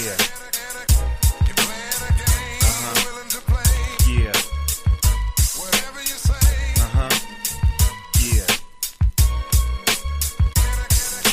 Yeah. Yeah. Yeah.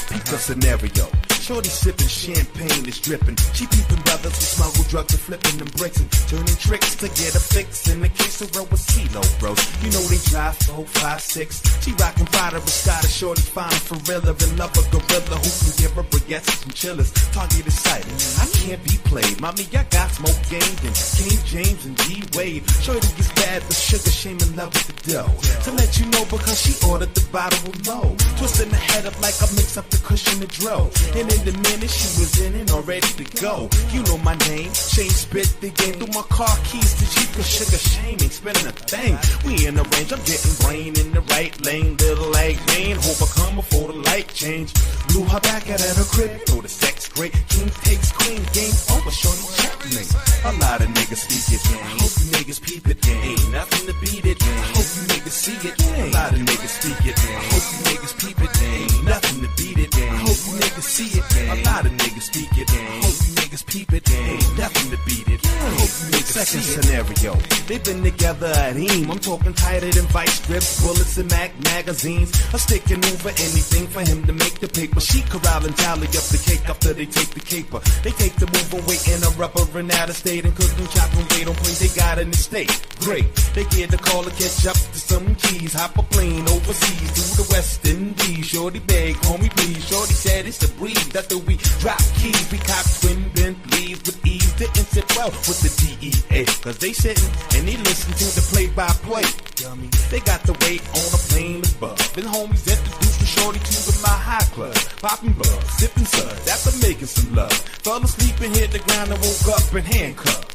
Pick a scenario. Shorty sipping champagne is dripping. She peeping brothers who smuggle drugs and flipping them bricks and turning tricks to get a fix. In the case of row with CeeLo, bro. You know they drive 4, 5, 6. She rockin' Prada with Scottish. Shorty fine for real and love a gorilla who can give her baguettes and chillers. Target is sighted. I can't be played. Mommy, I got smoke game and King James and D Wade. Shorty gets bad but sugar, shame and love with the dough. To let you know because she ordered the bottle with low. Twisting the head up like I mix up the cushion and dro. And in the minute she was in it all ready to go. You know my name, Shane spit the game through my car keys to Chica Sugar. Shame ain't spinning a thing. We in the range, I'm getting brain in the right lane. Little like Wayne, hope I come before the light change. Blew her back out at her crib, throw the sex great. King takes queen, game over, shorty checkmate. A lot of niggas speak it, man. Hope you niggas peep it, man. Ain't nothing to beat it, man. Hope you niggas see it, man. A lot of niggas speak it, man. Hope you niggas peep it, man. Ain't nothing to beat it, man. Hope you niggas see it, man. A lot of niggas speak it, man. Hope you niggas peep it, man. Ain't nothing to beat it, man. Hope you niggas second see it. Scenario. They've been together at Eam. I'm talking tighter than vice grips, bullets and Mac magazines. I'm sticking over anything for him to make the paper. She corral and tally up the cake after they take the caper. They take the move away in a rubber and out of state and cook and chop and wait on point they got in the state. Great. They get the call to catch up to some keys. Hop a plane overseas to the West Indies. Shorty beg, homie please. Shorty said it's the breeze. After we drop keys, we cop twin Bentleys with ease. Didn't sit well with the DEA. Cause they sitting and they listen to the play-by-play. Dummy. They got the weight on a plane above. Then homies introduced the shorty to the My High Club. Popping buzz, sipping suds, after making some love. Fell asleep and hit the ground and woke up in handcuffs.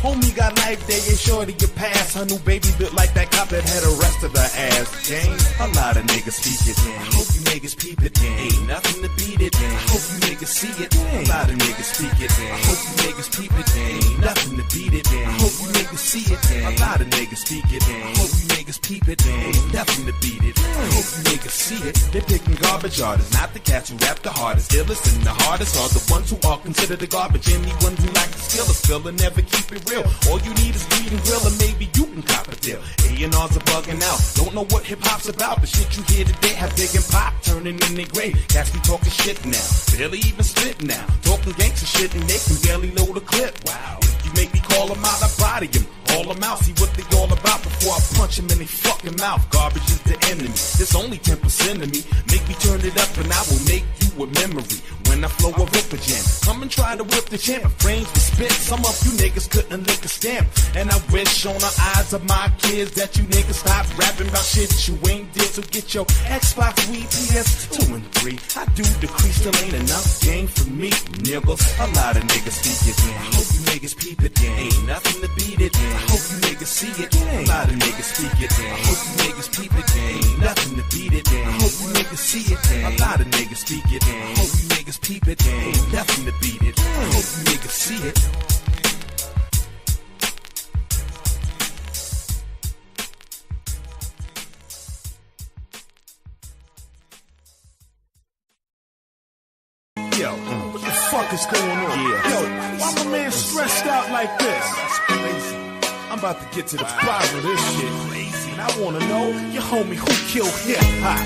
Homie got life day and shorty your pass. Her new baby built like that cop that had arrested her ass. Gang, a lot of niggas speak it, man. Hope you niggas peep it, man. Ain't nothing to beat it, man. Hope you niggas see it, man. A lot of niggas speak it, man. Hope you niggas peep it, man. Ain't nothing to beat it, man. Hope you niggas see it, man. A lot of niggas speak it, man. Hope you niggas peep it, man. Ain't nothing to beat it, man. Hope you niggas see it. They picking garbage artists, not the cats who rap the hardest. Illest and the hardest are the ones who are considered the garbage. Anyone who like the skill is still and never keep it real. All you need is weed and grill and maybe you can cop a deal. A&Rs are bugging out. Don't know what hip-hop's about. The shit you hear today have big and pop turning in their grave. Cats be talking shit now. Barely even spit now. Talking gangster shit and they can barely load a clip. Wow. You make me call them out, I body them. All them out, see what they all about before I punch them in their fucking mouth. Garbage is the enemy. There's only 10% of me. Make me turn it up and I will make you a memory. When I flow a ripper jam, come and try to whip the champ. Frames with spit, some of you niggas couldn't lick a stamp. And I wish on the eyes of my kids that you niggas stop rapping about shit you ain't did. So get your Xbox, Wii, PS2 and 3. I do decree, still ain't enough game for me, niggas. A lot of niggas speak it, man. Hope you niggas peep it, man. Ain't nothing to beat it, man. Hope you niggas see it, man. A lot of niggas speak it, man. Hope you niggas peep it, man. Ain't nothing to beat it, man. Hope you niggas see it, man. A lot of niggas speak it, man. Hope you niggas peep it, man. Ain't nothing to beat it, man. Hope you niggas see it. Yo, what the fuck is going on? Yeah. Yo, why my man stressed out like this? That's crazy. I'm about to get to the bottom of this shit. Crazy. And I wanna know your homie who killed hip hop.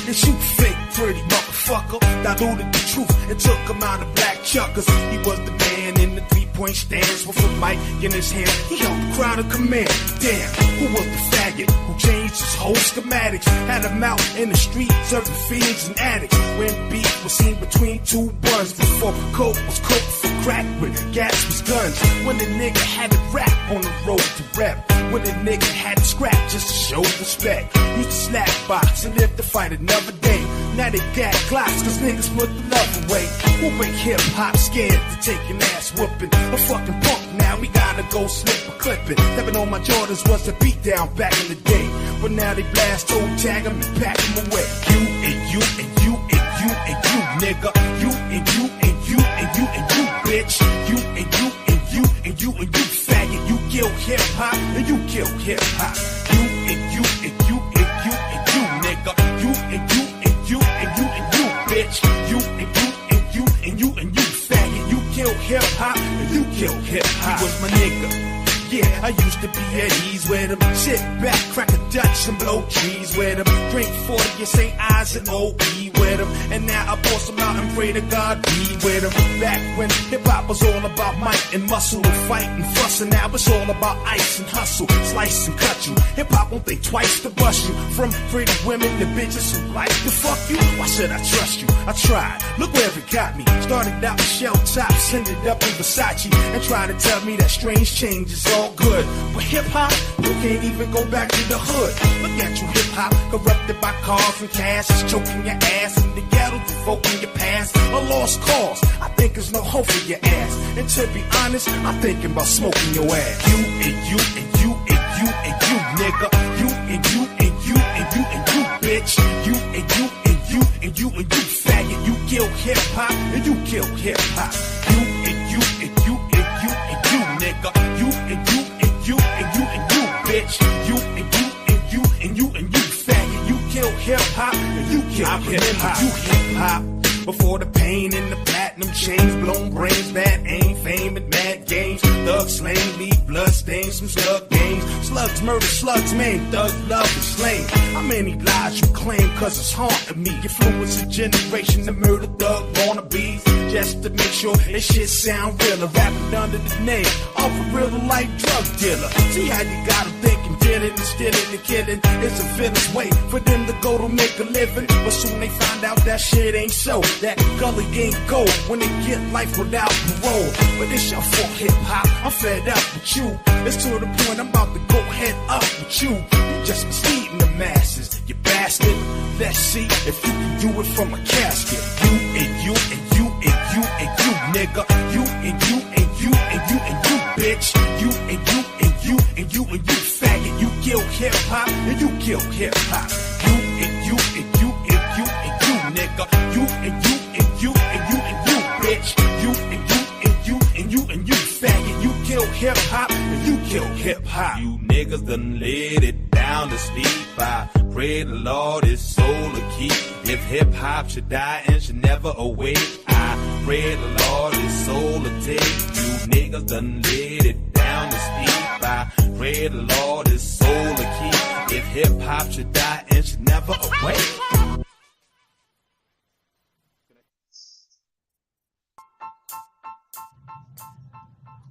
And you fake pretty motherfucker diluted the truth and took him out of black chuckers. He was the man in the three-point stance with a mic in his hand. He held the crowd of command. Damn, who was the faggot who changed his whole schematics? Had him out in the street serving fiends and addicts. When beef was seen between two buns. Before coke was coke for crack, when gas was guns. When the nigga had to rap on the road to rap. When the nigga had to scrap just to show respect. Used to slap box and live to fight another day. Now they got clocks cause niggas put the love away. Who make hip hop scared to take an ass whooping? A fucking punk now, we gotta go slip a clipping. Stepping on my Jordans was a beat down back in the day. But now they blast, toe tag them and pack them away. You and you and you and you and you, nigga. You and you and you and you and you, bitch. You and you and you and you and you, faggot. You kill hip hop and you kill hip hop. You and you and you and you and you, nigga. You and you and you and you and you, bitch. You and you and you and you and you, faggot. You kill hip hop, and you kill hip hop. He was my nigga. Yeah, I used to be at ease with him. Sit back, crack a Dutch and blow trees with him. Drink 40 and St. Ives and OE with him. And now I pour some out and pray to God be with him. Back when hip-hop was all about might and muscle, fight and fuss, and now it's all about ice and hustle. Slice and cut you. Hip-hop won't think twice to bust you. From pretty women to bitches who like to fuck you. Why should I trust you? I tried. Look where it got me. Started out with shell tops, ended up in Versace. And trying to tell me that strange change is all good. But hip-hop, you can't even go back to the hood. Look at you, hip-hop, corrupted by cars and cash. It's choking your ass in the ghetto, revoking your past. A lost cause, I think there's no hope for your ass. And to be honest, I'm thinking about smoking your ass. You and you and you and you and you, nigga. You and you and you and you and you, bitch. You and you and you and you and you, faggot. You kill hip-hop and you kill hip-hop. You and you and you and you and you, nigga. You and you and you and you and you, bitch. You and you and you and you and you, faggot. You kill hip-hop and you kill hip-hop. You hip-hop. Before the pain and the platinum chains, blown brains, bad aim, fame and mad games. Thugs slain, leave blood stains, some slug games. Slugs murder, slugs maim, thugs love and slain. How many lies you claim, cause it's haunting me? Influence a generation to murder thug wannabes. Just to make sure this shit sound real. Rapping under the name of a real life drug dealer. See how you gotta think and dealing and stealing and killing. It's a villain's way for them to go to make a living. But soon they find out that shit ain't so. That gully ain't gold when they get life without parole. But it's your fault, hip-hop, I'm fed up with you. It's to the point I'm about to go head up with you. You just misleading the masses, you bastard. Let's see if you can do it from a casket. You and you and you and you and you, nigga. You and you and you and you and you, bitch. You and you and you and you and you, faggot. You kill hip-hop and you kill hip-hop. You and you and you and you and you, nigga. You and you and you and you and you, bitch. You and you and you and you and you, faggot. You kill hip-hop and you kill hip-hop. You niggas done laid it down to sleep. I pray the Lord his soul to keep. If hip-hop should die and should never awake, I pray the Lord his soul to take. You niggas done laid it down to sleep. I pray the Lord his soul to keep. If hip-hop should die and should never awake.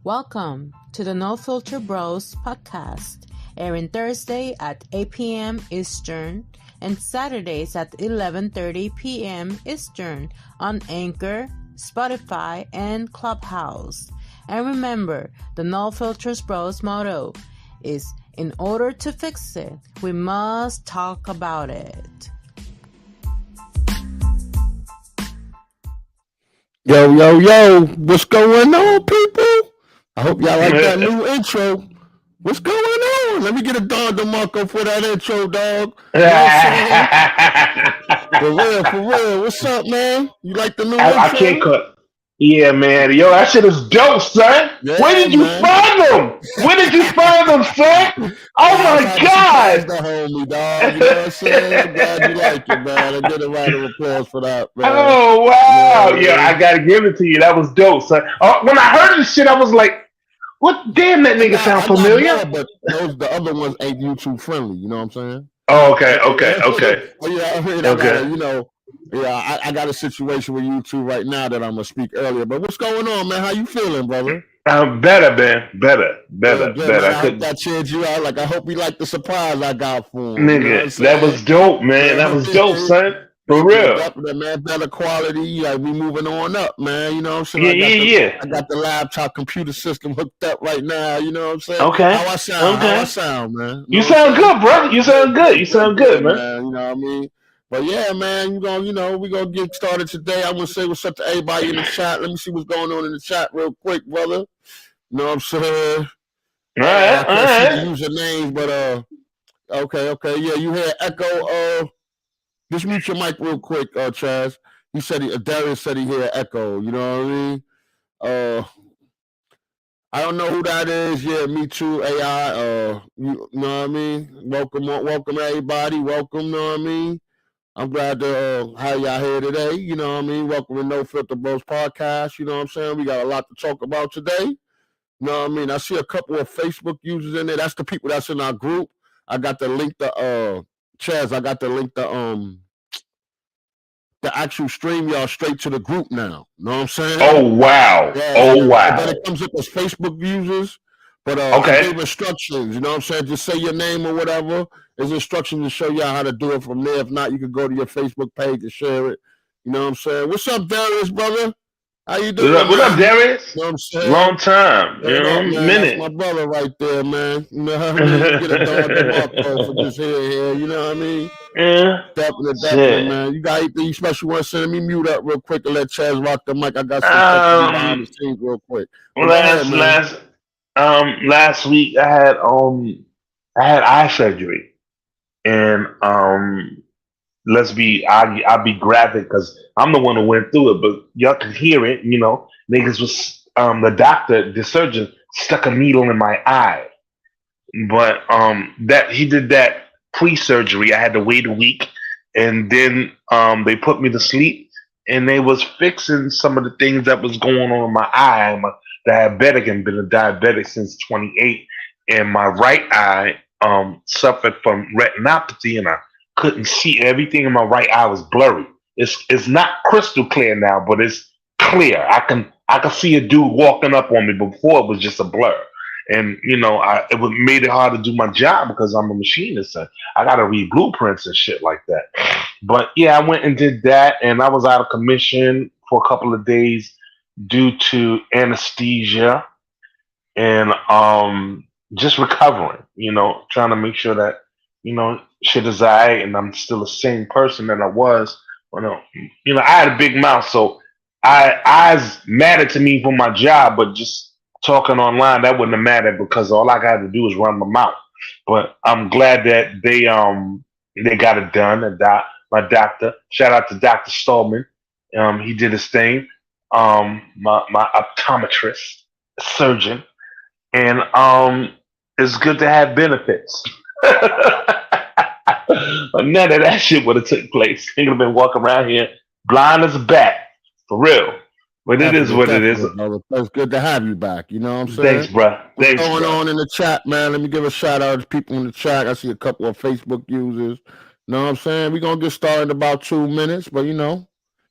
Welcome to the No Filter Bros podcast, airing Thursday at 8 p.m. Eastern and Saturdays at 11:30 p.m. Eastern on Anchor, Spotify, and Clubhouse. And remember, the No Filters Bros motto is, in order to fix it, we must talk about it. Yo, yo, yo, what's going on, people? I hope y'all like that new intro. What's going on? Let me get a Don DeMarco for that intro, dog. You know what I'm saying? For real. What's up, man? You like the new intro? I can't cut. Yeah, man. Yo, that shit is dope, son. Yeah, Where did you find them? Where did you find them, son? Oh, my God. The homie, dog. You know what I'm saying? I'm glad you like it, man. I get a round of applause for that, man. Oh, wow. Yeah, I got to give it to you. That was dope, son. When I heard this shit, I was like, what? Damn, that nigga sound familiar. More, but the other ones ain't YouTube friendly. You know what I'm saying? Oh, okay. Well, yeah, I mean, okay. I got a situation with YouTube right now that I'm gonna speak earlier. But what's going on, man? How you feeling, brother? Better, man. Better. Man, I hope that cheered you out. Like, I hope you like the surprise I got for him. Nigga, that was dope, man. That was dope, son. For real. Man, better quality. Like, we moving on up, man. You know what I'm saying? Yeah. I got the laptop computer system hooked up right now. You know what I'm saying? Okay. How I sound, man. You sound good, bro. You sound good, man. You know what I mean? But yeah, man, we're gonna get started today. I want to say what's up to everybody in the chat. Let me see what's going on in the chat real quick, brother. You know what I'm saying? All right. I can't see the usernames, but okay. Yeah, you hear Echo. Just mute your mic real quick, Chaz. He said Darius said he hear Echo. You know what I mean? I don't know who that is. Yeah, me too. AI. You know what I mean? Welcome everybody. Welcome. Know what I mean? I'm glad to have y'all here today. You know what I mean? Welcome to No Filter Bros podcast. You know what I'm saying? We got a lot to talk about today. You know what I mean? I see a couple of Facebook users in there. That's the people that's in our group. I got to link the Chaz, I got to link the actual stream y'all straight to the group now. You know what I'm saying? Oh wow. And then it comes up as Facebook users. But I gave instructions, you know what I'm saying? Just say your name or whatever. There's instructions to show y'all how to do it from there. If not, you can go to your Facebook page and share it. You know what I'm saying? What's up, Darius, brother? How you doing? What up, Darius? You know what I'm saying? Long time. That's Minute. my brother right there, man. You know what I mean? You get a dog to Marco for just here. You know what I mean? Yeah. Definitely, man. You got anything special you want to send me? Mute up real quick and let Chaz rock the mic. I got some stuff behind the scenes real quick. Last week I had eye surgery, and I'll be graphic because I'm the one who went through it, but y'all can hear it. You know, niggas was the surgeon stuck a needle in my eye, but that he did that pre-surgery. I had to wait a week, and then they put me to sleep, and they was fixing some of the things that was going on in my eye. I'm a diabetic and been a diabetic since 28, and my right eye suffered from retinopathy, and I couldn't see. Everything in my right eye was blurry. It's not crystal clear now, but it's clear. I can see a dude walking up on me. Before it was just a blur. And you know, it made it hard to do my job because I'm a machinist. And I got to read blueprints and shit like that. But yeah, I went and did that, and I was out of commission for a couple of days due to anesthesia and just recovering. You know, trying to make sure that shit is alright, and I'm still the same person that I was. Well, I had a big mouth, so eyes mattered to me for my job, but just talking online, that wouldn't have mattered because all I got to do is run my mouth. But I'm glad that they got it done. And my doctor, shout out to Dr. Stallman, he did his thing. My optometrist, surgeon, and it's good to have benefits. But none of that shit would have took place. He would have been walking around here blind as a bat, for real. But it is what it is. Brother. It's good to have you back. You know what I'm saying? Thanks, bro. What's going on in the chat, man? Let me give a shout out to people in the chat. I see a couple of Facebook users. You know what I'm saying? We're going to get started in about 2 minutes, but you know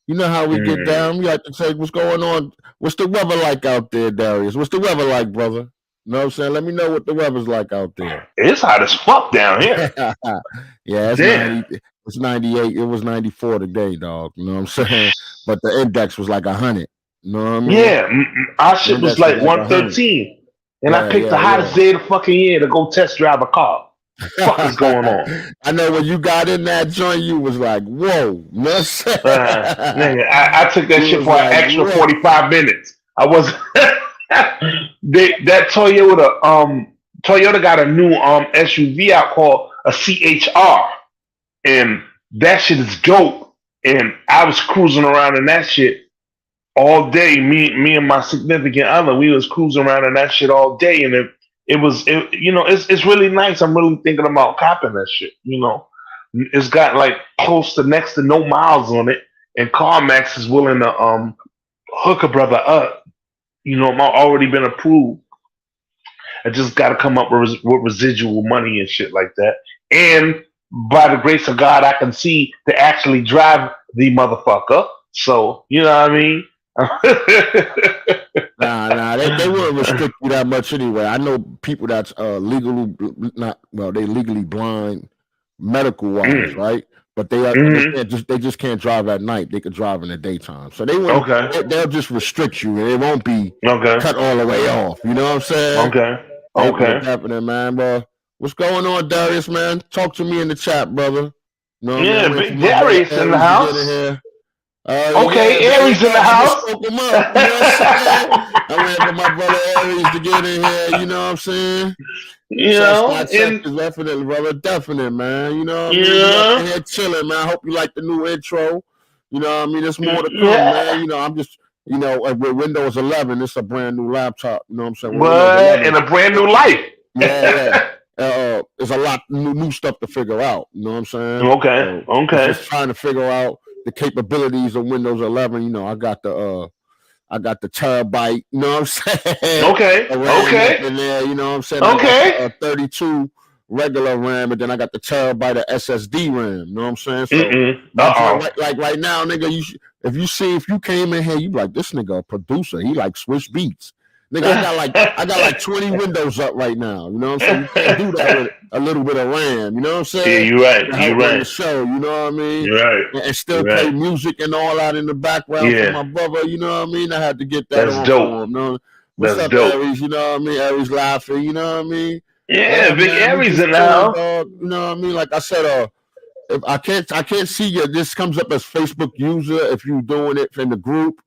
how we get down. We like to say what's going on. What's the weather like out there, Darius? What's the weather like, brother? You know what I'm saying? Let me know what the weather's like out there. It's hot as fuck down here. Yeah, it's 98. It was 94 today, dog. You know what I'm saying? But the index was like 100. You know what I mean? Yeah, our shit was like 113. And I picked the hottest day of the fucking year to go test drive a car. What the fuck is going on? I know when you got in that joint, you was like, whoa. Nigga, I took that shit for an extra 45 minutes. I was that Toyota got a new SUV out called a CHR, and that shit is dope. And I was cruising around in that shit all day. Me and my significant other, we was cruising around in that shit all day, and it's really nice. I'm really thinking about copping that shit. You know, it's got like close to next to no miles on it, and CarMax is willing to hook a brother up. You know, I'm already been approved. I just got to come up with residual money and shit like that. And by the grace of God, I can see to actually drive the motherfucker. So, you know what I mean? Nah, they wouldn't restrict you that much anyway. I know people that's legally blind medical wise, right? But they just can't drive at night. They could drive in the daytime. So they won't. Okay. They'll just restrict you, and it won't be cut all the way off. You know what I'm saying? Okay. Happening, man, bro. What's going on, Darius, man? Talk to me in the chat, brother. You know Big Darius in the house. Aries in the house. Spoke him up, you know what I'm saying? I'm waiting for my brother Aries to get in here. You know what I'm saying? Definitely, brother. Definitely, man. You know what I mean? I'm here chilling, man. I hope you like the new intro. You know what I mean? There's more to come, man. You know, I'm just, with Windows 11, it's a brand new laptop. You know what I'm saying? What? In a brand new life. Yeah. there's a lot new stuff to figure out. You know what I'm saying? Okay. So it's Okay. just trying to figure out the capabilities of Windows 11. You know, I got the terabyte. You know what I'm saying? Okay. A RAM up Okay. in there. You know what I'm saying? I got Okay. the 32 regular RAM, and then I got the terabyte of SSD RAM. You know what I'm saying? So my joint, like right now, nigga, if you came in here, you be like, this nigga a producer. He like Swiss Beats. Nigga, I got like 20 windows up right now. You know what I'm saying? You can't do that with a little bit of RAM. You know what I'm saying? Yeah, you're right. To You're help run the right. show. You know what I mean? You're right. And still You're play right. music and all that in the background for my brother. You know what I mean? I had to get that That's on dope. for him. You know? What's That's up, dope. Aries? You know what I mean? Aries laughing. You know what I mean? Yeah, big man, we Aries just in the chilling, house. dog. You know what I mean? Like I said, if I can't see you. This comes up as Facebook user if you're doing it in the group.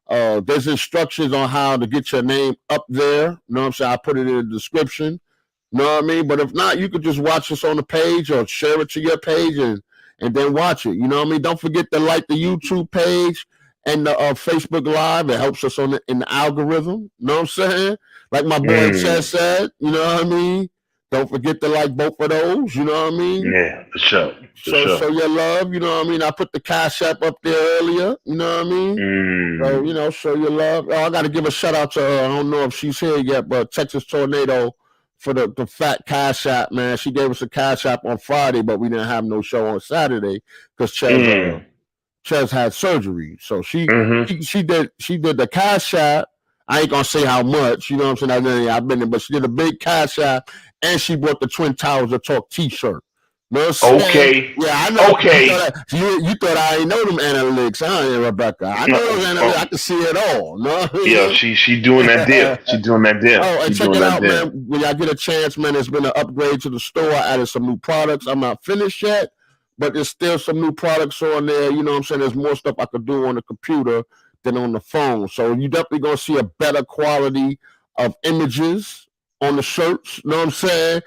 There's instructions on how to get your name up there. You know what I'm saying? I put it in the description. You know what I mean? But if not, you could just watch us on the page or share it to your page and then watch it. You know what I mean? Don't forget to like the YouTube page and the Facebook Live. It helps us in the algorithm. You know what I'm saying? Like my boy Chess said, you know what I mean? Don't forget to like both of those. You know what I mean? Yeah, for sure. Show your love. You know what I mean? I put the Cash App up there earlier. You know what I mean? So, you know, show your love. Oh, I got to give a shout out to her. I don't know if she's here yet, but Texas Tornado for the fat Cash App, man. She gave us a Cash App on Friday, but we didn't have no show on Saturday because Ches had surgery. So she did the Cash App. I ain't gonna say how much, you know what I'm saying? I've been there, but she did a big Cash App and she bought the Twin Towers of Talk t-shirt. You know what I'm saying? Okay. Yeah, I know. Okay. You thought I ain't know them analytics, huh, Rebecca? I know those analytics. I can see it all. No? Yeah, she doing that deal. She doing that deal. Oh, and she check doing it that out, deal. man. When y'all get a chance, man, there's been an upgrade to the store. I added some new products. I'm not finished yet, but there's still some new products on there. You know what I'm saying? There's more stuff I could do on the computer than on the phone. So you definitely going to see a better quality of images on the shirts. You know what I'm saying?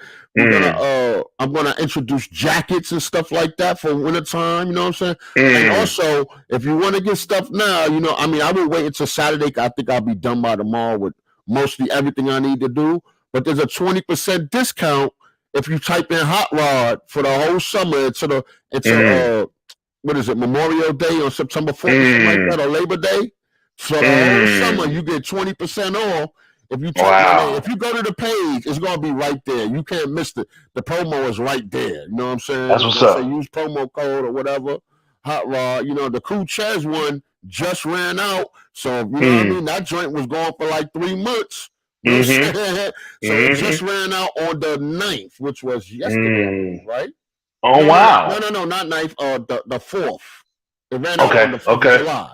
I'm gonna introduce jackets and stuff like that for wintertime. You know what I'm saying? And also, if you want to get stuff now, you know, I mean, I will wait until Saturday. I think I'll be done by tomorrow with mostly everything I need to do. But there's a 20% discount if you type in Hot Rod for the whole summer until what is it, Memorial Day on September 4th or something like that, or Labor Day. So the whole summer you get 20% off. If you type my name, if you go to the page, it's gonna be right there. You can't miss the promo is right there. You know what I'm saying? That's what's up. Say use promo code or whatever. Hot Rod. You know the Cool Ches one just ran out, so you know what I mean. That joint was going for like 3 months. You know what I'm saying? So it just ran out on the 9th, which was yesterday, right? Oh wow! No, not 9th. The 4th. It ran out on the 4th of July.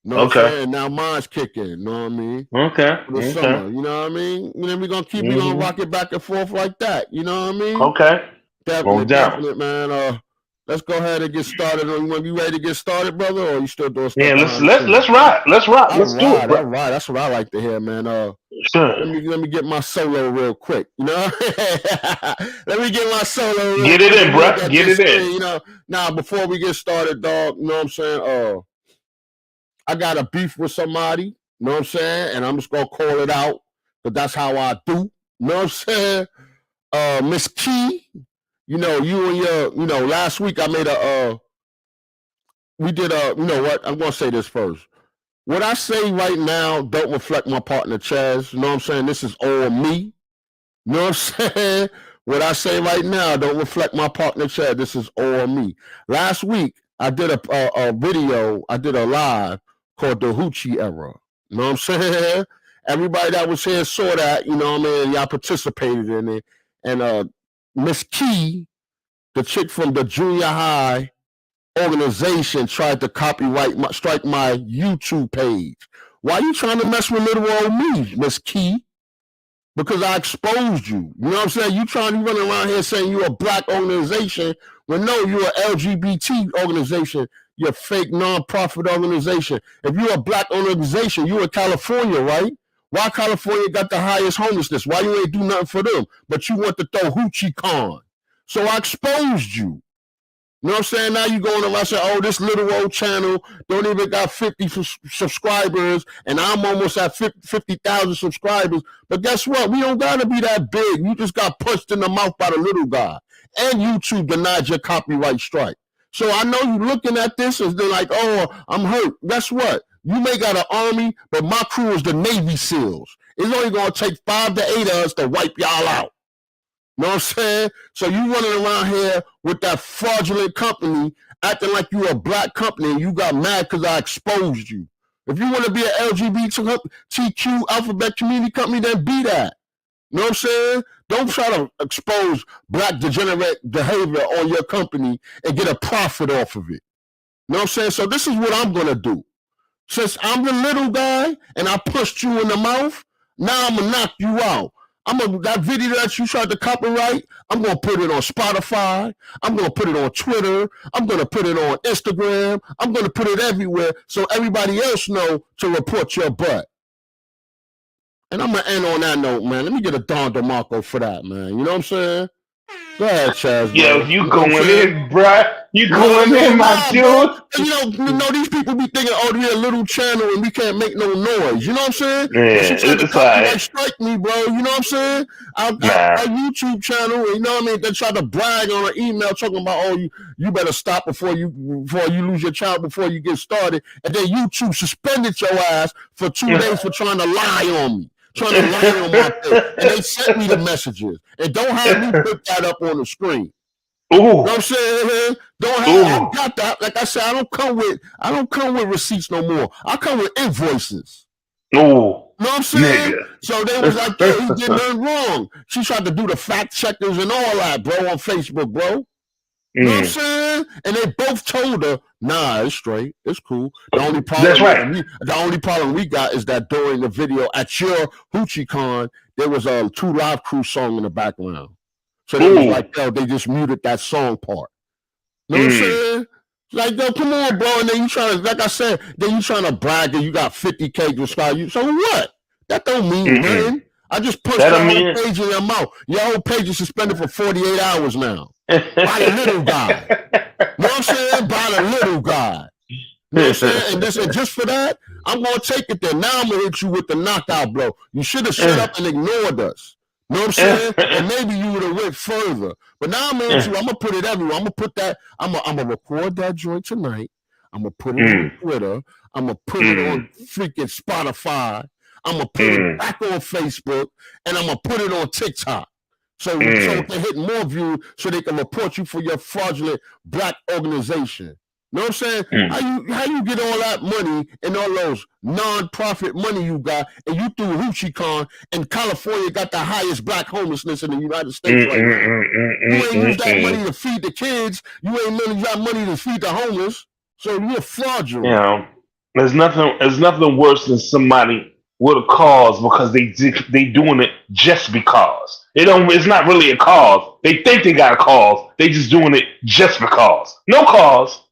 You know what I'm saying? Now mine's kicking. You know what I mean? Okay. For the summer. You know what I mean? And then we're gonna rock it back and forth like that. You know what I mean? Okay. Definite, man. Let's go ahead and get started. You want to be ready to get started, brother, or you still doing stuff? Yeah, let's rock. Let's do it, bro. All right. That's what I like to hear, man. Sure. Let me get my solo real quick. You know, let me get my solo. Real get quick. It in, bro. Get it in. You know, now before we get started, dog. You know what I'm saying? I got a beef with somebody. You know what I'm saying? And I'm just gonna call it out, but that's how I do. You know what I'm saying? Miss Key, you know, you and your, you know, last week I made we did you know what? I'm gonna say this first. What I say right now don't reflect my partner Chaz. You know what I'm saying? This is all me. You know what I'm saying? What I say right now don't reflect my partner Chaz. This is all me. Last week I did a video. I did a live called the Hoochie Era. You know what I'm saying? Everybody that was here saw that. You know what I mean? Y'all participated in it. And Miss Key, the chick from the junior high organization, tried to strike my YouTube page. Why you trying to mess with little old me, Miss Key? Because I exposed you. You know what I'm saying? You running around here saying you're a black organization when no, you're an LGBT organization. You're a fake non-profit organization. If you're a black organization, you're in California, right? Why California got the highest homelessness? Why you ain't do nothing for them? But you want to throw Hoochie Con. So I exposed you. You know what I'm saying? Now you going around saying, oh, this little old channel don't even got 50 subscribers, and I'm almost at 50,000 subscribers. But guess what? We don't got to be that big. You just got punched in the mouth by the little guy. And YouTube denied your copyright strike. So I know you looking at this and they're like, oh, I'm hurt. Guess what? You may got an army, but my crew is the Navy SEALs. It's only going to take 5 to 8 of us to wipe y'all out. You know what I'm saying? So you running around here with that fraudulent company acting like you a black company and you got mad because I exposed you. If you want to be an LGBTQ alphabet community company, then be that. You know what I'm saying? Don't try to expose black degenerate behavior on your company and get a profit off of it. You know what I'm saying? So this is what I'm going to do. Since I'm the little guy and I pushed you in the mouth, now I'm going to knock you out. That video that you tried to copyright, I'm going to put it on Spotify. I'm going to put it on Twitter. I'm going to put it on Instagram. I'm going to put it everywhere so everybody else know to report your butt. And I'm going to end on that note, man. Let me get a Don DeMarco for that, man. You know what I'm saying? Go ahead, Chaz. Yo, you going in, bruh. You going in, my dude. You know, these people be thinking, oh, we're a little channel and we can't make no noise. You know what I'm saying? Yeah, she tried to copyright strike me, bro. You know what I'm saying? Our YouTube channel, you know what I mean? They tried to brag on an email talking about, oh, you better stop before you lose your child before you get started. And then YouTube suspended your ass for 2 days for trying to lie on me. Trying to lie on my thing. And they sent me the messages. And don't have me put that up on the screen. Ooh. You know what I'm saying? I got that. Like I said, I don't come with receipts no more. I come with invoices. Ooh. You know what I'm saying? Nigga. So they was like, yo, he did nothing wrong. She tried to do the fact checkers and all that, bro, on Facebook, bro. You know what I'm saying? And they both told her, nah, it's straight. It's cool. The only problem we got is that during the video at your Hoochie Con, there was a 2 Live Crew song in the background. So they was like, yo, they just muted that song part. You know what I'm saying? Like, yo, come on, bro. And then you trying to, like I said, then you trying to brag that you got 50K subscribers. So what? That don't mean nothing. I just pushed the whole page in your mouth. Your whole page is suspended for 48 hours now. By the little guy. You know what I'm saying? By the little guy. You know what I'm saying? And just for that, I'm going to take it there. Now I'm going to hit you with the knockout blow. You should have shut up and ignored us. You know what I'm saying? And maybe you would have went further. But now I'm going to put it everywhere. I'm going to put that, I'm going to record that joint tonight. I'm going to put it on Twitter. I'm going to put it on freaking Spotify. I'm going to put it back on Facebook. And I'm going to put it on TikTok. So it can hit more views so they can report you for your fraudulent black organization. You know what I'm saying? How you get all that money and all those non-profit money you got, and you threw Hoochie Con, and California got the highest black homelessness in the United States right now. You ain't use that money to feed the kids. You ain't use that money to feed the homeless. So you're fraudulent. You know, there's nothing worse than somebody with a cause because they doing it just because. It's not really a cause. They think they got a cause. They just doing it just because. No cause.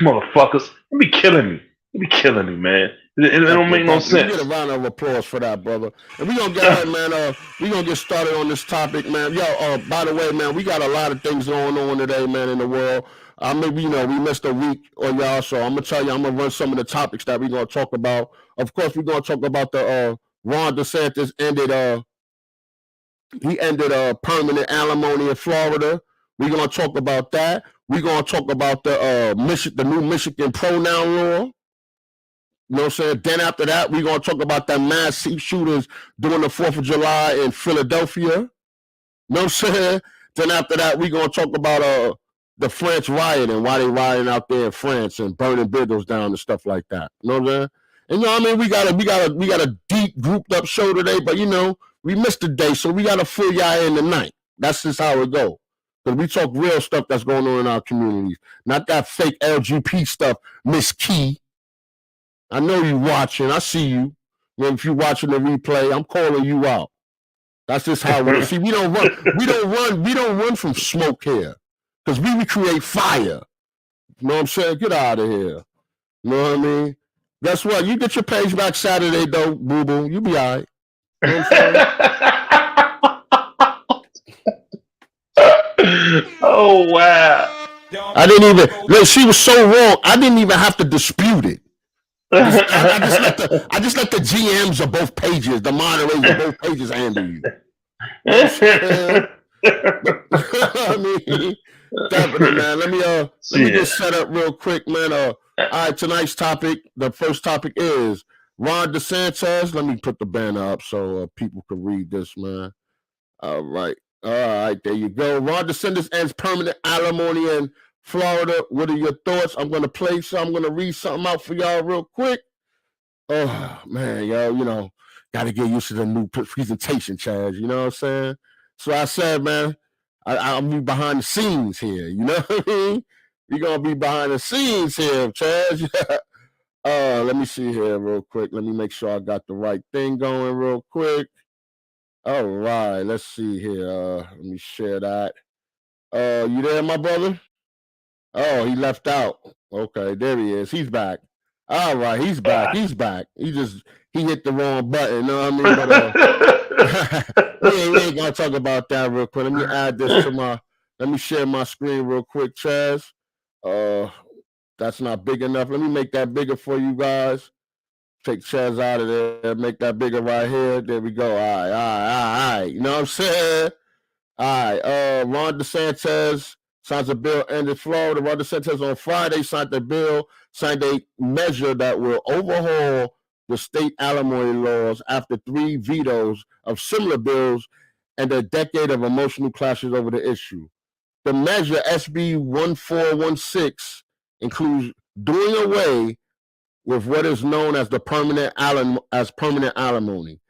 Motherfuckers. You be killing me. You be killing me, man. It don't make no sense. Get a round of applause for that, brother. And we gonna get ahead, man. We gonna get started on this topic, man. Yo, by the way, man, we got a lot of things going on today, man, in the world. Maybe, we missed a week on y'all, so I'm gonna tell you, I'm gonna run some of the topics that we're gonna talk about. Of course, we're gonna talk about the Ron DeSantis ended permanent alimony in Florida. We're gonna talk about that. We're gonna talk about the new Michigan pronoun law. You know what I'm saying? Then after that, we're gonna talk about that mass shooters during the 4th of July in Philadelphia. You know what I'm saying? Then after that, we're gonna talk about the French riot and why they rioting out there in France and burning buildings down and stuff like that. You know what I'm saying? And you know what I mean? We got a deep grouped up show today, but we missed a day, so we gotta fill y'all in tonight. That's just how it go. Because we talk real stuff that's going on in our communities. Not that fake LGBT stuff, Miss Key. I know you watching. I see you. If you watching the replay, I'm calling you out. That's just how we see. We don't run from smoke here. Because we create fire. You know what I'm saying? Get out of here. You know what I mean? Guess what? You get your page back Saturday, though, boo-boo. You be all right. You know what I'm saying? Oh, wow. I didn't even. Look, she was so wrong. I didn't even have to dispute it. I just let the GMs of both pages, the moderators of both pages, handle you. You know what I'm saying? I mean, definitely, man. Let me get set up real quick, man. All right, tonight's topic. The first topic is Ron DeSantis. Let me put the banner up so people can read this, man. All right, there you go. Ron DeSantis ends permanent alimony in Florida. What are your thoughts? I'm gonna play some. I'm gonna read something out for y'all real quick. Oh man, yo, gotta get used to the new presentation, Chaz. You know what I'm saying? So I said, man, I'll be behind the scenes here. You know what I mean? We're gonna be behind the scenes here, Chaz. Let me see here real quick. Let me make sure I got the right thing going real quick. All right, let's see here. Let me share that. You there, my brother? Oh, he left out. Okay, there he is. He's back. All right, he's back. He's back. He hit the wrong button. You know what I mean? But we ain't gonna talk about that real quick. Let me add this to let me share my screen real quick, Chaz. That's not big enough. Let me make that bigger for you guys. Take Chaz out of there. Make that bigger right here. There we go. All right. You know what I'm saying? All right. Ron DeSantis signs a bill ending Florida. Ron DeSantis on Friday signed a measure that will overhaul the state alimony laws after 3 vetoes of similar bills and a decade of emotional clashes over the issue. The measure, SB 1416, includes doing away with what is known as the permanent alimony.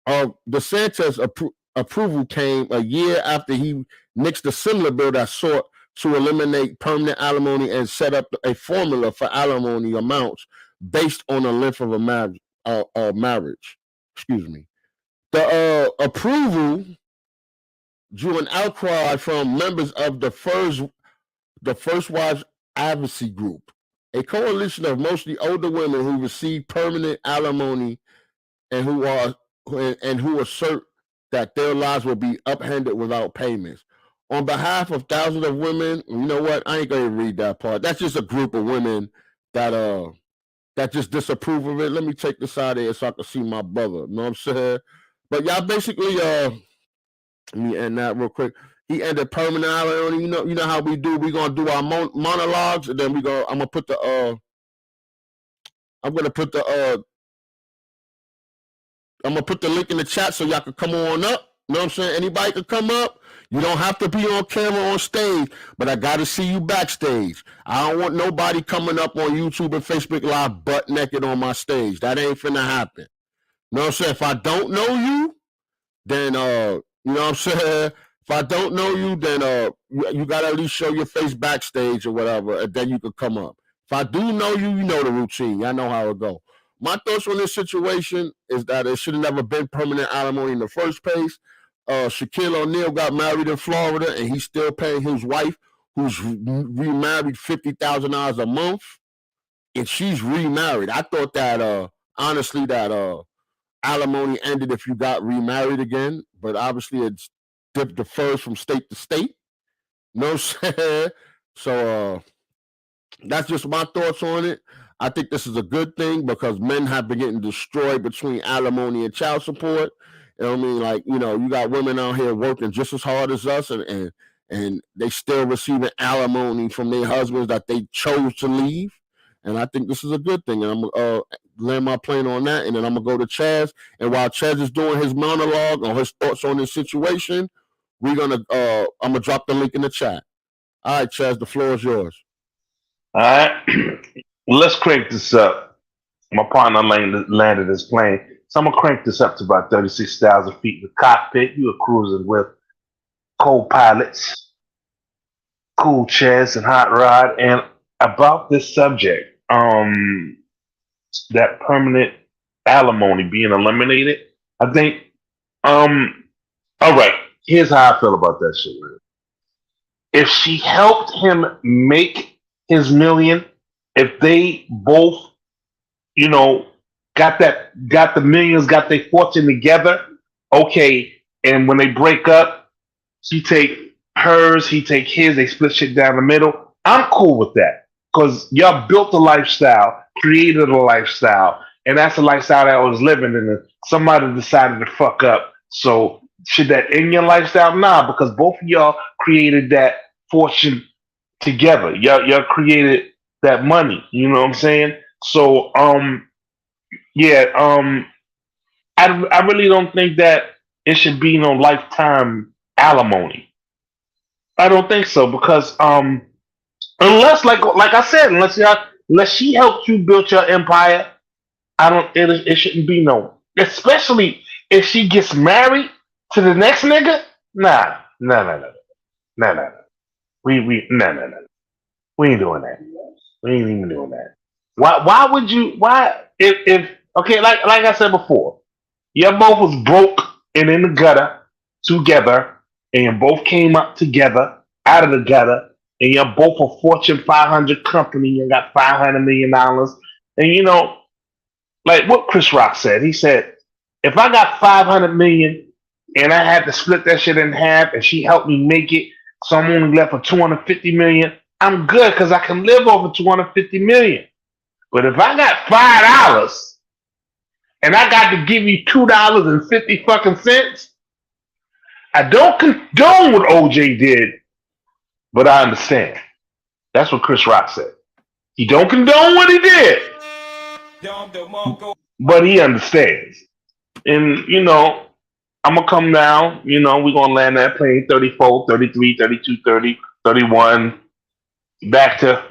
DeSantis' approval came a year after he nixed a similar bill that sought to eliminate permanent alimony and set up a formula for alimony amounts based on the length of a marriage. Excuse me. The approval drew an outcry from members of the First Wives Advocacy Group, a coalition of mostly older women who receive permanent alimony and who assert that their lives will be upended without payments. On behalf of thousands of women, you know what? I ain't gonna read that part. That's just a group of women that just disapprove of it. Let me take this out of here so I can see my brother. You know what I'm saying? But y'all basically let me end that real quick. He ended permanent alimony. You know how we do. We're gonna do our monologues, and then I'm gonna put the link in the chat so y'all can come on up. You know what I'm saying? Anybody can come up. You don't have to be on camera on stage, but I got to see you backstage. I don't want nobody coming up on YouTube and Facebook Live butt naked on my stage. That ain't finna happen. You know what I'm saying? If I don't know you, then, you know what I'm saying? If I don't know you, then you got to at least show your face backstage or whatever, and then you can come up. If I do know you, you know the routine. I know how it go. My thoughts on this situation is that it should have never been permanent alimony in the first place. Shaquille O'Neal got married in Florida, and he's still paying his wife, who's remarried, $50,000 a month, and she's remarried. I thought that, honestly, that alimony ended if you got remarried again, but obviously it differs from state to state. You know what I'm saying? So that's just my thoughts on it. I think this is a good thing because men have been getting destroyed between alimony and child support. You know what I mean? Like, you got women out here working just as hard as us and they still receiving alimony from their husbands that they chose to leave. And I think this is a good thing. And I'm going to land my plane on that. And then I'm going to go to Chaz. And while Chaz is doing his monologue or his thoughts on this situation, I'm going to drop the link in the chat. All right, Chaz, the floor is yours. All right. Let's crank this up. My partner landed this plane. So I'm going to crank this up to about 36,000 feet in the cockpit. You are cruising with co-pilots, Cool Chaz and Hot Rod. And about this subject, that permanent alimony being eliminated, I think, all right, here's how I feel about that shit. If she helped him make his million, if they both, got the millions, got their fortune together, okay, and when they break up, she take hers, he take his, they split shit down the middle, I'm cool with that because y'all built a lifestyle, created a lifestyle, and that's a lifestyle that I was living in. And somebody decided to fuck up. So should that end your lifestyle? Nah, because both of y'all created that fortune together. Y'all created that money. You know what I'm saying? So yeah, I really don't think that it should be no lifetime alimony. I don't think so because unless like I said, unless she helped you build your empire, I don't it shouldn't be no. Especially if she gets married to the next nigga. Nah, no. We no. We ain't doing that. We ain't even doing that. Why would you why if okay, like I said before, you both was broke and in the gutter together, and you both came up together out of the gutter, and you're both a Fortune 500 company and got $500 million. And like what Chris Rock said, he said, if I got 500 million and I had to split that shit in half, and she helped me make it, so I'm only left with 250 million. I'm good because I can live over 250 million. But if I got $5 and I got to give you $2.50 I don't condone what OJ did, but I understand. That's what Chris Rock said. He don't condone what he did, but he understands. And I'm gonna come down. We're gonna land that plane 34, 33, 32, 30, 31, back to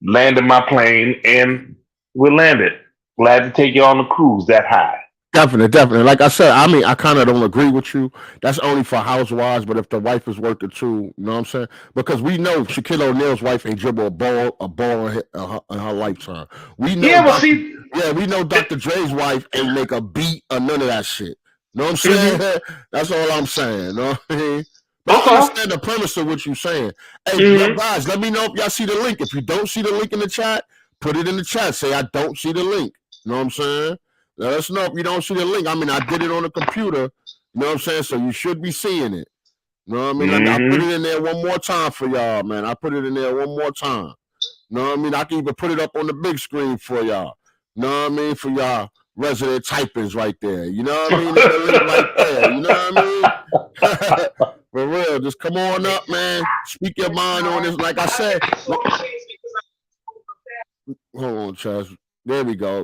landing my plane, and we'll land it. Glad to take you on the cruise that high. Definitely. Like I said, I mean, I kind of don't agree with you. That's only for housewives, but if the wife is working too, you know what I'm saying? Because we know Shaquille O'Neal's wife ain't dribble a ball in her lifetime. We know, Yeah, but see, we know Dr. Dre's wife ain't make a beat or none of that shit. Know what I'm saying? mhm, That's all I'm saying. Know what I mean? But I okay. understand the premise of what you're saying. Hey, yo, hmm guys, let me know if y'all see the link. If you don't see the link in the chat, put it in the chat. Say I don't see the link. You know what I'm saying? Let us know if you don't see the link. I mean, I did it on the computer. You know what I'm saying? So you should be seeing it. You know what I mean? I put hmm it in there one more time for y'all, man. I put it in there one more time. You know what I mean? I can even put it up on the big screen for y'all. You know what I mean? For y'all resident typers right there. You know what I mean? There's the link right there. You know what I mean? For real. Just come on up, man. Speak your mind on this. Like I said, hold on, Chaz. There we go.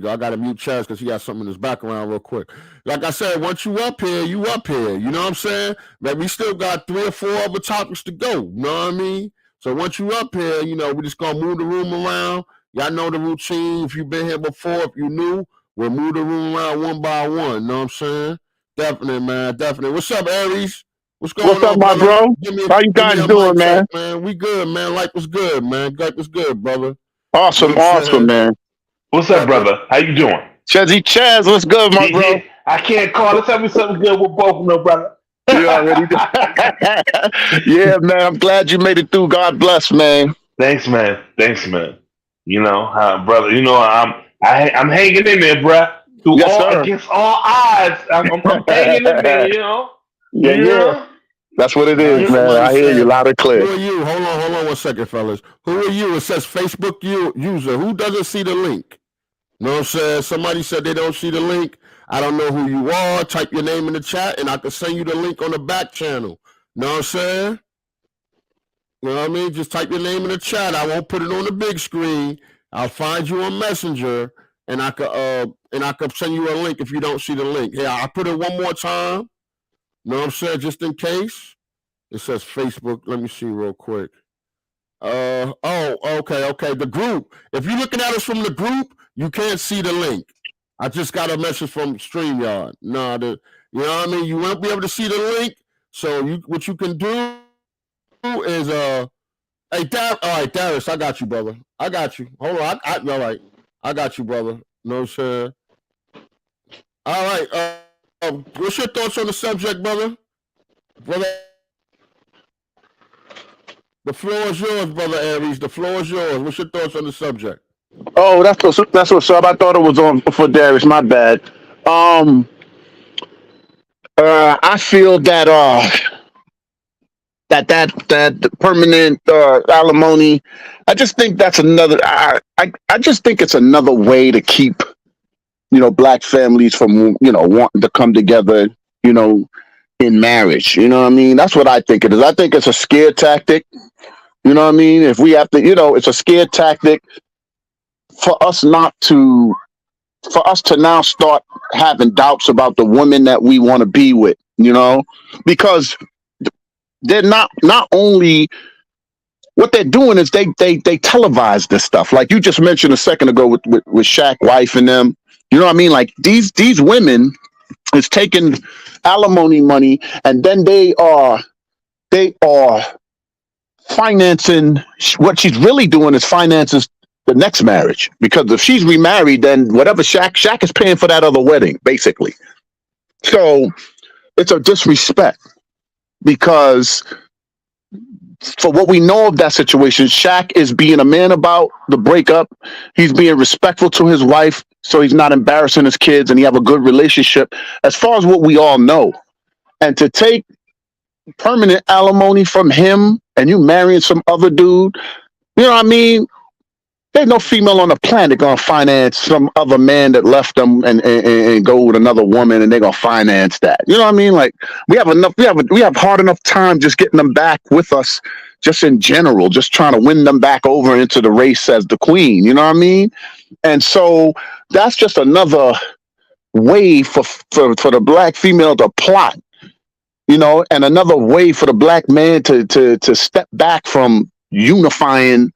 I got to mute Chaz because he got something in his background real quick. Like I said, once you up here, you up here. You know what I'm saying? But we still got 3 or 4 other topics to go. You know what I mean? So once you up here, we just going to move the room around. Y'all know the routine. If you've been here before, if you new, we'll move the room around one by one. You know what I'm saying? Definitely, man. Definitely. What's up, Aries? What's What's going up, on, my brother? bro? How you Give me guys a doing, mic check, man? man. We good, man. Life was good, man. Life was good, brother. You know Awesome, what I'm saying? man. What's up, Definitely. brother? How you doing? Chezzy Chaz, what's good, my bro? I can't call it. Tell me something good with both, no brother. You already do. Yeah, man. I'm glad you made it through. God bless, man. Thanks, man. Thanks, man. Brother. I'm hanging in there, bruh. Through Yes, all sir. against all odds, I'm hanging in there. You Yeah. know. That's what it All is, right, You, man. somebody I hear you said, loud and who clear. are you? Hold on 1 second, fellas. Who are you? It says Facebook user. Who doesn't see the link? You know what I'm saying? Somebody said they don't see the link. I don't know who you are. Type your name in the chat and I can send you the link on the back channel. You know what I'm saying? You know what I mean? Just type your name in the chat. I won't put it on the big screen. I'll find you on Messenger and I could send you a link if you don't see the link. Yeah, I put it one more time. You know what I'm saying? Just in case. It says Facebook. Let me see real quick. Okay. The group. If you're looking at us from the group, you can't see the link. I just got a message from StreamYard. You know what I mean? You won't be able to see the link. So what you can do is all right, Darius, I got you, brother. I got you. Hold on, all right. I got you, brother. No, sir. All right. What's your thoughts on the subject, brother? Brother, the floor is yours, brother Aries. The floor is yours. What's your thoughts on the subject? Oh, that's what's up. I thought it was on for Darius. My bad. Um, I feel that that permanent alimony. I just think that's another. I just think it's another way to keep black families from wanting to come together. You know, in marriage. You know what I mean? That's what I think it is. I think it's a scare tactic. You know what I mean? If we have to, it's a scare tactic for us not to, for us to now start having doubts about the women that we want to be with, because they're not only what they're doing is they televise this stuff. Like you just mentioned a second ago with Shaq wife and them. You know what I mean? Like these women is taking alimony money and then they are financing. What she's really doing is finances the next marriage, because if she's remarried, then whatever Shaq is paying for that other wedding, basically. So it's a disrespect, because for what we know of that situation, Shaq is being a man about the breakup. He's being respectful to his wife, so he's not embarrassing his kids, and he have a good relationship, as far as what we all know. And to take permanent alimony from him and you marrying some other dude, you know what I mean? There's no female on the planet gonna finance some other man that left them and go with another woman, and they're gonna finance that. You know what I mean? Like we have hard enough time just getting them back with us, just in general, just trying to win them back over into the race as the queen. You know what I mean? And so that's just another way for the black female to plot, and another way for the black man to step back from unifying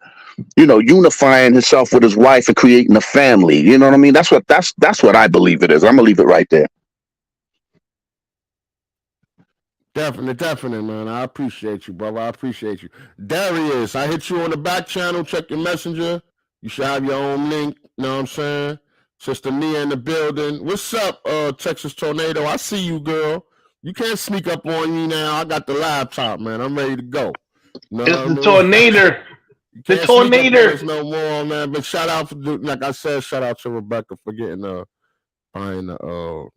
himself with his wife and creating a family. You know what I mean? That's what I believe it is. I'm gonna leave it right there. Definitely, man. I appreciate you, brother. I appreciate you. Darius, I hit you on the back channel. Check your messenger. You should have your own link. You know what I'm saying? Sister Mia in the building. What's up, Texas Tornado? I see you, girl. You can't sneak up on me now. I got the laptop, man. I'm ready to go. It's the tornado. The tornado. No more, man. But shout out, like I said, shout out to Rebecca for getting buying the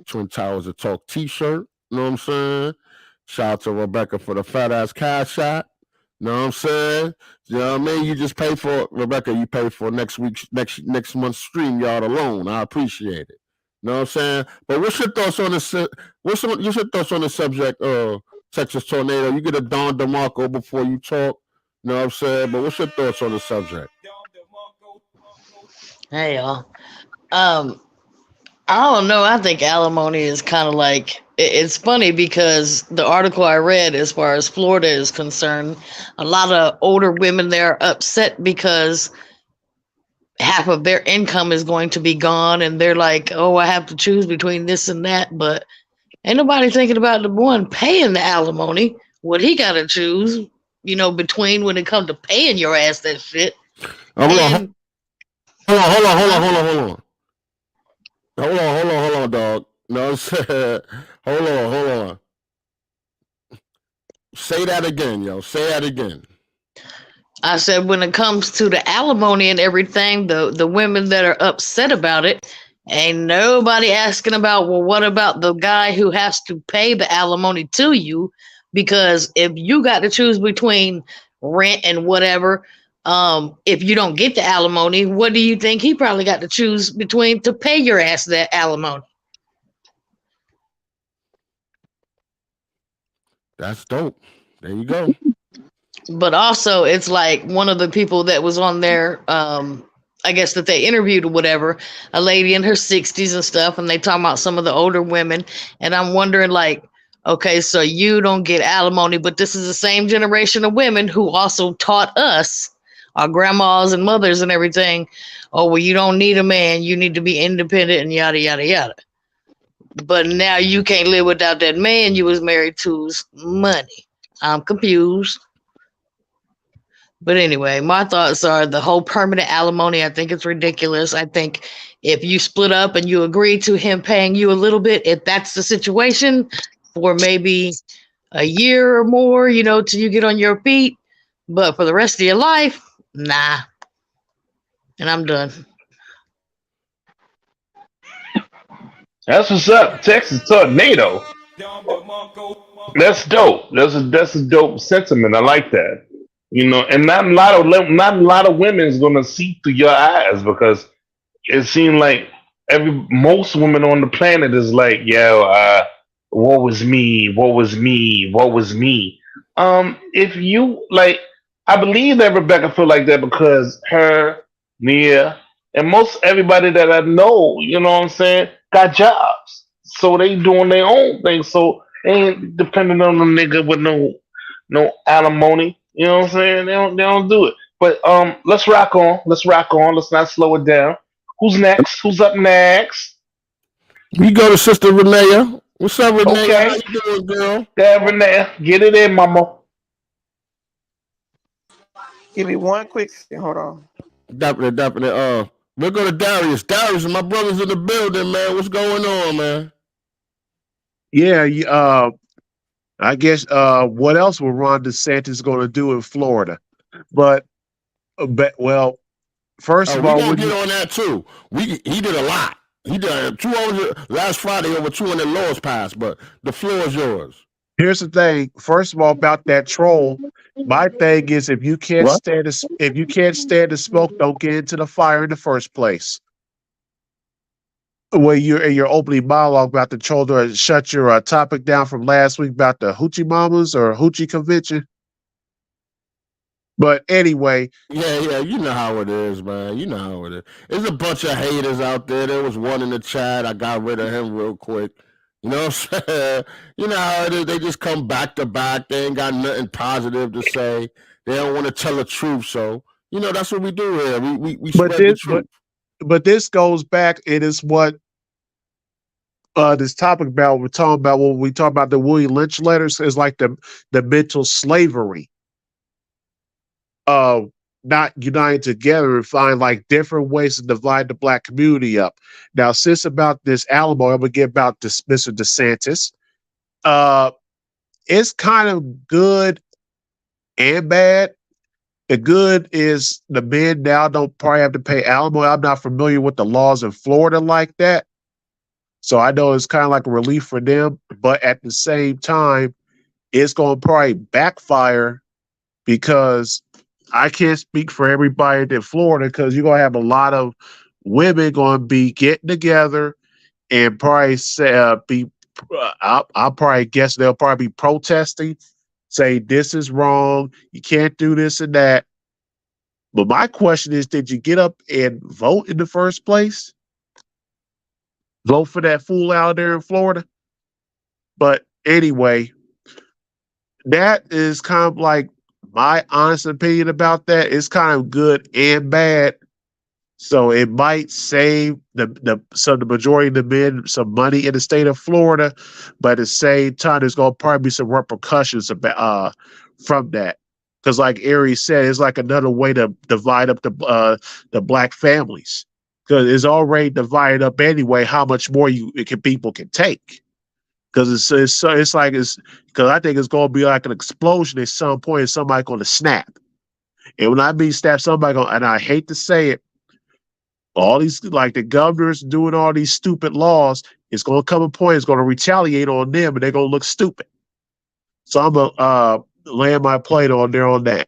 Twin Towers of Talk T-shirt. You know what I'm saying? Shout out to Rebecca for the fat ass cash shot. You know what I'm saying? You know what I mean? You just pay for Rebecca. You pay for next month's stream yard alone. I appreciate it. You know what I'm saying? But what's your thoughts on this? What's your thoughts on the subject? Texas Tornado. You get a Don DeMarco before you talk. You know what I'm saying? But what's your thoughts on the subject? Hey y'all. I don't know. I think alimony is kind of like it's funny because the article I read, as far as Florida is concerned, a lot of older women there are upset because half of their income is going to be gone, and they're like, "Oh, I have to choose between this and that." But ain't nobody thinking about the one paying the alimony. What he got to choose, between when it comes to paying your ass that shit. Hold on, dog. No, sir. Hold on. Say that again, yo. Say that again. I said when it comes to the alimony and everything, the women that are upset about it, ain't nobody asking about, well, what about the guy who has to pay the alimony to you? Because if you got to choose between rent and whatever, if you don't get the alimony, what do you think he probably got to choose between to pay your ass that alimony? That's dope. There you go. But also, it's like one of the people that was on there, I guess that they interviewed or whatever, a lady in her 60s and stuff, and they talking about some of the older women, and I'm wondering, like, okay, so you don't get alimony, but this is the same generation of women who also taught us, our grandmas and mothers and everything, oh, well, you don't need a man, you need to be independent and yada, yada, yada. But now you can't live without that man you was married to's money. I'm confused. But anyway, my thoughts are the whole permanent alimony. I think it's ridiculous. I think if you split up and you agree to him paying you a little bit, if that's the situation, for maybe a year or more, till you get on your feet. But for the rest of your life, nah. And I'm done. That's what's up, Texas Tornado. That's dope. That's a dope sentiment. I like that. And not a lot of women is gonna see through your eyes because it seems like most women on the planet is like, yo, what was me, what was me, what was me. If you like, I believe that Rebecca feel like that because her, Nia, and most everybody that I know, you know what I'm saying, got jobs, so they doing their own thing, so they ain't depending on the nigga with no alimony. You know what I'm saying? They don't do it. But let's rock on. Let's rock on. Let's not slow it down. Who's next? Who's up next? We go to Sister Renea. What's up, Renea? Okay. How you doing, girl? Yeah, Renee, get it in, mama. Give me one quick second. Hold on. Definitely, definitely. We'll go to Darius. Darius, my brother's in the building, man. What's going on, man? Yeah, I guess what else will Ron DeSantis going to do in Florida? But, well, first Oh, of we all, gonna get on that too. He did a lot. He did 200 last Friday, over 200 laws passed. But the floor is yours. here's the thing. First of all, about that troll, my thing is if you can't What? stand the smoke, don't get into the fire in the first place. Well, you're in your opening monologue about the troll to shut your topic down from last week about the hoochie mamas or hoochie convention. But anyway, Yeah, you know how it is, man. You know how it is. There's a bunch of haters out there. There was one in the chat. I got rid of him real quick. You know what I'm saying? You know how it is. They just come back to back. They ain't got nothing positive to say. They don't want to tell the truth. So, that's what we do here. We but spread the this truth. but this goes back. It is what this topic about we're talking about when we talk about the William Lynch letters is like the mental slavery of not uniting together and find like different ways to divide the black community up. Now, since about this Alamo, I'm gonna get about this Mr. DeSantis. Uh, it's kind of good and bad. The good is the men now don't probably have to pay alimony. I'm not familiar with the laws in Florida like that. So I know it's kind of like a relief for them, but at the same time, it's going to probably backfire because I can't speak for everybody in Florida because you're going to have a lot of women going to be getting together and probably I'll probably guess they'll probably be protesting, say this is wrong, you can't do this and that. But my question is, did you get up and vote in the first place? Vote for that fool out there in Florida? But anyway, that is kind of like my honest opinion about that. It's kind of good and bad. So it might save the majority of the men some money in the state of Florida, but at the same time, there's gonna probably be some repercussions about from that. Because, like Ari said, it's like another way to divide up the black families. Because it's already divided up anyway. How much more people can take? Because it's like because I think it's going to be like an explosion at some point. And somebody's going to snap, and when I mean snap, somebody going. And I hate to say it, all these like the governors doing all these stupid laws. It's going to come a point. It's going to retaliate on them, and they're going to look stupid. So I'm gonna land my plate on there on that.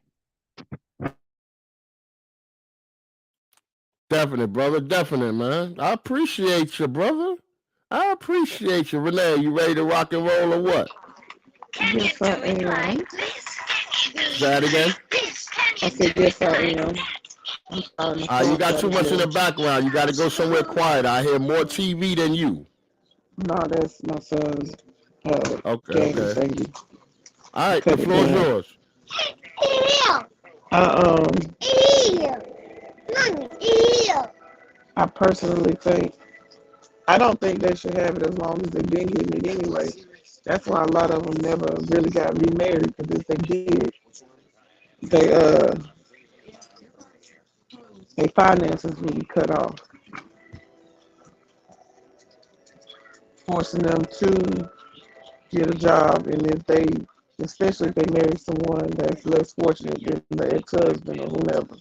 Definite, brother. Definite, man. I appreciate you, brother. I appreciate you. Renee, you ready to rock and roll or what? Yes, I am. Say that again. I said, yes, I am. I'm sorry, You got too much in the background. You got to go somewhere quiet. I hear more TV than you. No, that's my son's Okay. baby. All right, the floor is yours. I personally think I don't think they should have it as long as they've been getting it anyway. That's why a lot of them never really got remarried because if they did, they their finances would be cut off, forcing them to get a job. And especially if they marry someone that's less fortunate than the ex-husband or whomever.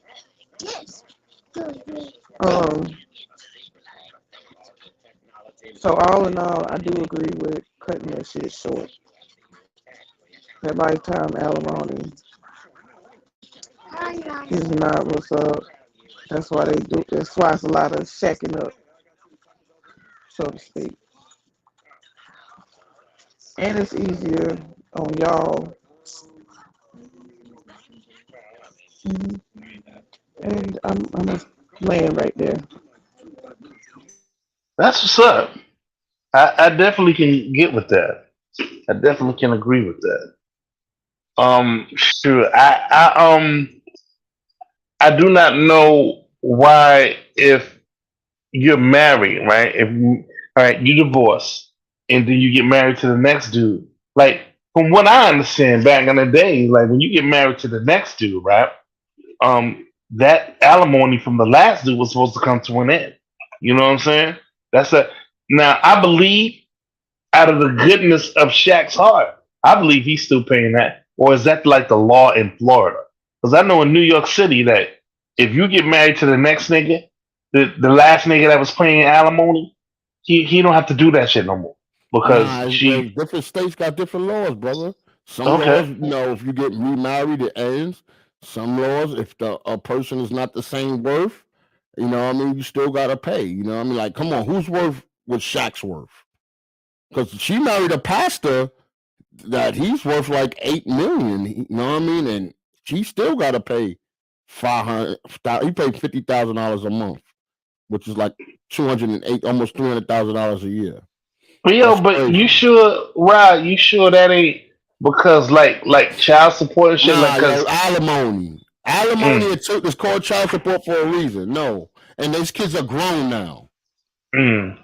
So all in all, I do agree with cutting that shit short. That lifetime alimony is not what's up. That's why they do. That's why it's a lot of shacking up, so to speak. And it's easier on y'all. Mhm. And I'm just laying right there. That's what's up. I definitely can get with that. I definitely can agree with that. Sure. I do not know why if you're married, right? If you, all right, you divorce and then you get married to the next dude. Like from what I understand, back in the day, like when you get married to the next dude, right? That alimony from the last dude was supposed to come to an end. You know what I'm saying? That's a now I believe out of the goodness of Shaq's heart, I believe he's still paying that. Or is that like the law in Florida? Because I know in New York City that if you get married to the next nigga, the last nigga that was paying alimony, he don't have to do that shit no more because Nah, she different states got different laws, brother. Some okay. laws, if you get remarried, it ends. Some laws, if the a person is not the same worth, you still gotta pay. Like, come on, who's worth what Shaq's worth? Because she married a pastor that he's worth like 8 million. You know what I mean? And she still gotta pay 500. He paid $50,000 a month, which is like 208, almost $300,000 a year. But yo, That's but you crazy. sure, Rod? You sure that ain't because like child support and shit? Like, Nah, yo, cause alimony. Alimony mm, is called child support for a reason. No. And these kids are grown now. mm,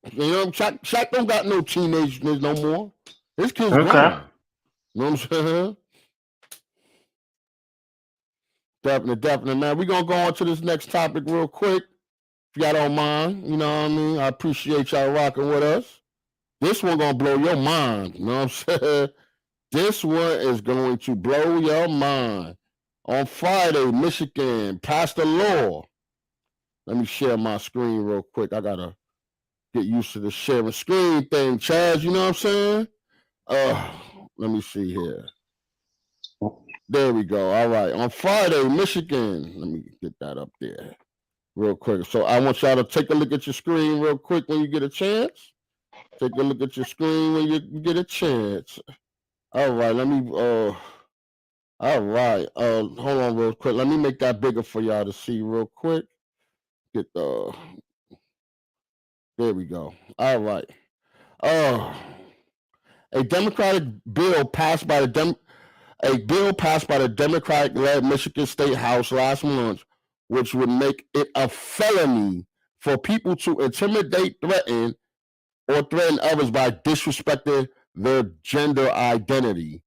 Shaq don't got no teenagers no more. His kids okay. grown. You know what I'm saying? Definitely, man. We're going to go on to this next topic real quick, if y'all don't mind. You know what I mean? I appreciate y'all rocking with us. This one going to blow your mind. You know what I'm saying? This one is going to blow your mind. On Friday, Michigan passed a law. Let me share my screen real quick. I gotta get used to the sharing screen thing, Chaz. You know what I'm saying? Let me see here. There we go. All right. On Friday, Michigan. Let me get that up there real quick. So I want y'all to take a look at your screen real quick when you get a chance. Take a look at your screen when you get a chance. All right. Let me. All right. Hold on real quick. Let me make that bigger for y'all to see real quick. Get the. There we go. All right. Uh, a Democratic bill passed by the Democratic-led Michigan State House last month, which would make it a felony for people to intimidate, threaten others by disrespecting their gender identity.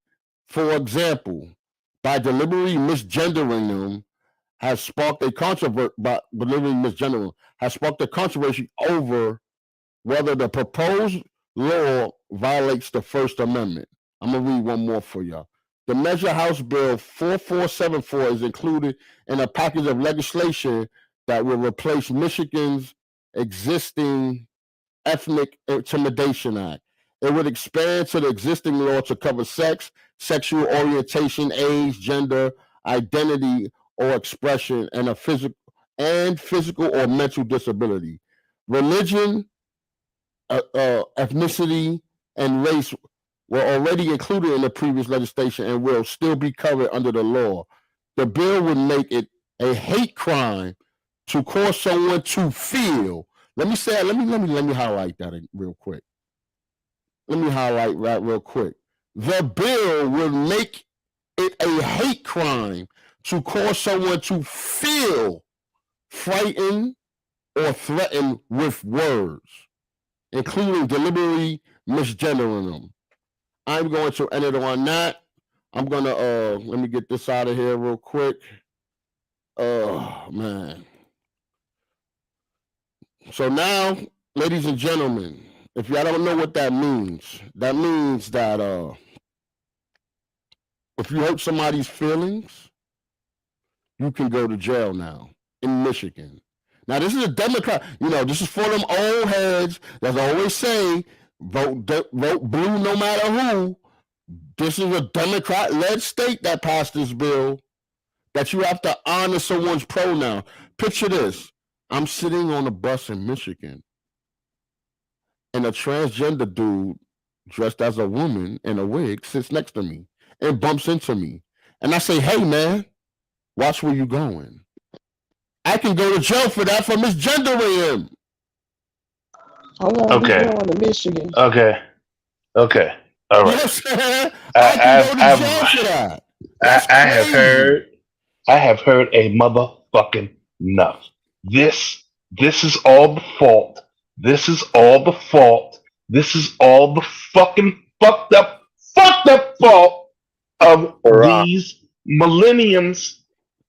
For example, by deliberately misgendering them has sparked a controversy over whether the proposed law violates the First Amendment. I'm going to read one more for y'all. The measure House Bill 4474 is included in a package of legislation that will replace Michigan's existing Ethnic Intimidation Act. It would expand to the existing law to cover sex, sexual orientation, age, gender, identity, or expression, and physical or mental disability. Religion, ethnicity, and race were already included in the previous legislation and will still be covered under the law. The bill would make it a hate crime to cause someone to feel. Let me highlight that real quick. Let me highlight that real quick. The bill would make it a hate crime to cause someone to feel frightened or threatened with words, including deliberately misgendering them. I'm going to end it on that. I'm gonna let me get this out of here real quick. Oh man. So now, ladies and gentlemen, if y'all don't know what that means that if you hurt somebody's feelings, you can go to jail now in Michigan. Now this is a Democrat, this is for them old heads that always say vote blue no matter who. This is a Democrat-led state that passed this bill that you have to honor someone's pronoun. Picture this. I'm sitting on a bus in Michigan, and a transgender dude dressed as a woman in a wig sits next to me and bumps into me. And I say, hey, man, watch where you going. I can go to jail for that for misgendering him. How long Okay. you going to Michigan? Okay. Okay. All right. Yes, I can go to jail for that. That's I have crazy. heard. I have heard a motherfucking enough. This is all the fault. This is all the fault. This is all the fucking fucked up fault of Barack. these millenniums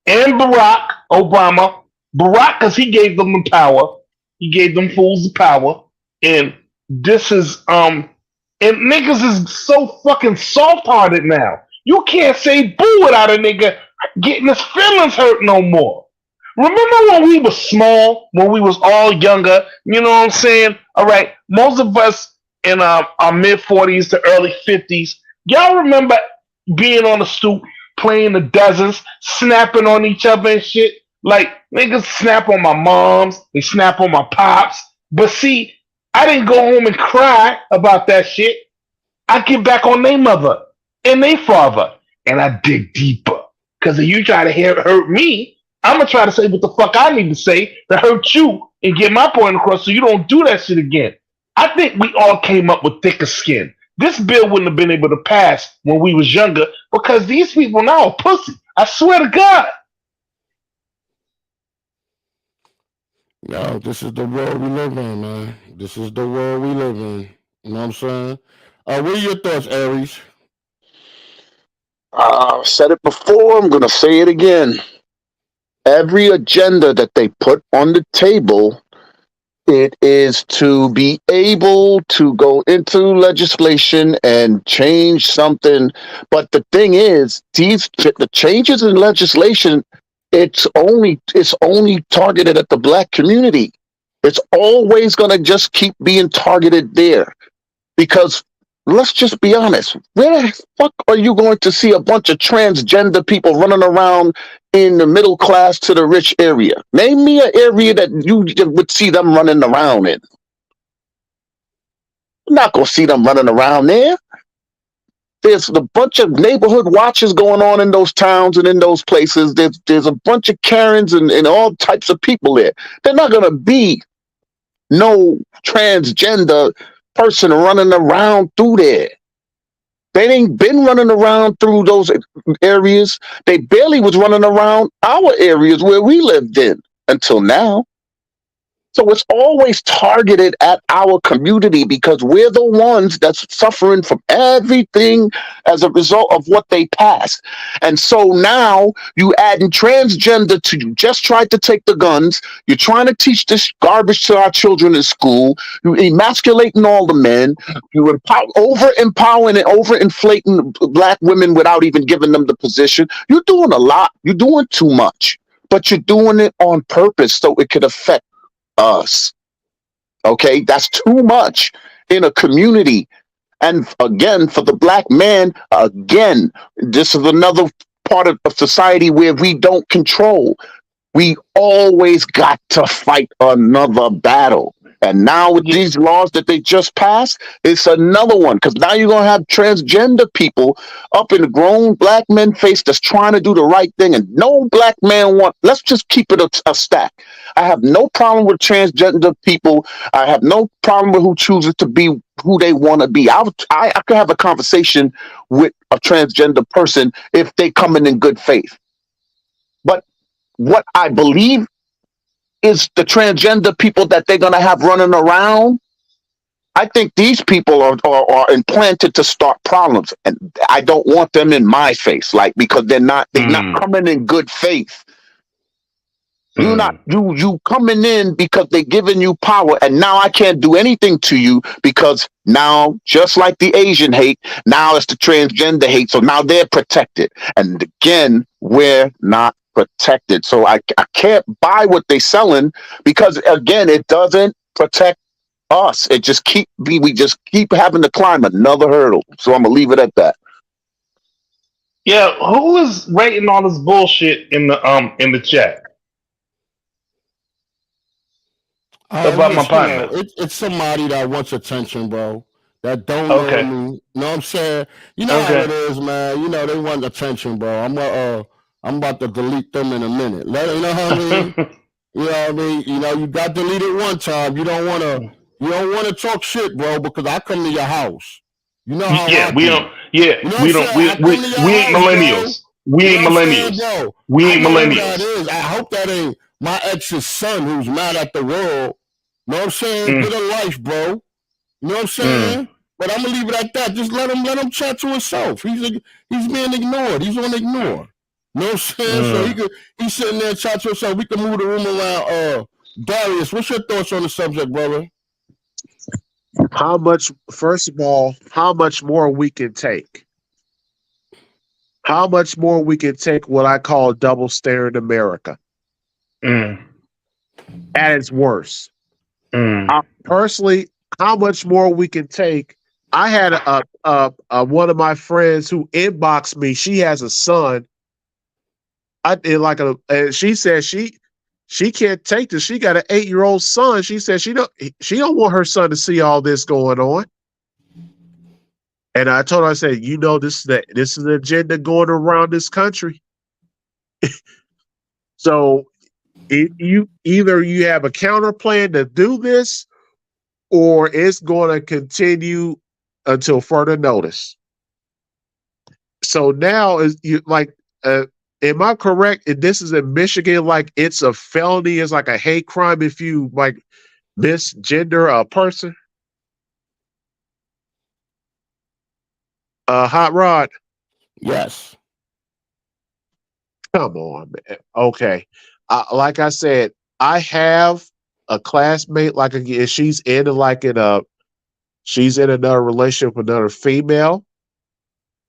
and Barack Obama. Barack, because he gave them the power. He gave them fools the power. And this is and niggas is so fucking soft hearted now. You can't say boo without a nigga getting his feelings hurt no more. Remember when we were small, when we was all younger, you know what I'm saying? All right, most of us in our mid 40s to early 50s, y'all remember being on the stoop, playing the dozens, snapping on each other and shit? Like, niggas snap on my moms, they snap on my pops. But see, I didn't go home and cry about that shit. I get back on their mother and their father, and I dig deeper. Because if you try to hurt me, I'm going to try to say what the fuck I need to say to hurt you and get my point across so you don't do that shit again. I think we all came up with thicker skin. This bill wouldn't have been able to pass when we was younger because these people now are pussy. I swear to God. No, this is the world we live in, man. This is the world we live in. You know what I'm saying? What are your thoughts, Aries? I've said it before. I'm going to say it again. Every agenda that they put on the table, it is to be able to go into legislation and change something. But the thing is, the changes in legislation, it's only targeted at the black community. It's always going to just keep being targeted there. Because let's just be honest, where the fuck are you going to see a bunch of transgender people running around in the middle class to the rich area? Name me an area that you would see them running around in. You're not going to see them running around there. There's a bunch of neighborhood watches going on in those towns and in those places. There's a bunch of Karens and all types of people there. They're not going to be no transgender person running around through there. They ain't been running around through those areas. They barely was running around our areas where we lived in until now. So it's always targeted at our community because we're the ones that's suffering from everything as a result of what they passed. And so now you adding transgender to you just tried to take the guns. You're trying to teach this garbage to our children in school. You're emasculating all the men. You're over-empowering and over-inflating black women without even giving them the position. You're doing a lot. You're doing too much. But you're doing it on purpose so it could affect us. Okay, that's too much in a community. And again, for the black man, again, this is another part of society where we don't control. We always got to fight another battle. And now with these laws that they just passed, it's another one. Because now you're going to have transgender people up in the grown black men face that's trying to do the right thing. And no black man let's just keep it a stack. I have no problem with transgender people. I have no problem with who chooses to be who they want to be. I could have a conversation with a transgender person if they come in good faith. But what I believe is the transgender people that they're going to have running around. I think these people are implanted to start problems, and I don't want them in my face, because they're not coming in good faith. You coming in because they're giving you power, and now I can't do anything to you because now, just like the Asian hate, now it's the transgender hate. So now they're protected, and again, we're not protected. So I can't buy what they're selling because again, it doesn't protect us. We just keep having to climb another hurdle. So I'm gonna leave it at that. Yeah, who is writing all this bullshit in the chat It's about my just, partner? it's somebody that wants attention, bro. That don't know Okay, me. You know what I'm saying? You know how okay. it is, man. They want attention, bro. I'm about to delete them in a minute. You know what I mean? You know what I mean? You got deleted one time. You don't wanna talk shit, bro, because I come to your house. You know how I Yeah, we don't. do. Yeah, You know what I'm we saying? don't. I come to your We ain't house, bro. millennials. We You know ain't what I'm saying, millennials. bro? We I ain't know who that millennials. is. I hope that ain't my ex's son who's mad at the world. You know what I'm saying? Get Mm, a life, bro. You know what I'm mm, saying? But I'm gonna leave it at that. Just let him chat to himself. He's being ignored. He's on ignore. You know what I'm saying? So mm. he's sitting there chat to himself. We can move the room around. Darius, what's your thoughts on the subject, brother? How much? First of all, how much more we can take? How much more we can take? What I call double standard America Mm, at its worst. mm, Personally, how much more we can take? I had a one of my friends who inboxed me. She has a son. I did like a. And she said she can't take this. She got an 8-year-old son. She said she don't want her son to see all this going on. And I told her, I said, this is the agenda going around this country. So you have a counter plan to do this, or it's going to continue until further notice. So now is you like, am I correct? This is in Michigan, like it's a felony, it's like a hate crime if you like misgender a person. Hot Rod, Yes. come on, man. Okay, like I said, I have a classmate. Like again, she's in another relationship with another female.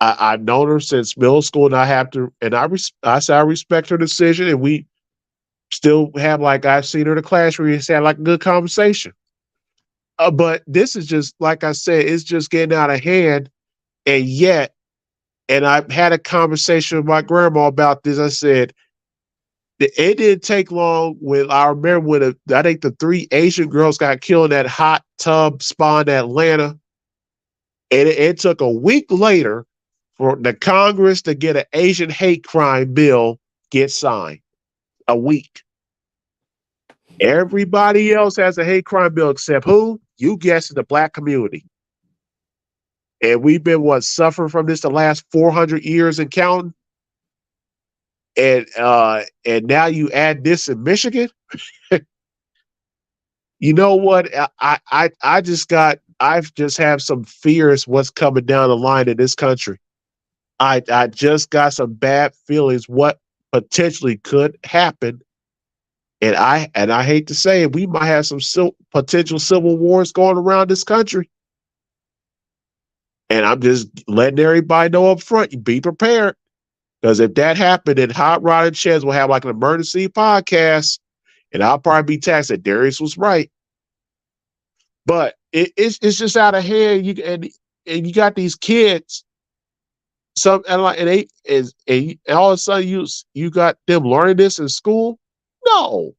I've known her since middle school, and I say I respect her decision, and we still have like I've seen her in the class where we just had like a good conversation. But this is just like I said, it's just getting out of hand, and yet, and I had a conversation with my grandma about this. I said it didn't take long when I remember when I think the 3 Asian girls got killed in that hot tub spa in Atlanta, and it took a week later for the Congress to get an Asian hate crime bill get signed. A week. Everybody else has a hate crime bill except who? You guessed it, the black community. And we've been suffering from this the last 400 years and counting. And now you add this in Michigan. You know what? I've just have some fears what's coming down the line in this country. I just got some bad feelings what potentially could happen. And I hate to say it, we might have some potential civil wars going around this country. And I'm just letting everybody know up front, be prepared. Because if that happened, then Hot Rod and Chaz will have like an emergency podcast, and I'll probably be taxed that Darius was right. But it's just out of hand. And you got these kids, and all of a sudden you got them learning this in school. No,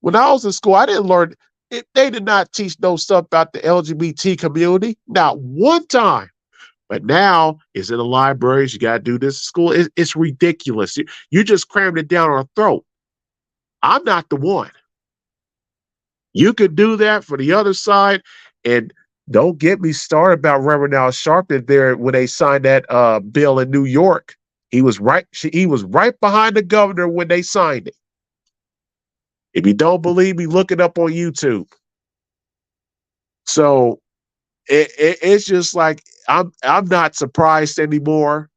when I was in school, I didn't learn it. They did not teach no stuff about the LGBT community, not one time. But now it's in the libraries. You got to do this in school. It's ridiculous. You just crammed it down our throat. I'm not the one. You could do that for the other side. And don't get me started about Reverend Al Sharpton there when they signed that bill in New York. He was right. He was right behind the governor when they signed it. If you don't believe me, look it up on YouTube. So it's just like I'm not surprised anymore.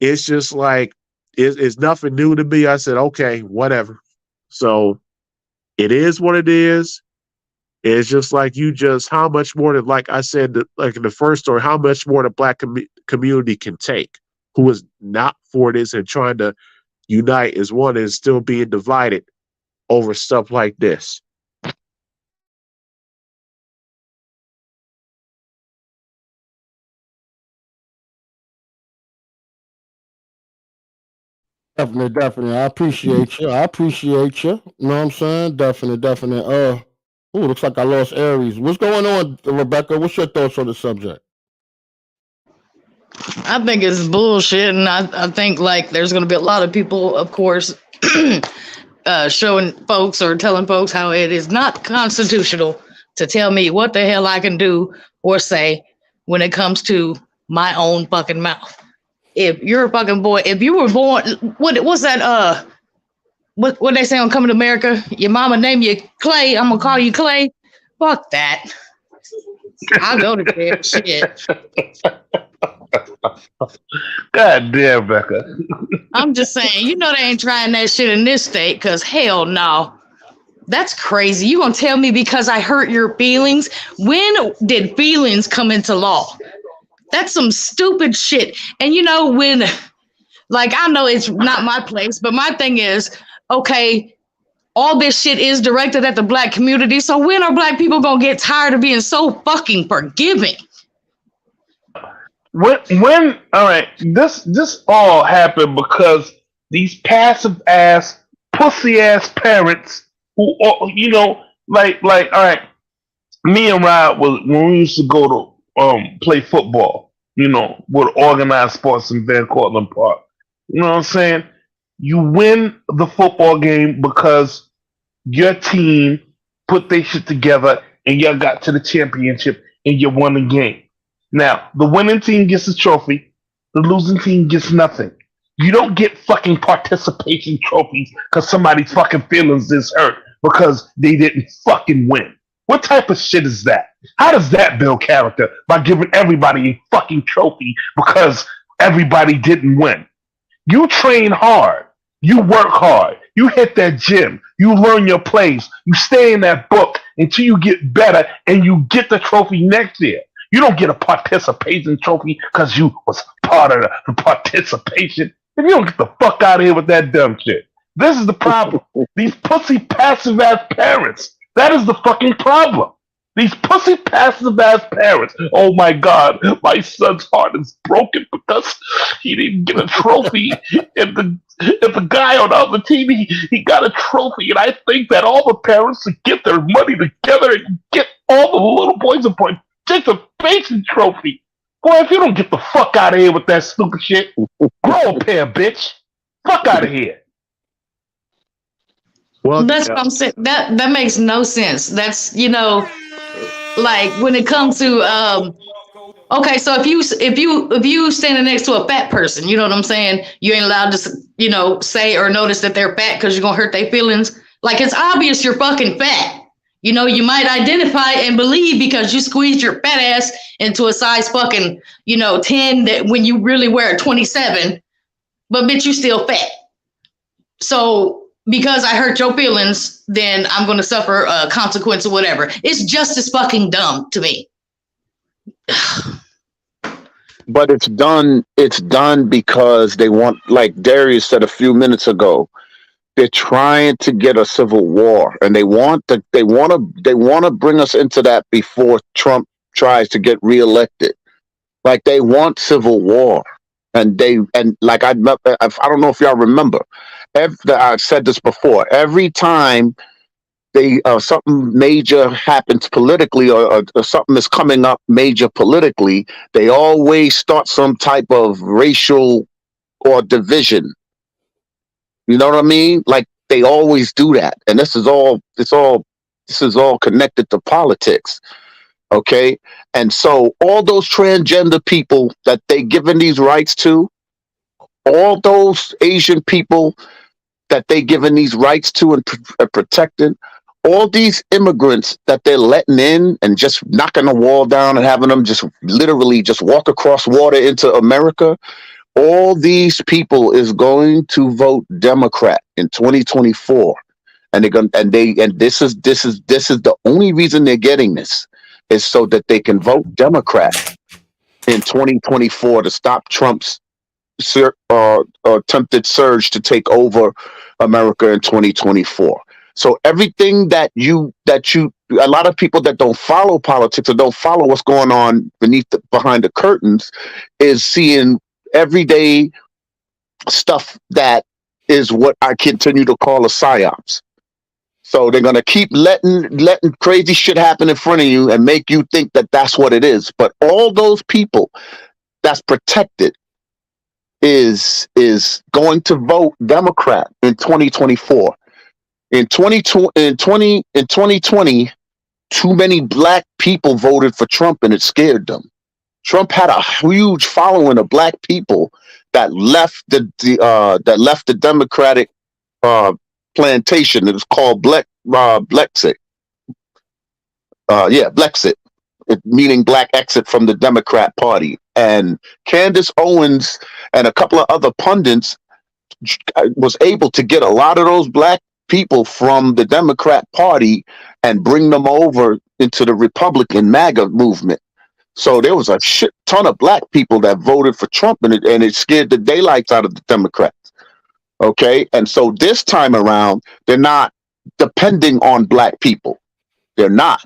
It's just like it's nothing new to me. I said, okay, whatever. So it is what it is. It's just like how much more than, like I said, like in the first story, how much more the black community can take, who is not for this and trying to unite as one and still being divided over stuff like this. Definitely. I appreciate you. You know what I'm saying? Definitely. Oh, looks like I lost Aries. What's going on, Rebecca? What's your thoughts on the subject? I think it's bullshit, and I think like there's going to be a lot of people, of course, showing folks or telling folks how it is not constitutional to tell me what the hell I can do or say when it comes to my own fucking mouth. If you're a fucking boy, if you were born, what's that? What they say on Coming to America? Your mama name you Clay. I'm gonna call you Clay. Fuck that. I'll go to jail. Shit. God damn, Becca. I'm just saying, they ain't trying that shit in this state, because hell no. That's crazy. You gonna tell me because I hurt your feelings? When did feelings come into law? That's some stupid shit. And when, like, I know it's not my place, but my thing is, okay, all this shit is directed at the black community. So when are black people gonna get tired of being so fucking forgiving? When all right, this all happened because these passive ass, pussy ass parents who like all right, me and Rod was when we used to go to play football, with organized sports in Van Cortlandt Park. You know what I'm saying? You win the football game because your team put their shit together and y'all got to the championship and you won the game. Now, the winning team gets a trophy, the losing team gets nothing. You don't get fucking participation trophies because somebody's fucking feelings is hurt because they didn't fucking win. What type of shit is that? How does that build character? By giving everybody a fucking trophy because everybody didn't win. You train hard. You work hard. You hit that gym. You learn your plays. You stay in that book until you get better and you get the trophy next year. You don't get a participation trophy because you was part of the participation. And you don't get the fuck out of here with that dumb shit. This is the problem. These pussy passive ass parents. That is the fucking problem. These pussy passive ass parents. Oh my God, my son's heart is broken because he didn't get a trophy. And the guy on the other team, he got a trophy. And I think that all the parents should get their money together and get all the little boys a participation trophy. Boy, if you don't get the fuck out of here with that stupid shit, grow a pair, bitch. Fuck out of here. Well, That's what I'm saying. That makes no sense. That's like when it comes to okay, so if you standing next to a fat person, you know what I'm saying, you ain't allowed to say or notice that they're fat because you're gonna hurt their feelings. Like, it's obvious you're fucking fat. You might identify and believe because you squeezed your fat ass into a size fucking 10 that when you really wear a 27, but bitch, you still fat. So because I hurt your feelings, then I'm going to suffer a consequence or whatever. It's just as fucking dumb to me. But it's done. It's done because they want, like Darius said a few minutes ago, they're trying to get a civil war, and they want to bring us into that before Trump tries to get reelected. Like, they want civil war, and like I don't know if y'all remember. I've said this before. Every time something major happens politically, or something is coming up major politically, they always start some type of racial or division. You know what I mean? Like, they always do that, and this is all connected to politics. Okay, and so all those transgender people that they given these rights to, all those Asian people that they given these rights to and protecting, all these immigrants that they're letting in and just knocking the wall down and having them just literally just walk across water into America. All these people is going to vote Democrat in 2024, and this is the only reason they're getting this is so that they can vote Democrat in 2024 to stop Trump's attempted surge to take over America in 2024. So everything that a lot of people that don't follow politics or don't follow what's going on behind the curtains is seeing everyday stuff that is what I continue to call a psyops. So they're gonna keep letting crazy shit happen in front of you and make you think that that's what it is. But all those people that's protected is going to vote Democrat in 2024. In 2020, too many black people voted for Trump and it scared them. Trump had a huge following of black people that left the Democratic plantation. It was called Blexit. Blexit, meaning black exit from the Democrat Party. And Candace Owens and a couple of other pundits was able to get a lot of those black people from the Democrat Party and bring them over into the Republican MAGA movement. So there was a shit ton of black people that voted for Trump, and it scared the daylights out of the Democrats. Okay, and so this time around, they're not depending on black people. They're not,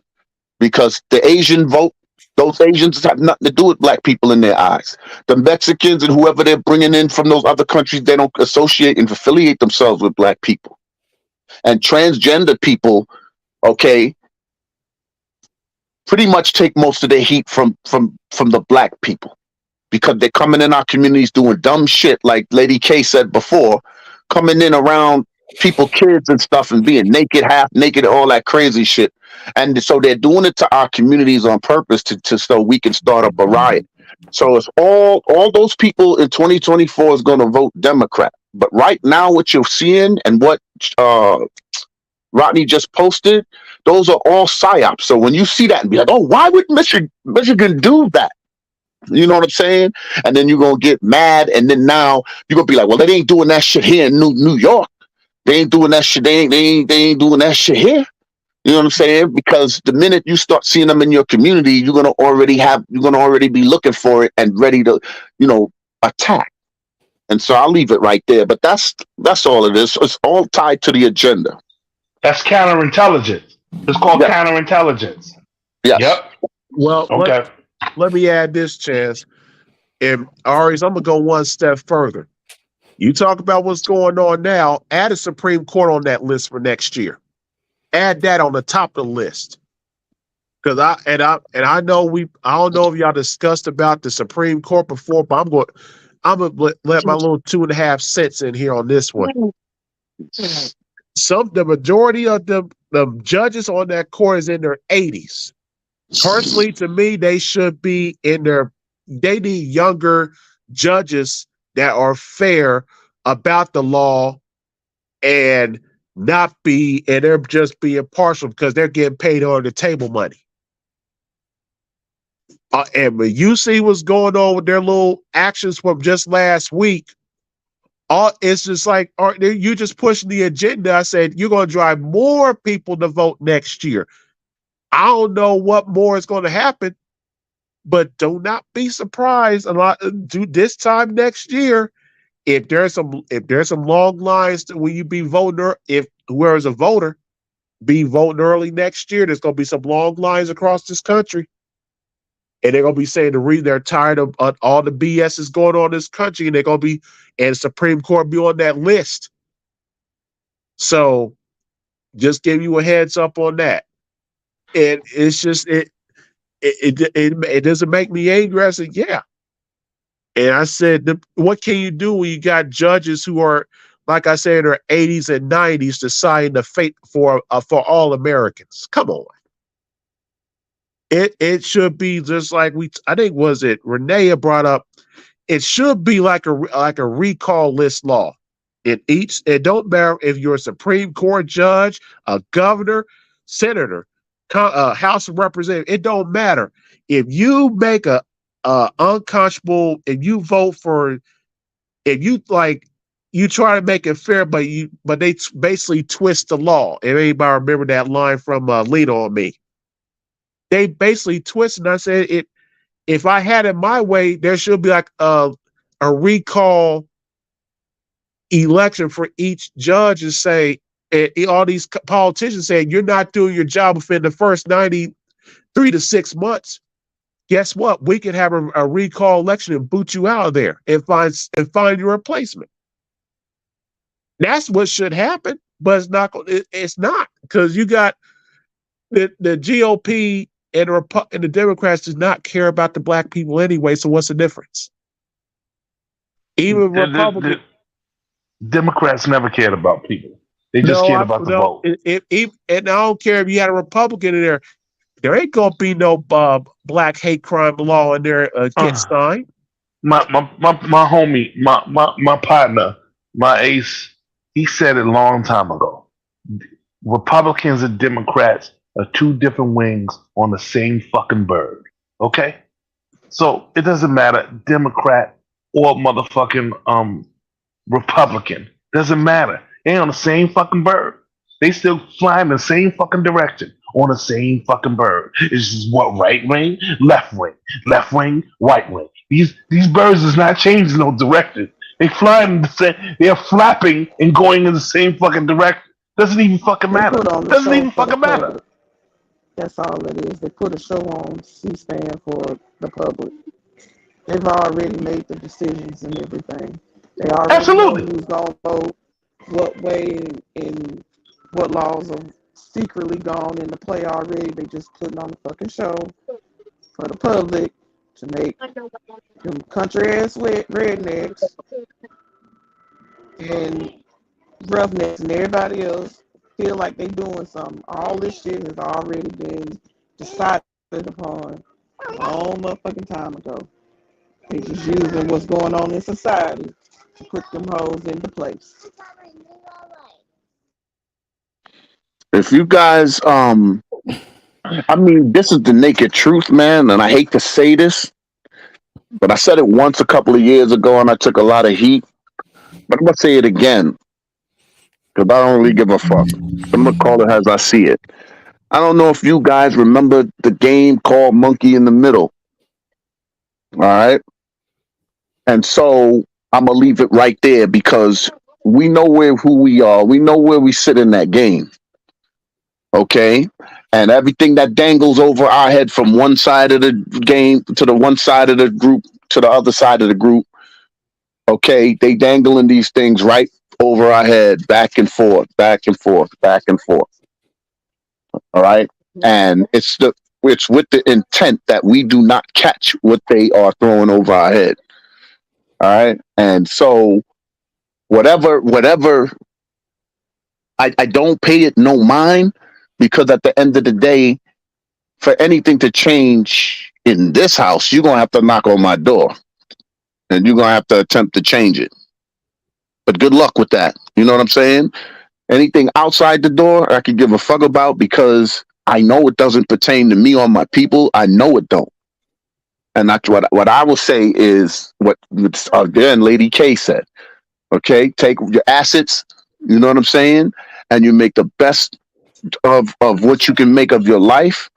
because the Asian vote, those Asians have nothing to do with black people in their eyes. The Mexicans and whoever they're bringing in from those other countries, they don't associate and affiliate themselves with black people. And transgender people, okay, pretty much take most of their heat from the black people, because they're coming in our communities doing dumb shit, like Lady K said before, coming in around people, kids and stuff, and being naked, half naked, all that crazy shit. And so they're doing it to our communities on purpose to so we can start up a riot. So it's all those people in 2024 is going to vote Democrat. But right now, what you're seeing and what Rodney just posted, those are all psyops. So when you see that and be like, oh, why would Michigan do that? You know what I'm saying? And then you're going to get mad. And then now you're going to be like, well, they ain't doing that shit here in New York. They ain't doing that shit. They ain't doing that shit here. You know what I'm saying? Because the minute you start seeing them in your community, you're going to already be looking for it and ready to, attack. And so I'll leave it right there. But that's all it is. It's all tied to the agenda. That's counterintelligence. It's called counterintelligence. Yes. Yep. Well, okay. Let me add this, Chance. And Aries, I'm going to go one step further. You talk about what's going on now, add a Supreme Court on that list for next year. Add that on the top of the list. Because I don't know if y'all discussed about the Supreme Court before, but I'm gonna let my little 2.5 cents in here on this one. The majority of the judges on that court is in their 80s. Personally, to me, they need younger judges that are fair about the law and they're just being partial because they're getting paid on the table money. And when you see what's going on with their little actions from just last week, it's just like, you just pushing the agenda. I said, you're going to drive more people to vote next year. I don't know what more is going to happen, but do not be surprised this time next year. If there's some long lines when you be voting, if whoever's a voter be voting early next year, there's going to be some long lines across this country. And they're going to be saying the reason they're tired of all the BS is going on in this country, and they're going to be, and the Supreme Court be on that list. So just give you a heads up on that. And it's just, it doesn't make me angry. I said, yeah. And I said, what can you do when you got judges who are, like I said, in their 80s and 90s deciding the fate for all Americans? Come on. It should be just like I think Renee brought up, it should be like a recall list law. It don't matter if you're a Supreme Court judge, a governor, senator, House of Representatives, it don't matter. If you make a unconscionable, if you vote for, if you try to make it fair, but they basically twist the law. If anybody remember that line from Lean on Me, they basically twisted. I said, if I had it my way, there should be like a recall election for each judge, and say, all these politicians saying you're not doing your job within the first 93 to 6 months. Guess what? We could have a recall election and boot you out of there and find your replacement. That's what should happen, but it's not. It's not, because you got the GOP and the Democrats does not care about the black people anyway. So what's the difference? Even Republicans. Democrats never cared about people. They just cared about the vote. And I don't care if you had a Republican in there. There ain't gonna be no black hate crime law in there against signed. My homie, my partner, my ace, he said it a long time ago. Republicans and Democrats are two different wings on the same fucking bird. Okay? So it doesn't matter, Democrat or motherfucking Republican. Doesn't matter. They on the same fucking bird. They still fly in the same fucking direction on the same fucking bird. It's just what, right wing, left wing, right wing. These birds is not changing no direction. They fly in the same. They're flapping and going in the same fucking direction. Doesn't even fucking matter. Doesn't even fucking matter. That's all it is. They put a show on C-SPAN for the public. They've already made the decisions and everything. They already know who's gonna vote, what way, and what laws are secretly gone into play already. They just putting on the fucking show for the public to make them country ass rednecks and roughnecks and everybody else feel like they doing something. All this shit has already been decided upon a long motherfucking time ago. They just using what's going on in society to put them hoes into place. If you guys, I mean, this is the naked truth, man, and I hate to say this, but I said it once a couple of years ago and I took a lot of heat, but I'm going to say it again, because I don't really give a fuck. I'm going to call it as I see it. I don't know if you guys remember the game called Monkey in the Middle. All right? And so I'm going to leave it right there, because we know who we are. We know where we sit in that game. Okay? And everything that dangles over our head from one side of the game to the one side of the group to the other side of the group, okay, they dangling these things right over our head, back and forth, back and forth, back and forth. All right? And it's with the intent that we do not catch what they are throwing over our head. All right? And so whatever I don't pay it no mind, because at the end of the day, for anything to change in this house, you're going to have to knock on my door and you're going to have to attempt to change it. But good luck with that. You know what I'm saying? Anything outside the door, I could give a fuck about, because I know it doesn't pertain to me or my people. I know it don't. And that's what I will say is what, again, Lady K said. Okay, take your assets, you know what I'm saying? And you make the best of what you can make of your life,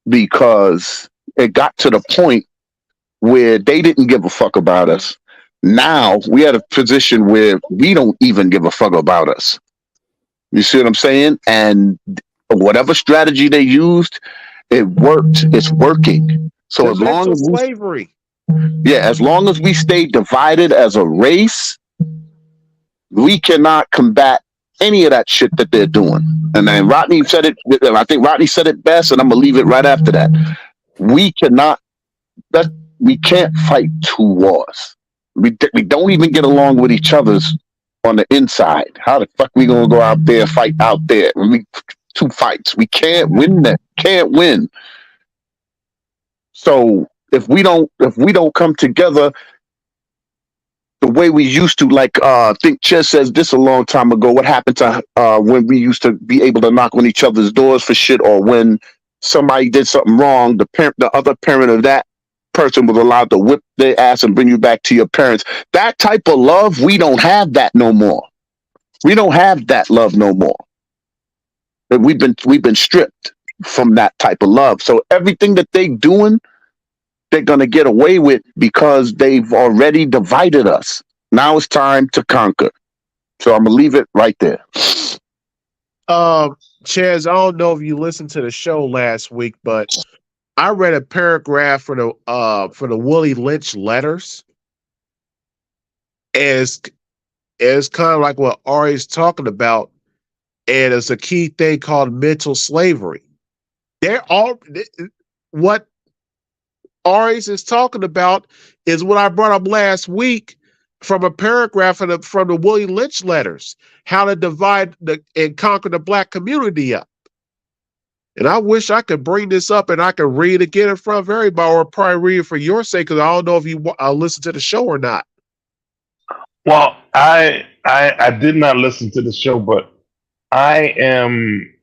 because it got to the point where they didn't give a fuck about us. Now we at a position where we don't even give a fuck about us. You see what I'm saying? And whatever strategy they used, it worked. It's working. So as long as slavery. As long as we stay divided as a race, we cannot combat any of that shit that they're doing. And then Rodney said it. I think Rodney said it best, and I'm gonna leave it right after that. We can't fight two wars. We don't even get along with each other's on the inside. How the fuck we gonna go out there and fight out there? Two fights. We can't win that. Can't win. So if we don't come together the way we used to, like I think Ches says this a long time ago, what happened to when we used to be able to knock on each other's doors for shit, or when somebody did something wrong, the other parent of that person was allowed to whip their ass and bring you back to your parents. That type of love, we don't have that no more. We don't have that love no more. We've been stripped from that type of love. So everything that they doing, they're going to get away with, because they've already divided us. Now it's time to conquer. So I'm going to leave it right there. Chaz, I don't know if you listened to the show last week, but I read a paragraph for the Willie Lynch letters. As it's kind of like what Ari's talking about, and it's a key thing called mental slavery. They're all what Ari's is talking about is what I brought up last week from a paragraph from the William Lynch letters, how to divide and conquer the black community up. And I wish I could bring this up and I could read it again in front of everybody, or probably read it for your sake, because I don't know if you listen to the show or not. Well, I did not listen to the show, but I am.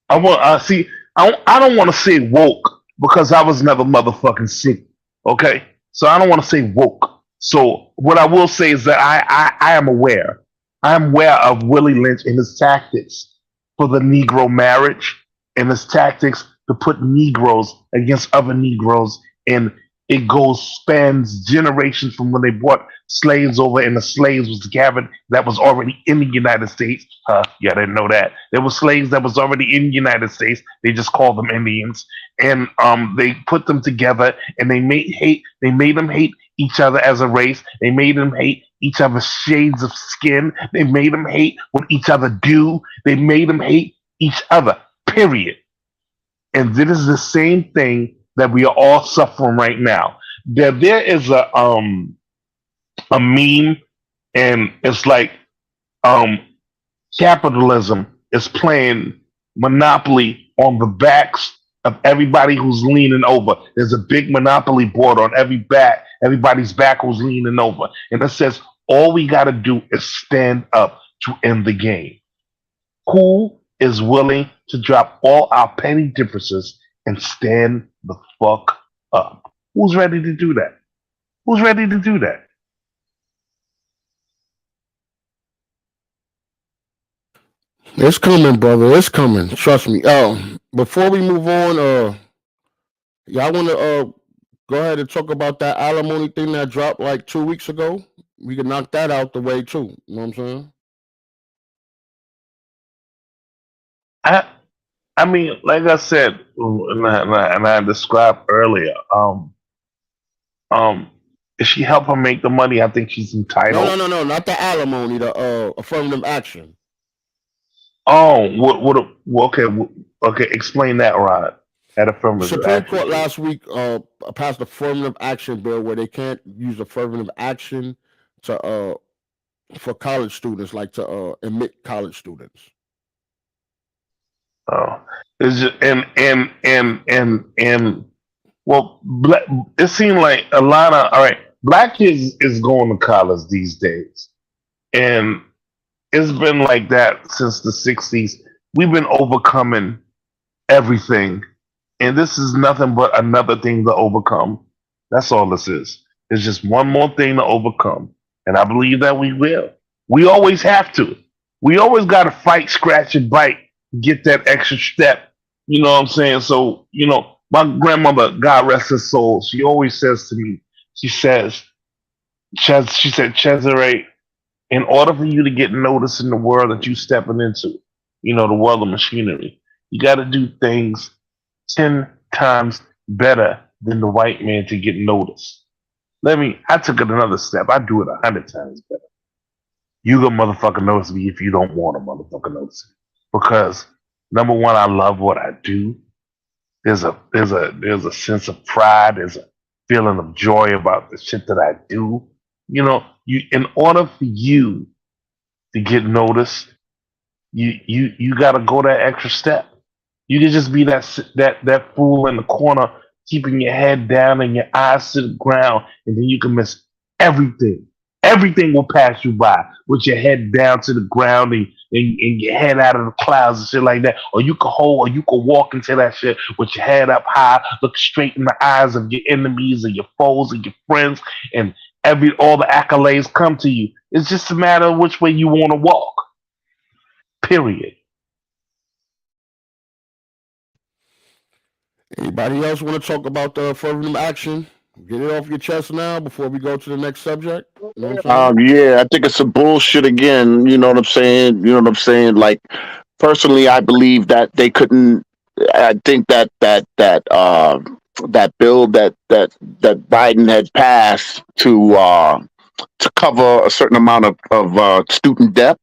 I want. I see. I don't want to say woke because I was never motherfucking sick. Okay, so I don't want to say woke. So what I will say is that I am aware. I am aware of Willie Lynch and his tactics for the Negro marriage and his tactics to put Negroes against other Negroes, and it spans generations from when they brought slaves over, and the slaves was gathered that was already in the United States. Yeah, I didn't know that. There were slaves that was already in the United States. They just called them Indians, and they put them together, and they made them hate each other as a race. They made them hate each other's shades of skin. They made them hate what each other do. They made them hate each other. Period. And this is the same thing that we are all suffering right now. There is a meme, and it's like um capitalism is playing monopoly on the backs of everybody who's leaning over. There's a big monopoly board on everybody's back who's leaning over, and it says all we got to do is stand up to end the game. Who is willing to drop all our petty differences and stand the fuck up? Who's ready to do that? Who's ready to do that? It's coming, brother. It's coming. Trust me. Before we move on, y'all want to go ahead and talk about that alimony thing that dropped like 2 weeks ago? We can knock that out the way too. You know what I'm saying? I I mean, like I said, and I described earlier, um, if she help her make the money, I think she's No, no, entitled. no, no, not the alimony. The affirmative action. Oh, okay, okay, explain that, Rod. That affirmative Supreme action Court shit. last week passed affirmative action bill where they can't use affirmative action to for college students, like to admit college students. Oh, it's just and well, it seemed like a lot of all right. Black kids is going to college these days, and it's been like that since the '60s. We've been overcoming everything, and this is nothing but another thing to overcome. That's all this is. It's just one more thing to overcome, and I believe that we will. We always have to. We always got to fight, scratch, and bite, get that extra step. You know what I'm saying? So, my grandmother, God rest her soul, she always says to me, she says, she said, Cesare, in order for you to get noticed in the world that you stepping into, the world of machinery, you got to do things 10 times better than the white man to get noticed. I took it another step. I do it 100 times better. You gonna motherfucker notice me if you don't want to motherfucker notice me. Because number one, I love what I do. There's a sense of pride. There's a feeling of joy about the shit that I do. In order for you to get noticed, you gotta go that extra step. You can just be that fool in the corner, keeping your head down and your eyes to the ground, and then you can miss everything. Everything will pass you by with your head down to the ground, and your head out of the clouds and shit like that. Or you can walk into that shit with your head up high, look straight in the eyes of your enemies and your foes and your friends, and all the accolades come to you. It's just a matter of which way you want to walk. Period. Anybody else want to talk about the affirmative action? Get it off your chest now before we go to the next subject. You know what I'm saying? Yeah, I think it's some bullshit again. You know what I'm saying? You know what I'm saying? Like, personally, I believe that they couldn't. I think that bill that Biden had passed to to cover a certain amount of student debt.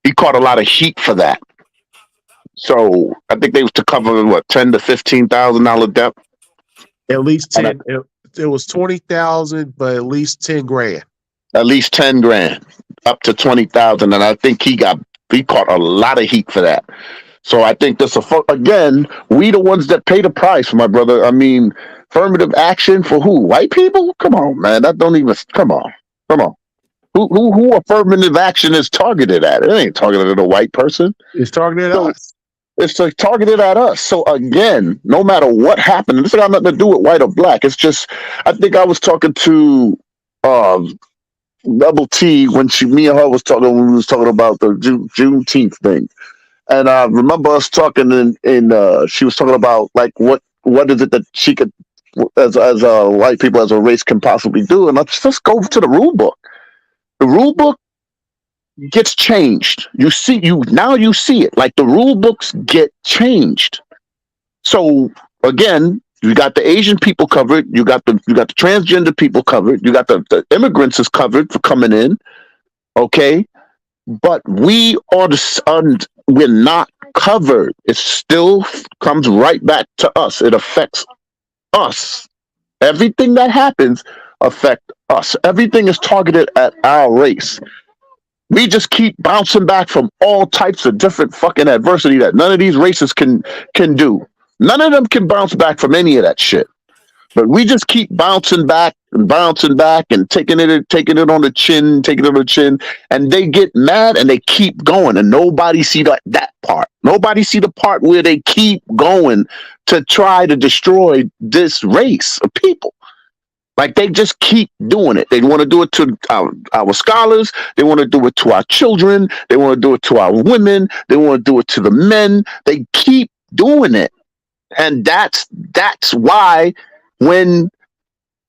He caught a lot of heat for that. So I think they was to cover what $10,000 to $15,000 debt. At least And 10. It was 20,000, but at least 10 grand. at least 10 grand, up to 20,000, and I think he caught a lot of heat for that. So I think this again, we the ones that pay the price, my brother. I mean, affirmative action for who? White people? Come on, man. That don't even come on. Come on. Who affirmative action is targeted at? It ain't targeted at a white person. It's targeted at So us. it's like targeted at us. So again, no matter what happened, this got nothing to do with white or black. It's just I think I was talking to Double T when me and her was talking when we was talking about the Juneteenth thing. And I remember us talking, and she was talking about like what is it that she could, as white people as a race, can possibly do. And let's go to the rule book. The rule book gets changed. You see it. Like the rule books get changed. So again, you got the Asian people covered. You got the transgender people covered. You got the immigrants is covered for coming in. Okay, but we're not covered. It still comes right back to us. It affects us. Everything that happens affects us. Everything is targeted at our race. We just keep bouncing back from all types of different fucking adversity that none of these races can do. None of them can bounce back from any of that shit. But we just keep bouncing back and taking it on the chin, and they get mad and they keep going, and nobody see that part. Nobody see the part where they keep going to try to destroy this race of people. Like they just keep doing it. They want to do it to our scholars. They want to do it to our children. They want to do it to our women. They want to do it to the men. They keep doing it, and that's why when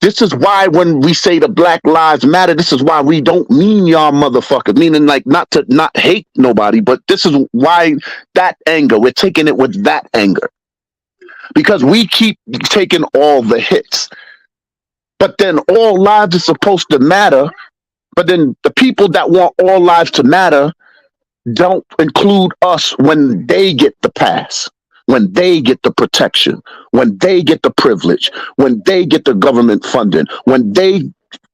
we say the Black Lives Matter, this is why we don't mean y'all motherfuckers, meaning like not hate nobody, but this is why that anger, we're taking it with that anger. Because we keep taking all the hits. But then all lives are supposed to matter, but then the people that want all lives to matter don't include us when they get the pass. When they get the protection, when they get the privilege, when they get the government funding, when they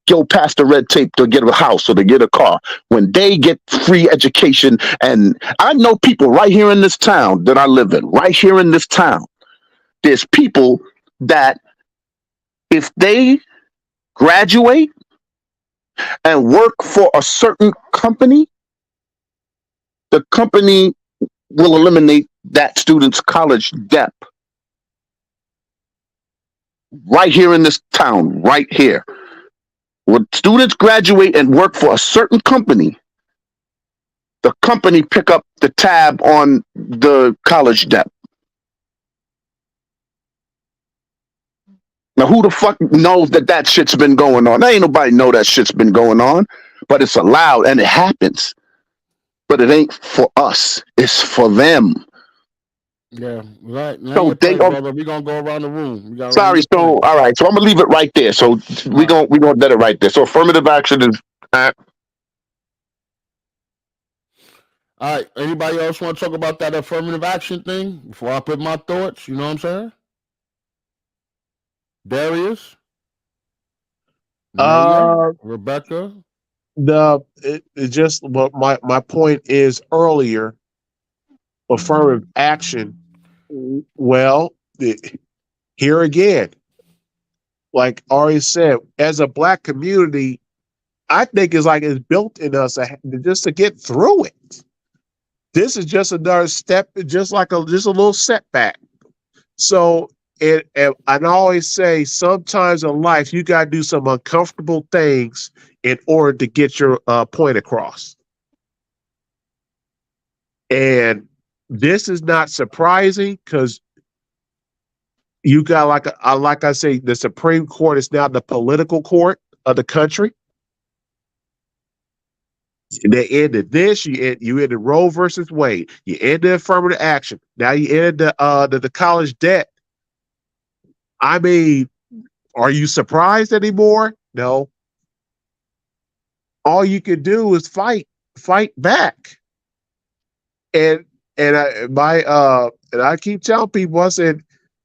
go past the red tape to get a house or to get a car, when they get free education. And I know people right here in this town that I live in, right here in this town, there's people that if they graduate and work for a certain company, the company will eliminate that student's college debt. Right here in this town, right here. When students graduate and work for a certain company, the company pick up the tab on the college debt. Now, who the fuck knows that shit's been going on? Ain't nobody know that shit's been going on, but it's allowed and it happens. But it ain't for us. It's for them. Yeah, right. Now So they are, brother. We're gonna go around the room. sorry, so all right. So I'm gonna leave it right there. So we're gonna let it right there. So affirmative action is all right. Anybody else want to talk about that affirmative action thing before I put my thoughts? You know what I'm saying? Darius, Maya, Rebecca. My point is earlier, affirmative action. Well, here again, like Ari said, as a Black community, I think it's built in us just to get through it. This is just another step, just a little setback. So, and I always say, sometimes in life you got to do some uncomfortable things in order to get your point across. And this is not surprising because you got like I say, the Supreme Court is now the political court of the country. They ended this. You ended Roe versus Wade. You ended affirmative action. Now you ended the college debt. I mean, are you surprised anymore? No. all you could do is fight back. And I keep telling people, I said,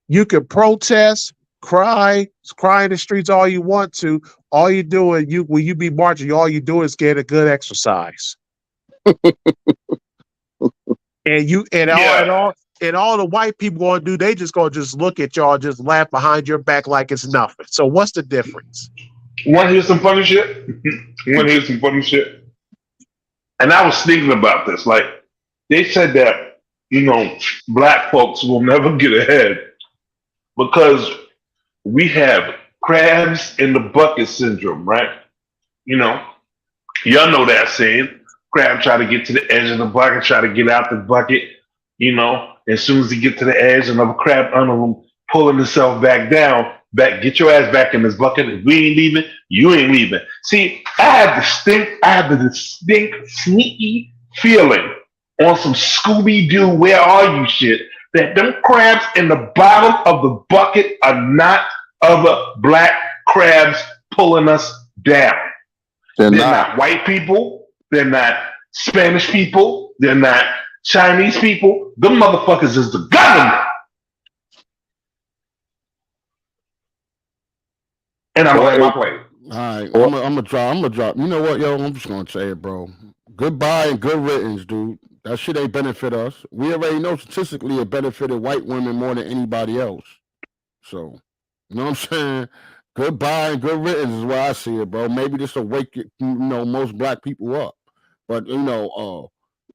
you can protest, cry in the streets all you want to. All you doing, when you be marching, all you do is get a good exercise. And all the white people gonna do, they just gonna look at y'all, just laugh behind your back like it's nothing. So what's the difference? Want to hear some funny shit? Want to hear some funny shit? And I was thinking about this. Like, they said that, black folks will never get ahead because we have crabs in the bucket syndrome, right? Y'all know that saying. Crab try to get to the edge of the bucket, try to get out the bucket, as soon as he get to the edge, another crab under him pulling himself back down. Get your ass back in this bucket. If we ain't leaving, you ain't leaving. See, I have the distinct, sneaky feeling on some Scooby-Doo, where are you shit, that them crabs in the bottom of the bucket are not other black crabs pulling us down. They're not white people. They're not Spanish people. They're not Chinese people. Them motherfuckers is the government. And I'm going my plate. All right, I'm gonna drop. You know what, yo? I'm just gonna say it, bro. Goodbye and good riddance, dude. That shit ain't benefit us. We already know statistically it benefited white women more than anybody else. So, you know what I'm saying? Goodbye and good riddance is where I see it, bro. Maybe this will wake most black people up. But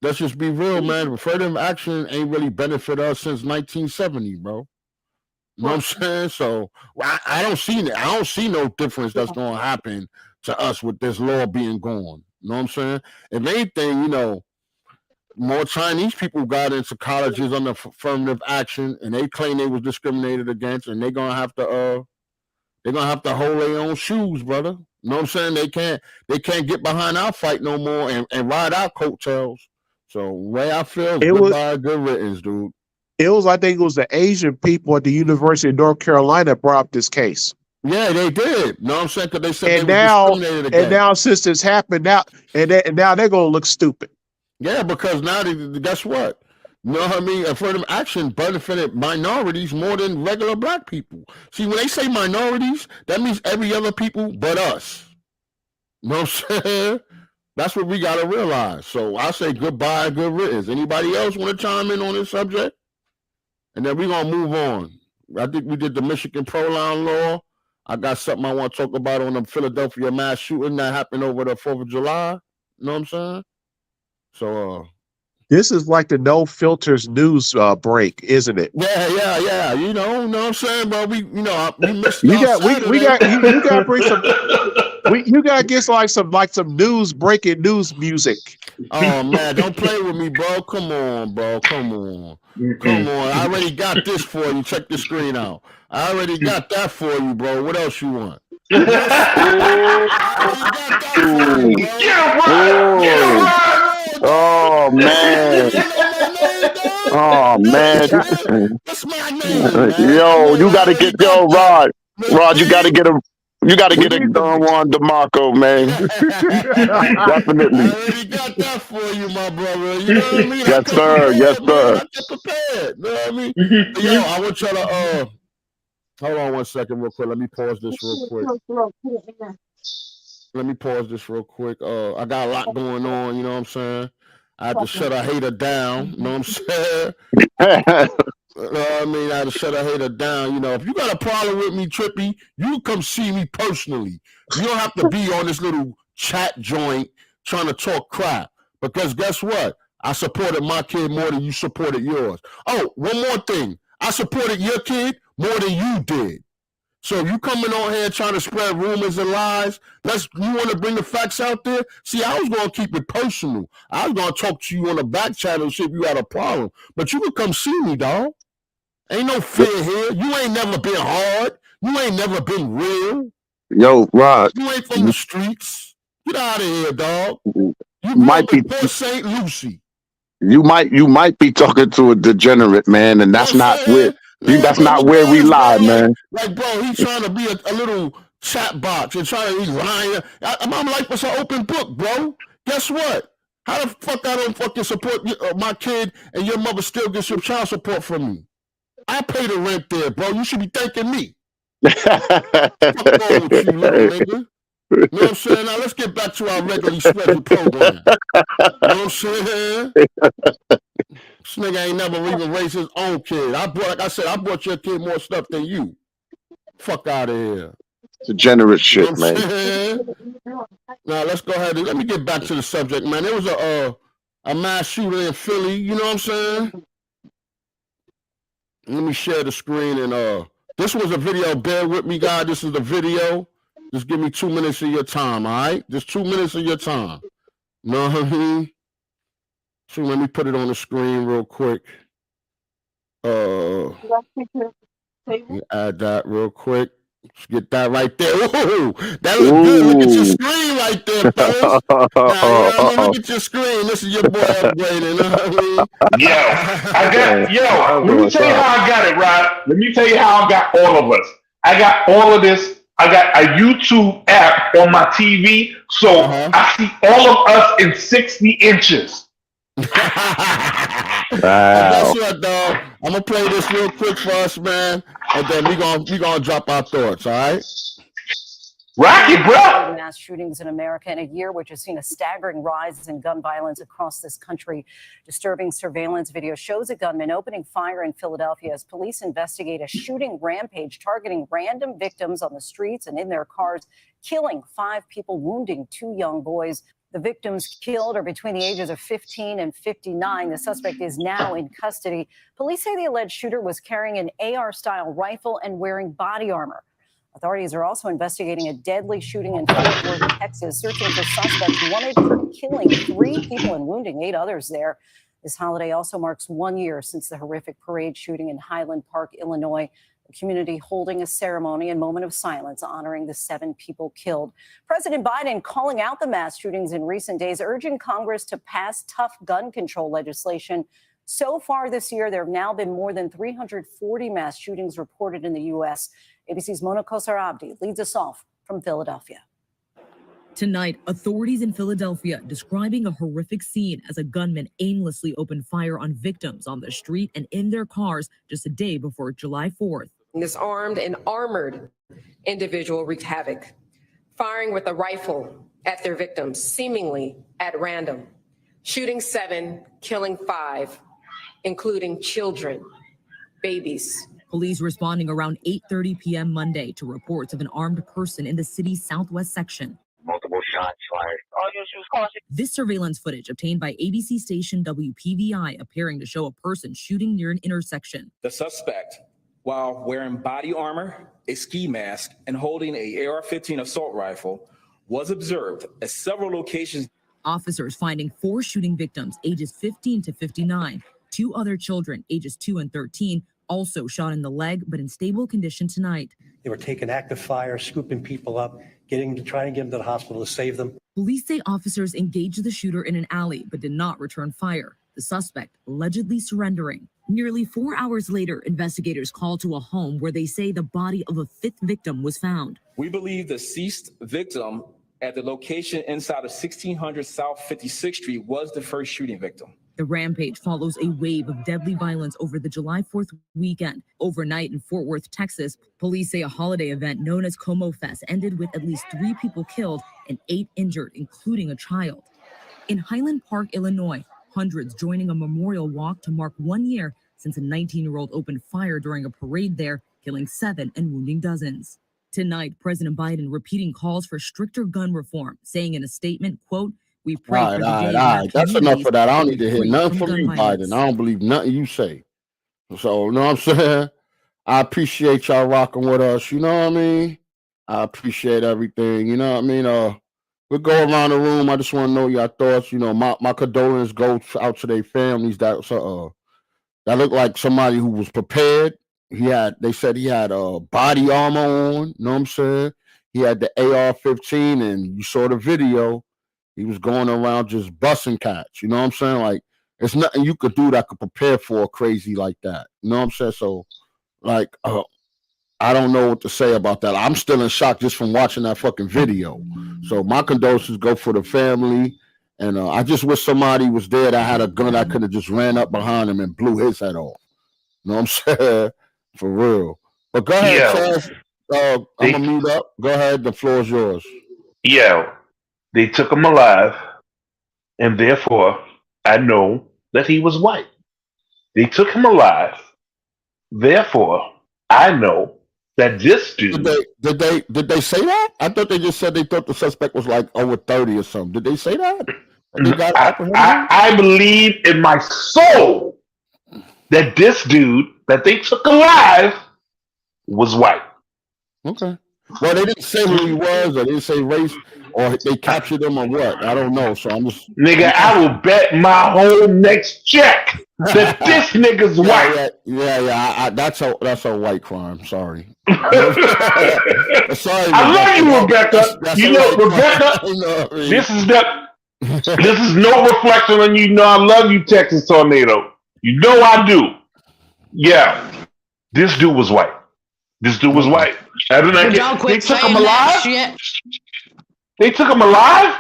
let's just be real, man. Affirmative action ain't really benefit us since 1970, bro. You know what I'm saying? So I don't see no difference that's going to happen to us with this law being gone. You know what I'm saying? If anything, more Chinese people got into colleges under affirmative action, and they claim they was discriminated against, and they're gonna have to hold their own shoes, brother. You know what I'm saying? They can't get behind our fight no more and ride our coattails. So way I feel, goodbye, good riddance, dude. I think it was the Asian people at the University of North Carolina that brought up this case. Yeah, they did. You know what I'm saying? Because they said they were discriminated against. And now since this happened, now they're gonna look stupid. Yeah, because now guess what? You know what I mean? Affirmative action benefited minorities more than regular black people. See, when they say minorities, that means every other people but us. You know what I'm saying? That's what we got to realize. So I say goodbye, good riddance. Anybody else want to chime in on this subject? And then we're going to move on. I think we did the Michigan Proline law. I got something I want to talk about on the Philadelphia mass shooting that happened over the 4th of July. You know what I'm saying? So, this is like the No Filters news break, isn't it? Yeah. You know what I'm saying, bro? We missed. You got to bring some. You got to get like some breaking news music. Oh man, don't play with me, bro. Come on, bro. Come on. I already got this for you. Check the screen out. I already got that for you, bro. What else you want? Oh man! Oh man! That's my name. Yo, you gotta get Rod. You gotta get a Don Juan DeMarco, man. Definitely. I already got that for you, my brother. You know what I mean? Yes, sir. Yes, sir. I get prepared. You know what I mean? Yo, I want y'all to hold on one second, real quick. Let me pause this real quick. I got a lot going on, you know what I'm saying? I had to shut a hater down, you know what I'm saying? I had to shut a hater down. If you got a problem with me, Trippy, you come see me personally. You don't have to be on this little chat joint trying to talk crap. Because guess what? I supported my kid more than you supported yours. Oh, one more thing. I supported your kid more than you did. So if you coming on here trying to spread rumors and lies, you want to bring the facts out there? See, I was going to keep it personal. I was going to talk to you on the back channel and see if you had a problem. But you can come see me, dog. Ain't no fear here. You ain't never been hard. You ain't never been real. Yo, Rod. You ain't from the streets. Get out of here, dog. You might be Port St. Lucie. You might be talking to a degenerate, man, and that's not where. That's not where we lie, man. Like, bro, he's trying to be a little chat box and try to be lying. My life was an open book, bro. Guess what? How the fuck I don't fucking support my kid and your mother still gets your child support from me? I pay the rent there, bro. You should be thanking me. What's wrong with you, little nigga? You know what I'm saying? Now let's get back to our regularly scheduled program. You know what I'm saying? This nigga ain't never even raised his own kid. I bought your kid more stuff than you. Fuck out of here. It's a generous You know shit, what I'm man. saying? Now let's go ahead and let me get back to the subject, man. There was a mass shooting in Philly. You know what I'm saying? Let me share the screen and this was a video. Bear with me, guys. This is the video. Just give me 2 minutes of your time, all right? Just 2 minutes of your time. You know what I mean? So let me put it on the screen real quick. Let me add that real quick. Let's get that right there. Ooh, that looks good. Look at your screen right there, fellas. Now, you know what I mean? Look at your screen. This is your boy upgrading. You know what I mean? Let me tell you how I got it, Rod. Let me tell you how I got all of us. I got all of this. I got a YouTube app on my TV, so I see all of us in 60 inches. And guess what, dog? I'm gonna play this real quick for us, man, and then we gonna drop our thoughts. All right? Rock it, bro. Mass shootings in America in a year which has seen a staggering rise in gun violence across this country. Disturbing surveillance video shows a gunman opening fire in Philadelphia as police investigate a shooting rampage targeting random victims on the streets and in their cars, killing 5 people, wounding 2 young boys. The victims killed are between the ages of 15 and 59. The suspect is now in custody. Police say the alleged shooter was carrying an AR-style rifle and wearing body armor. Authorities are also investigating a deadly shooting in Fort Worth, Texas, searching for suspects wanted for killing 3 people and wounding 8 others there. This holiday also marks 1 year since the horrific parade shooting in Highland Park, Illinois. The community holding a ceremony and moment of silence honoring the 7 people killed. President Biden calling out the mass shootings in recent days, urging Congress to pass tough gun control legislation. So far this year, there have now been more than 340 mass shootings reported in the U.S. ABC's Mona Kosar Abdi leads us off from Philadelphia. Tonight, authorities in Philadelphia describing a horrific scene as a gunman aimlessly opened fire on victims on the street and in their cars just a day before July 4th. This armed and armored individual wreaked havoc, firing with a rifle at their victims, seemingly at random, shooting 7, killing 5, including children, babies. Police responding around 8:30 p.m. Monday to reports of an armed person in the city's southwest section. Multiple shots fired. All you was causing. This surveillance footage obtained by ABC station WPVI appearing to show a person shooting near an intersection. The suspect, while wearing body armor, a ski mask, and holding a AR-15 assault rifle, was observed at several locations. Officers finding 4 shooting victims ages 15 to 59, 2 other children ages 2 and 13, also shot in the leg but in stable condition tonight. They were taking active fire, scooping people up, trying to get them to the hospital to save them. Police say officers engaged the shooter in an alley but did not return fire. The suspect allegedly surrendering. Nearly 4 hours later, investigators called to a home where they say the body of a 5th victim was found. We believe the deceased victim at the location inside of 1600 South 56th Street was the first shooting victim. The rampage follows a wave of deadly violence over the July 4th weekend. Overnight in Fort Worth, Texas, police say a holiday event known as Como Fest ended with at least 3 people killed and 8 injured, including a child. In Highland Park, Illinois, hundreds joining a memorial walk to mark 1 year since a 19-year-old opened fire during a parade there, killing 7 and wounding dozens. Tonight, President Biden repeating calls for stricter gun reform, saying in a statement, quote, "We pray for the day right. That's enough for that. I don't need to hear nothing from you, Biden. I don't believe nothing you say. So, you know what I'm saying? I appreciate y'all rocking with us. You know what I mean? I appreciate everything. You know what I mean? We'll go around the room. I just want to know your thoughts. You know, my condolences go out to their families that looked like somebody who was prepared. They said he had body armor on. You know what I'm saying? He had the AR-15, and you saw the video. He was going around just busting cats. You know what I'm saying? Like, it's nothing you could do that could prepare for a crazy like that. You know what I'm saying? So, like, I don't know what to say about that. I'm still in shock just from watching that fucking video. So my condolences go for the family. And I just wish somebody was there that had a gun that could have just ran up behind him and blew his head off. You know what I'm saying? For real. But go ahead, Yo, Chaz. I'm they, going to mute up. Go ahead. The floor is yours. yo, they took him alive, and therefore I know that he was white. They took him alive, therefore I know that this Did dude. they say that? I thought they just said they thought the suspect was like over 30 or something. Did they say that? They got I believe in my soul that this dude that they took alive was white. Okay. Well, they didn't say who he was, or they didn't say race, or they captured him, or what. I don't know. So I'm just Nigga, I will bet my whole next check that this nigga's white. Yeah. That's a white crime. Sorry. Sorry, I love you, Rebecca. That's You a know, white crime. Rebecca, You know what I mean? this is no reflection on you. You know I love you, Texas Tornado. You know I do. Yeah, this dude was white. This dude was white. They took him alive. They took him alive.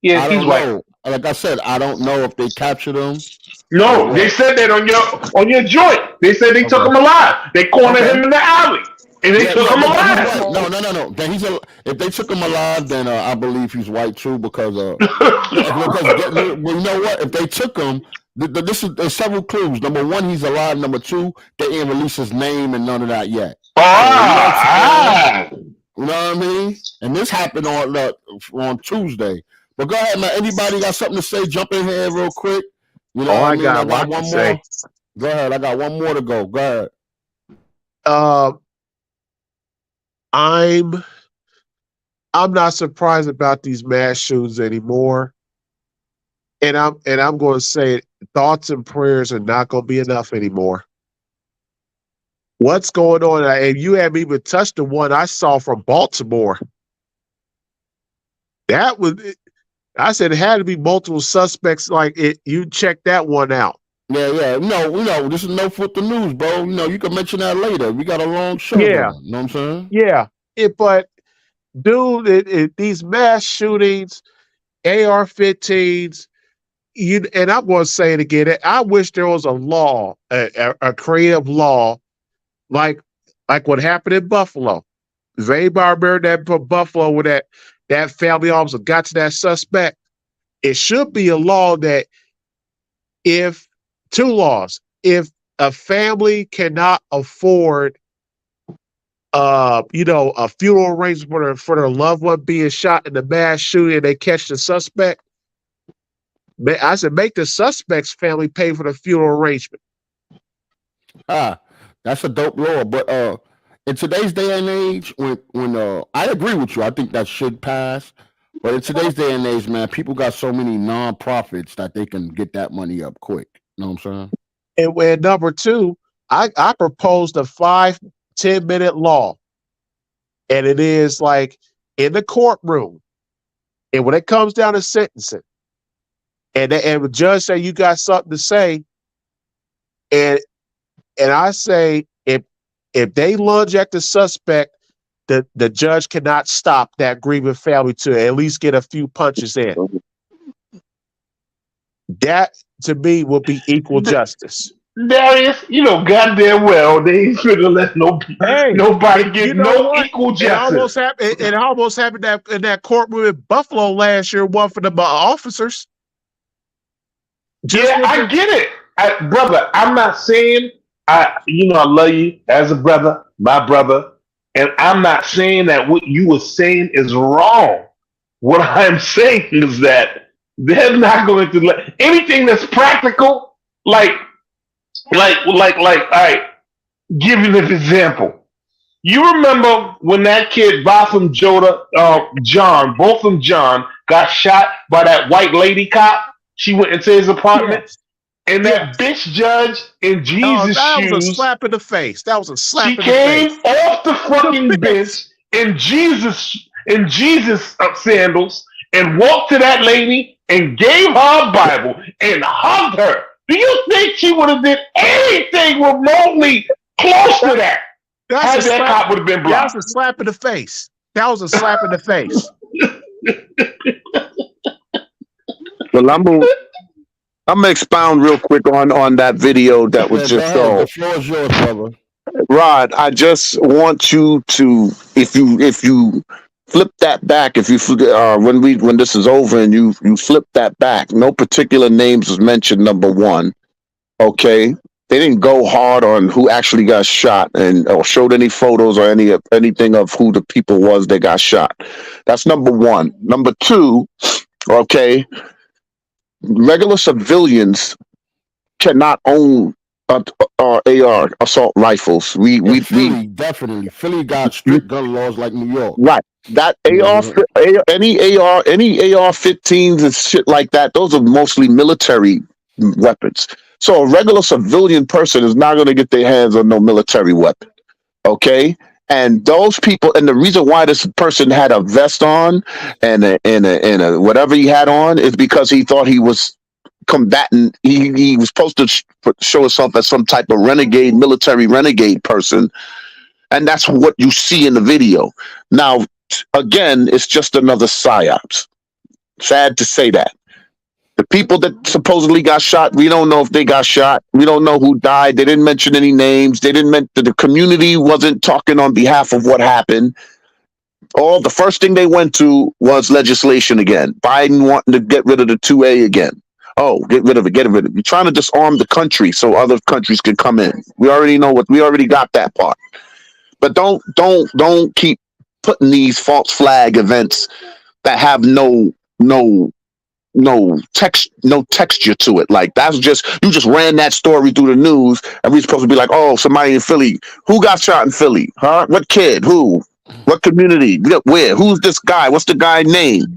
Yeah, I he's don't white. know. Like I said, I don't know if they captured him. No, they said that on your joint. They said they took him alive. They cornered him in the alley, and they took him alive. No. Then if they took him alive, then I believe he's white too. Because well, you know what? If they took him, there's several clues. Number one, he's alive. Number two, they didn't release his name and none of that yet. You know what I mean? And this happened on Tuesday. But go ahead, man. Anybody got something to say? Jump in here real quick. You know what I mean? I got one more. Go ahead. I got one more to go. Go ahead. I'm not surprised about these mass shootings anymore. And I'm going to say thoughts and prayers are not going to be enough anymore. What's going on? And you haven't even touched the one I saw from Baltimore. That was, I said, it had to be multiple suspects. Like it, you check that one out. Yeah. No, this is no foot the news, bro. You can mention that later. We got a long show. Yeah. You know what I'm saying? Yeah. But dude, these mass shootings, AR-15s, and I'm going to say it again. I wish there was a law, a creative law, like what happened in Buffalo. Ray Barber, that Buffalo, with that family officer got to that suspect. It should be a law that if a family cannot afford, a funeral arrangement for their loved one being shot in the mass shooting, and they catch the suspect, I said, make the suspect's family pay for the funeral arrangement. That's a dope law. But in today's day and age, when I agree with you, I think that should pass. But in today's day and age, man, people got so many non-profits that they can get that money up quick. You know what I'm saying? And number two, I proposed a 5-10 minute law. And it is like in the courtroom. And when it comes down to sentencing, and the judge say you got something to say, and I say if they lunge at the suspect, the judge cannot stop that grieving family to at least get a few punches in. That to me will be equal justice. Darius, goddamn well they ain't gonna let nobody get equal justice. It almost happened in that courtroom in Buffalo last year. One for the officers. I get it, brother. I'm not saying I love you as a brother, my brother, and I'm not saying that what you were saying is wrong. What I'm saying is that they're not going to let anything that's practical, like, all right, give you an example. You remember when that kid, Botham John, got shot by that white lady cop? She went into his apartment. Yes. And that bitch judge in Jesus that shoes. Was a slap in the face. That was a slap in the face. She came off the fucking bench in Jesus sandals and walked to that lady and gave her a Bible and hugged her. Do you think she would have did anything remotely close to that? That's a that slap. cop would have been That was blocked. a slap in the face. That was a slap in the face. Well, I'm gonna expound real quick on that video that was Yeah, go just ahead. shown. The floor is yours, brother. Rod, I just want you to, if you flip that back, if you when this is over and you flip that back, no particular names was mentioned. Number one, okay, they didn't go hard on who actually got shot and or showed any photos or anything of who the people was that got shot. That's number one. Number two, okay, regular civilians cannot own AR assault rifles. In Philly, definitely. Philly got strict gun laws like New York. Right. That any AR-15s and shit like that, those are mostly military weapons. So a regular civilian person is not going to get their hands on no military weapon. Okay? And those people, and the reason why this person had a vest on and a whatever he had on is because he thought he was combatant. He was supposed to show himself as some type of renegade, military renegade person. And that's what you see in the video. Now, again, it's just another psyops. Sad to say that. The people that supposedly got shot, we don't know if they got shot. We don't know who died. They didn't mention any names. They didn't mention the community wasn't talking on behalf of what happened. The first thing they went to was legislation again. Biden wanting to get rid of the 2A again. Oh, get rid of it. You're trying to disarm the country so other countries can come in. We already got that part. But don't keep putting these false flag events that have no texture to it. Like you just ran that story through the news, and we're supposed to be like, oh, somebody in Philly. Who got shot in Philly? Huh? What kid? Who? What community? Where? Who's this guy? What's the guy's name?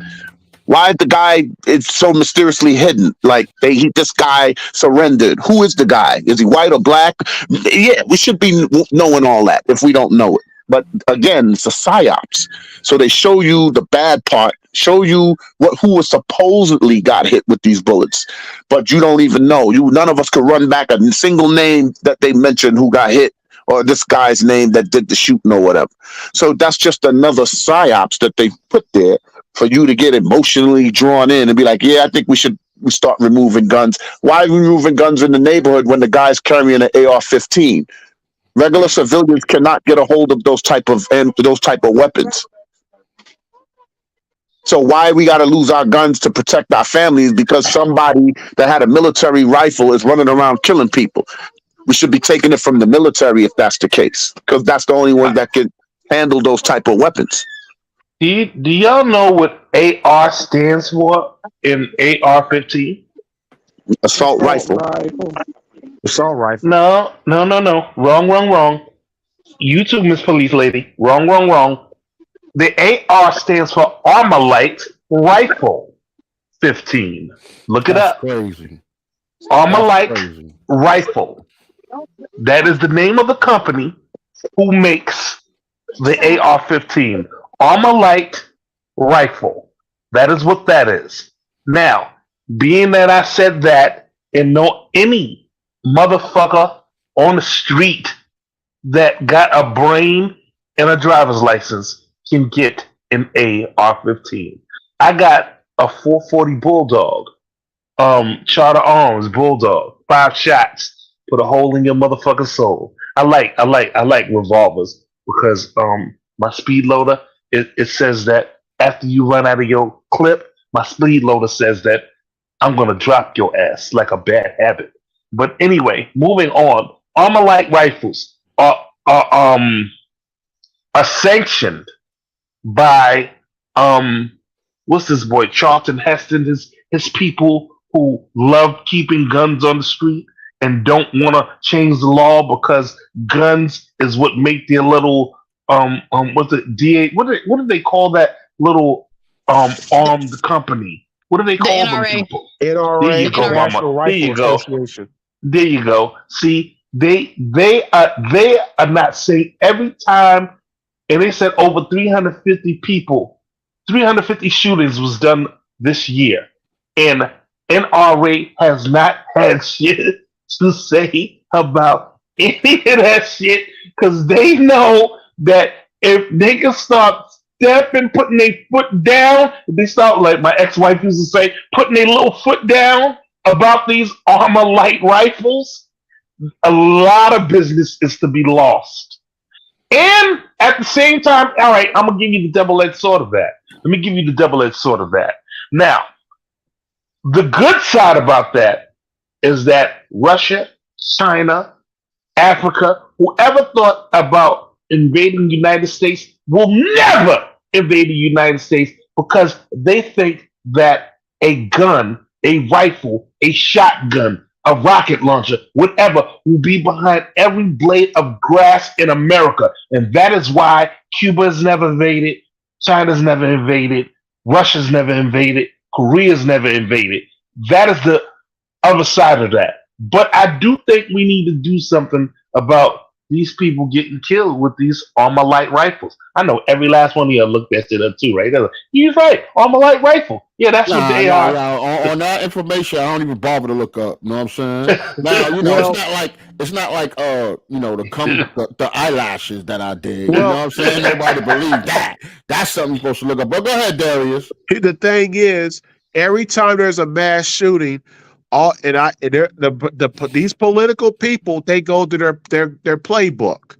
Why the guy is so mysteriously hidden? Like this guy surrendered. Who is the guy? Is he white or black? Yeah, we should be knowing all that if we don't know it. But again, it's a psyops. So they show you the bad part, show you who was supposedly got hit with these bullets, but you don't even know. None of us could run back a single name that they mentioned who got hit, or this guy's name that did the shooting or whatever. So that's just another psyops that they put there for you to get emotionally drawn in and be like, yeah, I think we start removing guns. Why are we removing guns in the neighborhood when the guy's carrying an AR-15? Regular civilians cannot get a hold of those type of weapons. So why we got to lose our guns to protect our families because somebody that had a military rifle is running around killing people? We should be taking it from the military if that's the case, because that's the only one that can handle those type of weapons. Do y'all know what AR stands for in AR-15? Assault rifle. Assault rifle. No. Wrong. You too, Miss Police Lady. Wrong. The AR stands for Armalite Rifle 15. Look it up. Crazy. Armalite Rifle. That is the name of the company who makes the AR-15. Armalite Rifle. That is what that is. Now, being that I said that, and know any motherfucker on the street that got a brain and a driver's license can get an AR-15. I got a 440 Bulldog, Charter Arms Bulldog, 5 shots, put a hole in your motherfucking soul. I like revolvers because my speed loader it says that after you run out of your clip, my speed loader says that I'm gonna drop your ass like a bad habit. But anyway, moving on. Armalite rifles are sanctioned by what's this boy Charlton Heston, his people who love keeping guns on the street and don't want to change the law because guns is what make their little what's it DA what do they call that little armed company? What do they call them people? NRA, There you go, National Mama. There you Rifle go. Association. There you go. See, they are not saying every time, and they said over 350 shootings was done this year, and NRA has not had shit to say about any of that shit because they know that if niggas start stepping, putting their foot down, if they start, like my ex-wife used to say, putting their little foot down about these armor light rifles, a lot of business is to be lost. And at the same time, all right, I'm gonna give you the double-edged sword of that. Let me give you the double-edged sword of that. Now, the good side about that is that Russia, China, Africa, whoever thought about invading the United States will never invade the United States because they think that a gun, a rifle, a shotgun, a rocket launcher, whatever, will be behind every blade of grass in America. And that is why Cuba's never invaded, China's never invaded, Russia's never invaded, Korea's never invaded. That is the other side of that. But I do think we need to do something about these people getting killed with these armor light rifles. I know every last one of you looked that shit up too, right? They're like, he's right, armor light rifle. Yeah, that's what they are. On that information, I don't even bother to look up. You know what I'm saying? Now, it's not like the eyelashes that I did. You know what I'm saying? Nobody believe that. That's something you're supposed to look up. But go ahead, Darius. The thing is, every time there's a mass shooting, these political people, they go to their playbook,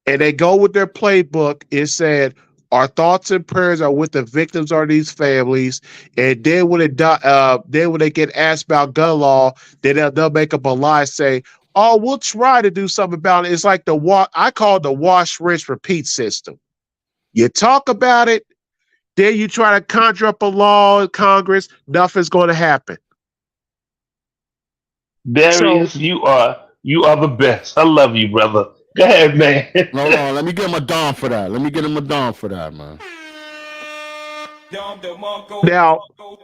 and they go with their playbook. It said, "Our thoughts and prayers are with the victims of these families." And then when they get asked about gun law, then they'll make up a lie, say, "Oh, we'll try to do something about it." It's like I call it the wash, rinse, repeat system. You talk about it, then you try to conjure up a law in Congress. Nothing's going to happen. Darius, you are the best. I love you, brother. Go ahead, man. Hold on, let me get him a Don for that. Man. Now,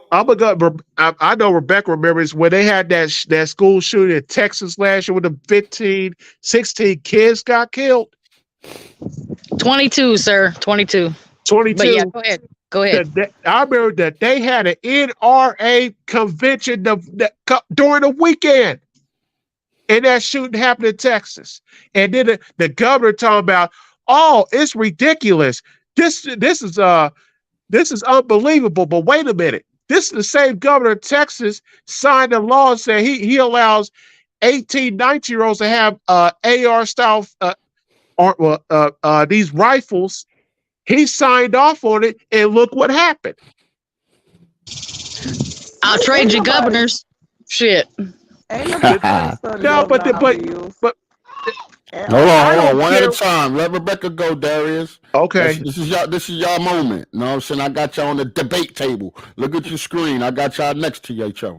I know Rebecca remembers when they had that school shooting in Texas last year when the 16 kids got killed. 22, sir. 22. 22. But yeah, go ahead. I remember that they had an NRA convention during the weekend, and that shooting happened in Texas. And then the governor talking about, "Oh, it's ridiculous. This is unbelievable." But wait a minute, this is the same governor of Texas signed a law and said he allows 18, 19-year-olds to have AR style these rifles. He signed off on it, and look what happened. I'll trade you governors. Shit. No, but hold on, one at a time. Let Rebecca go, Darius. Okay. This is y'all moment. You know what I'm saying? I got y'all on the debate table. Look at your screen. I got y'all next to each other.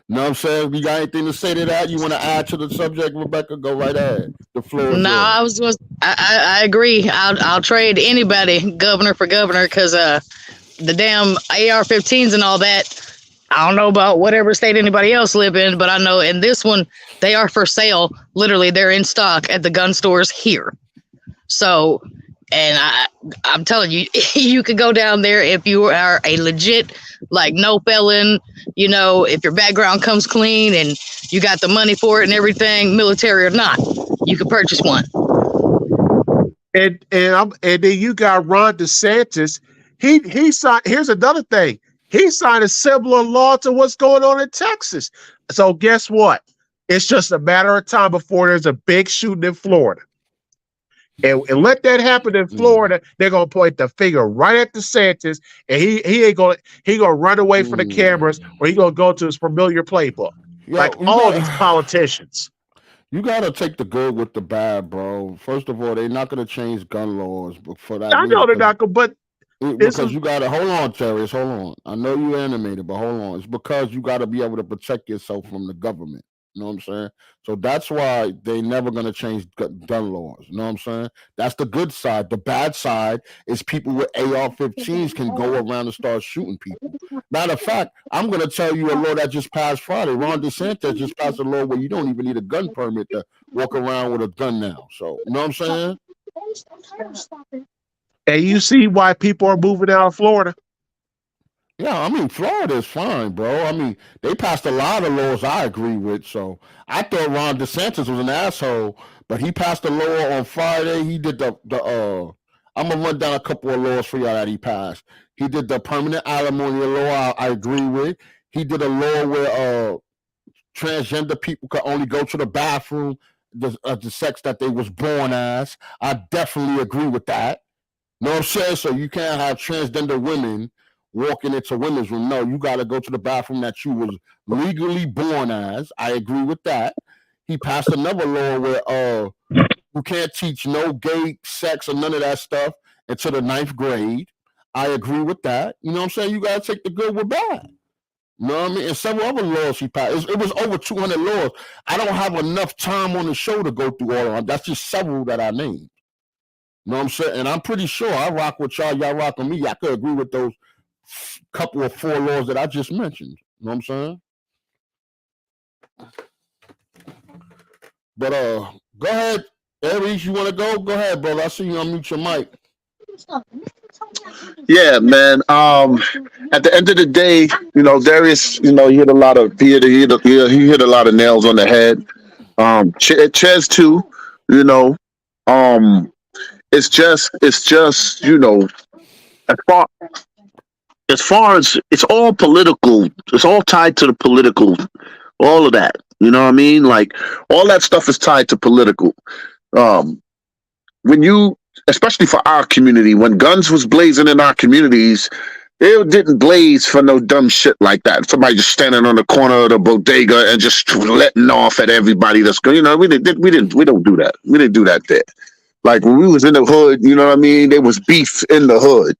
You know what I'm saying? You got anything to say to that? You want to add to the subject, Rebecca? Go right ahead. The floor is yours. I agree. I'll trade anybody, governor for governor, because the damn AR-15s and all that. I don't know about whatever state anybody else live in, but I know in this one, they are for sale. Literally, they're in stock at the gun stores here. So, and I'm telling you, you could go down there if you are a legit, like, no felon, if your background comes clean and you got the money for it and everything, military or not, you can purchase one. And then you got Ron DeSantis. He signed. Here's another thing. He signed a similar law to what's going on in Texas. So guess what? It's just a matter of time before there's a big shooting in Florida. And let that happen in Florida, they're gonna point the finger right at DeSantis, and he gonna run away from the cameras, or he gonna go to his familiar playbook. All these politicians. You gotta take the good with the bad, bro. First of all, they're not gonna change gun laws for that. I know they're not gonna, but because you gotta hold on, Terrence. Hold on. I know you animated, but hold on. It's because you gotta be able to protect yourself from the government. You know what I'm saying? So that's why they never gonna change gun laws. You know what I'm saying? That's the good side. The bad side is people with AR-15s can go around and start shooting people. Matter of fact, I'm gonna tell you a law that just passed Friday. Ron DeSantis just passed a law where you don't even need a gun permit to walk around with a gun now. So you know what I'm saying? And you see why people are moving out of Florida. Yeah, I mean, Florida is fine, bro. I mean, they passed a lot of laws I agree with. So I thought Ron DeSantis was an asshole, but he passed a law on Friday. He did the. I'm gonna run down a couple of laws for y'all that he passed. He did the permanent alimony law. I agree with. He did a law where transgender people could only go to the bathroom the sex that they was born as. I definitely agree with that. Know what I'm saying? So you can't have transgender women walking into women's room. No, you got to go to the bathroom that you was legally born as. I agree with that. He passed another law where you can't teach no gay sex or none of that stuff until the 9th grade. I agree with that. You know what I'm saying? You got to take the good with bad. You know what I mean? And several other laws he passed. It was over 200 laws. I don't have enough time on the show to go through all of them. That's just several that I named. You know what I'm saying? And I'm pretty sure I rock with y'all rock with me. I could agree with those couple of 4 laws that I just mentioned. You know what I'm saying? But go ahead, Aries, you want to go? Go ahead, brother. I see you unmute your mic. Yeah, man. At the end of the day, Darius, he hit a lot of he hit a lot of nails on the head. Ches too, you know. Um, it's just as far as it's all political. It's all tied to the political. All of that. You know what I mean? Like all that stuff is tied to political. Um, when you, especially for our community, when guns was blazing in our communities, it didn't blaze for no dumb shit like that. Somebody just standing on the corner of the bodega and just letting off at everybody that's going. We don't do that. We didn't do that there. Like when we was in the hood, you know what I mean? There was beef in the hood.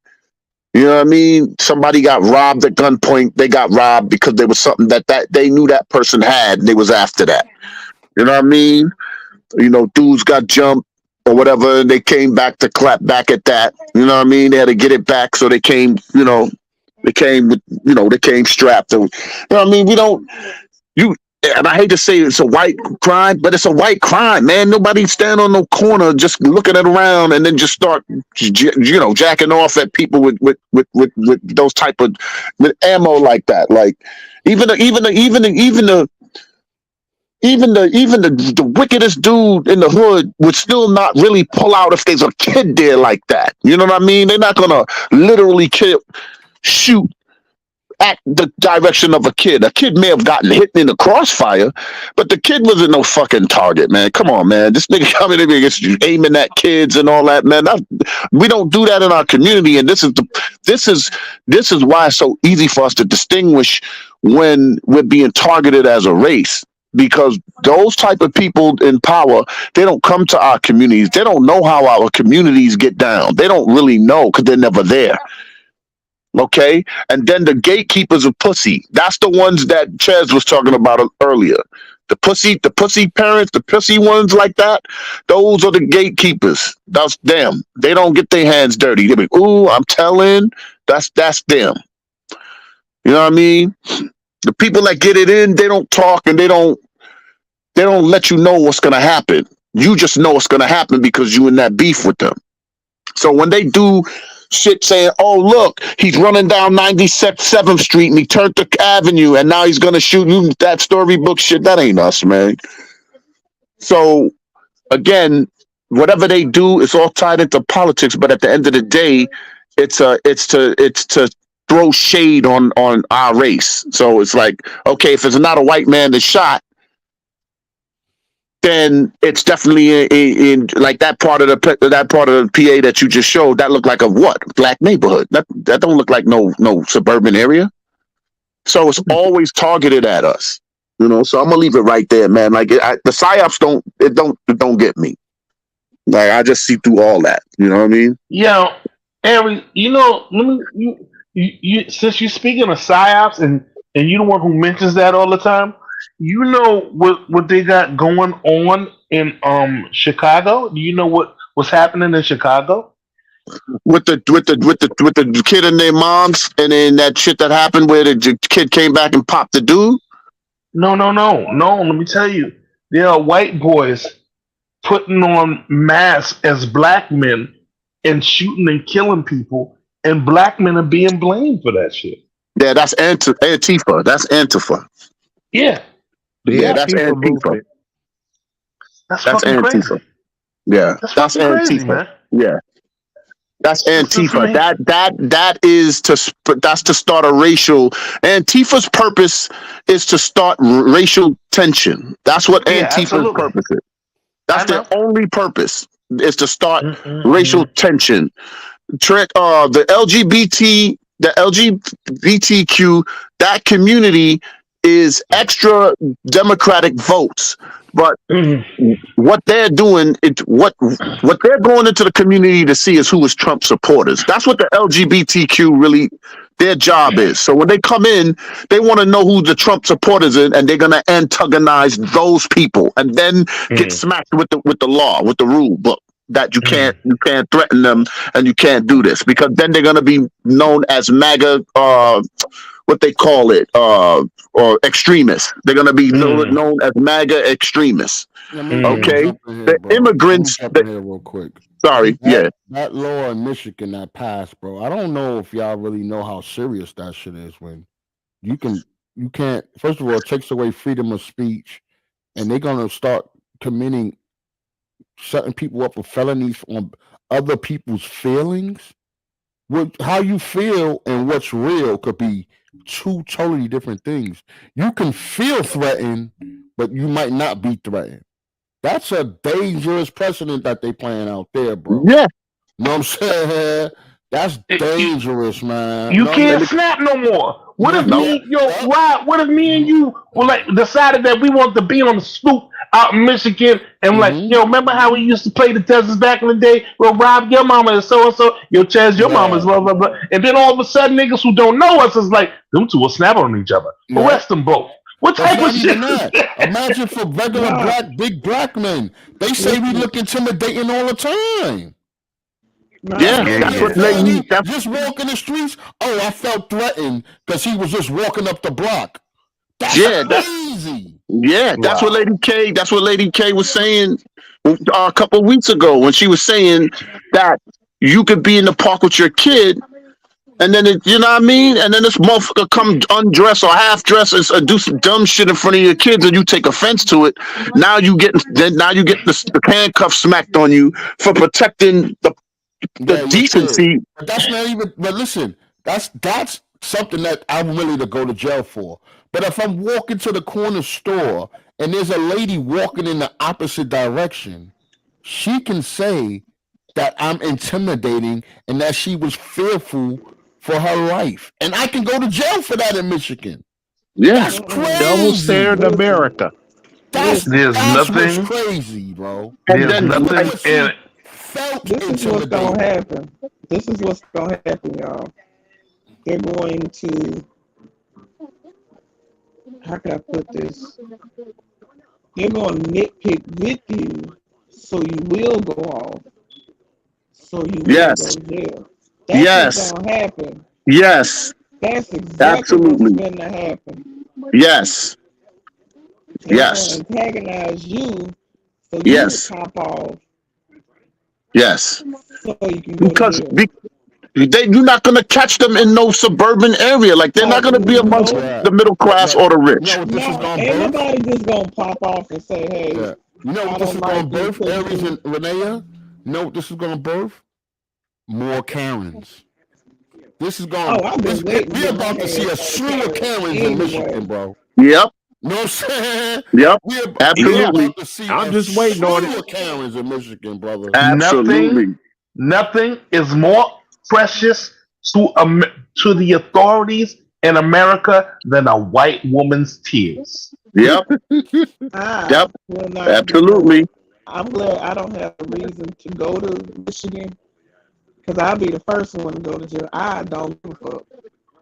You know what I mean? Somebody got robbed at gunpoint. They got robbed because there was something that they knew that person had, and they was after that. You know what I mean? Dudes got jumped or whatever, and they came back to clap back at that. You know what I mean? They had to get it back, so they came. They came with. They came strapped. You know what I mean? We don't. You. And I hate to say it's a white crime, but it's a white crime, man. Nobody stand on no corner just looking at around and then just start, jacking off at people with those type of with ammo like that. Like even the wickedest dude in the hood would still not really pull out if there's a kid there like that. You know what I mean? They're not gonna literally shoot at the direction of a kid. A kid may have gotten hit in the crossfire, but the kid wasn't no fucking target, man. Come on, man. This nigga coming in here aiming at kids and all that, man. We don't do that in our community, and this is why it's so easy for us to distinguish when we're being targeted as a race. Because those type of people in power, they don't come to our communities. They don't know how our communities get down. They don't really know because they're never there. Okay, and then the gatekeepers of pussy. That's the ones that Ches was talking about earlier. The pussy parents, the pussy ones like that. Those are the gatekeepers. That's them. They don't get their hands dirty. They be, ooh, I'm telling. That's them. You know what I mean? The people that get it in, they don't talk and they don't let you know what's gonna happen. You just know what's gonna happen because you in that beef with them. So when they do shit saying, oh, look, he's running down 97th Street and he turned the avenue and now he's going to shoot you, that storybook shit, that ain't us, man. So, again, whatever they do, it's all tied into politics, but at the end of the day, it's to throw shade on our race. So it's like, okay, if it's not a white man that shot, then it's definitely in like that part of the PA that you just showed. That looked like a what? Black neighborhood. That don't look like no suburban area. So it's always targeted at us. So I'm gonna leave it right there, man. Like the psyops don't get me. Like I just see through all that. You know what I mean? Yeah, Ari, let me you since you're speaking of psyops and you're the one who mentions that all the time. You know what they got going on in Chicago? Do you know what's happening in Chicago? With the kid and their moms, and then that shit that happened where the kid came back and popped the dude. No. Let me tell you, there are white boys putting on masks as black men and shooting and killing people, and black men are being blamed for that shit. Yeah, that's Antifa. That's Antifa. Yeah, The Yeah, that's Antifa Antifa. movement. that's That's fucking Antifa. crazy. Yeah, That's that's fucking crazy, Antifa. man. Yeah, that's That's Antifa. amazing. That is that's to start a racial. Antifa's purpose is to start racial tension. That's what Yeah, Antifa's absolutely. purpose is. I That's their know. only purpose is to start racial Mm-mm-mm. tension. The LGBTQ, that community is extra Democratic votes, but Mm. what they're doing, what they're going into the community to see is who is Trump supporters. That's what the LGBTQ really their job is. So when they come in, they want to know who the Trump supporters is, and they're gonna antagonize those people, and then get Mm. smacked with the law, with the rule book that you Mm. can't threaten them and you can't do this, because then they're gonna be known as MAGA, what they call it, or extremists. They're gonna be Mm. known as MAGA extremists. Let me Mm. Okay, jump in here, the bro. Let me immigrants. jump in here real quick. Sorry, That yeah, that law in Michigan that passed, bro. I don't know if y'all really know how serious that shit is. When you can't. First of all, it takes away freedom of speech, and they're gonna start committing setting people up for felonies on other people's feelings. How you feel and what's real could be two totally different things. You can feel threatened, but you might not be threatened. That's a dangerous precedent that they playing out there, bro. yeah. You know what I'm saying? That's dangerous, man. You You know what I can't mean? snap no more. What if No, Rob, what if me and you were like decided that we wanted to be on the stoop out in Michigan and like, remember how we used to play the Texas back in the day? Well, Rob, your mama is so and so, your Chaz, your mama is Yeah. blah blah blah. And then all of a sudden niggas who don't know us is like, them two will snap on each other. Yeah. Arrest them both. What That's type of not shit even is that. that? Imagine for regular Nah, big black men. They say we listen, look intimidating all the time. That's nah, yeah. Yeah, gonna That's be a what yeah. they. felony. That's Just walking the streets. Oh, I felt threatened because he was just walking up the block. That's yeah. That crazy. yeah. That's what Wow. Lady K. That's what Lady K was saying a couple of weeks ago when she was saying that you could be in the park with your kid. And then you know what I mean? And then this motherfucker come undressed or half dressed and do some dumb shit in front of your kids, and you take offense to it. Now you get the handcuffs smacked on you for protecting the Yeah, your kid. decency. But that's not even. But listen, that's something that I'm willing to go to jail for. But if I'm walking to the corner store and there's a lady walking in the opposite direction, she can say that I'm intimidating and that she was fearful for her life, and I can go to jail for that in Michigan. Yeah, That's Double crazy. standard listen, America. listen. There's That's what's nothing. crazy, bro. and There's then Even nothing if in she it. felt This is what's gonna intimidated. happen. This is what's gonna happen, y'all. They're going to, how can I put this? They're going to nitpick with you, so you will go off, so you will go yes, to jail. That's what's yes, gonna happen. yes, That's exactly what's absolutely, gonna happen. yes, They're yes, gonna antagonize you, so you will yes, pop off, yes. so you can go to Because jail. you're not gonna catch them in no suburban area. Like they're not Oh gonna be amongst no, Yeah. the middle class But or the you know rich. what this is no, gonna ain't birth? nobody just gonna pop off and say, "Hey, Yeah. You know I what this don't is like gonna you birth, because Aries you." and Renea? You know what this is gonna birth? More Karens. This is Oh, going. I've been waiting to We're get my about to see a hands on the slew of Karens Karens in Michigan, anyway. bro. Yep, You know what I'm saying? yep, We're Yeah, absolutely, about to see I'm a just waiting on it. slew of Karens in Michigan, brother. Nothing. absolutely. Nothing is more precious to the authorities in America than a white woman's tears. Yep, I yep, will not be absolutely. going. I'm glad I don't have a reason to go to Michigan because I'll be the first one to go to jail. I don't give a fuck.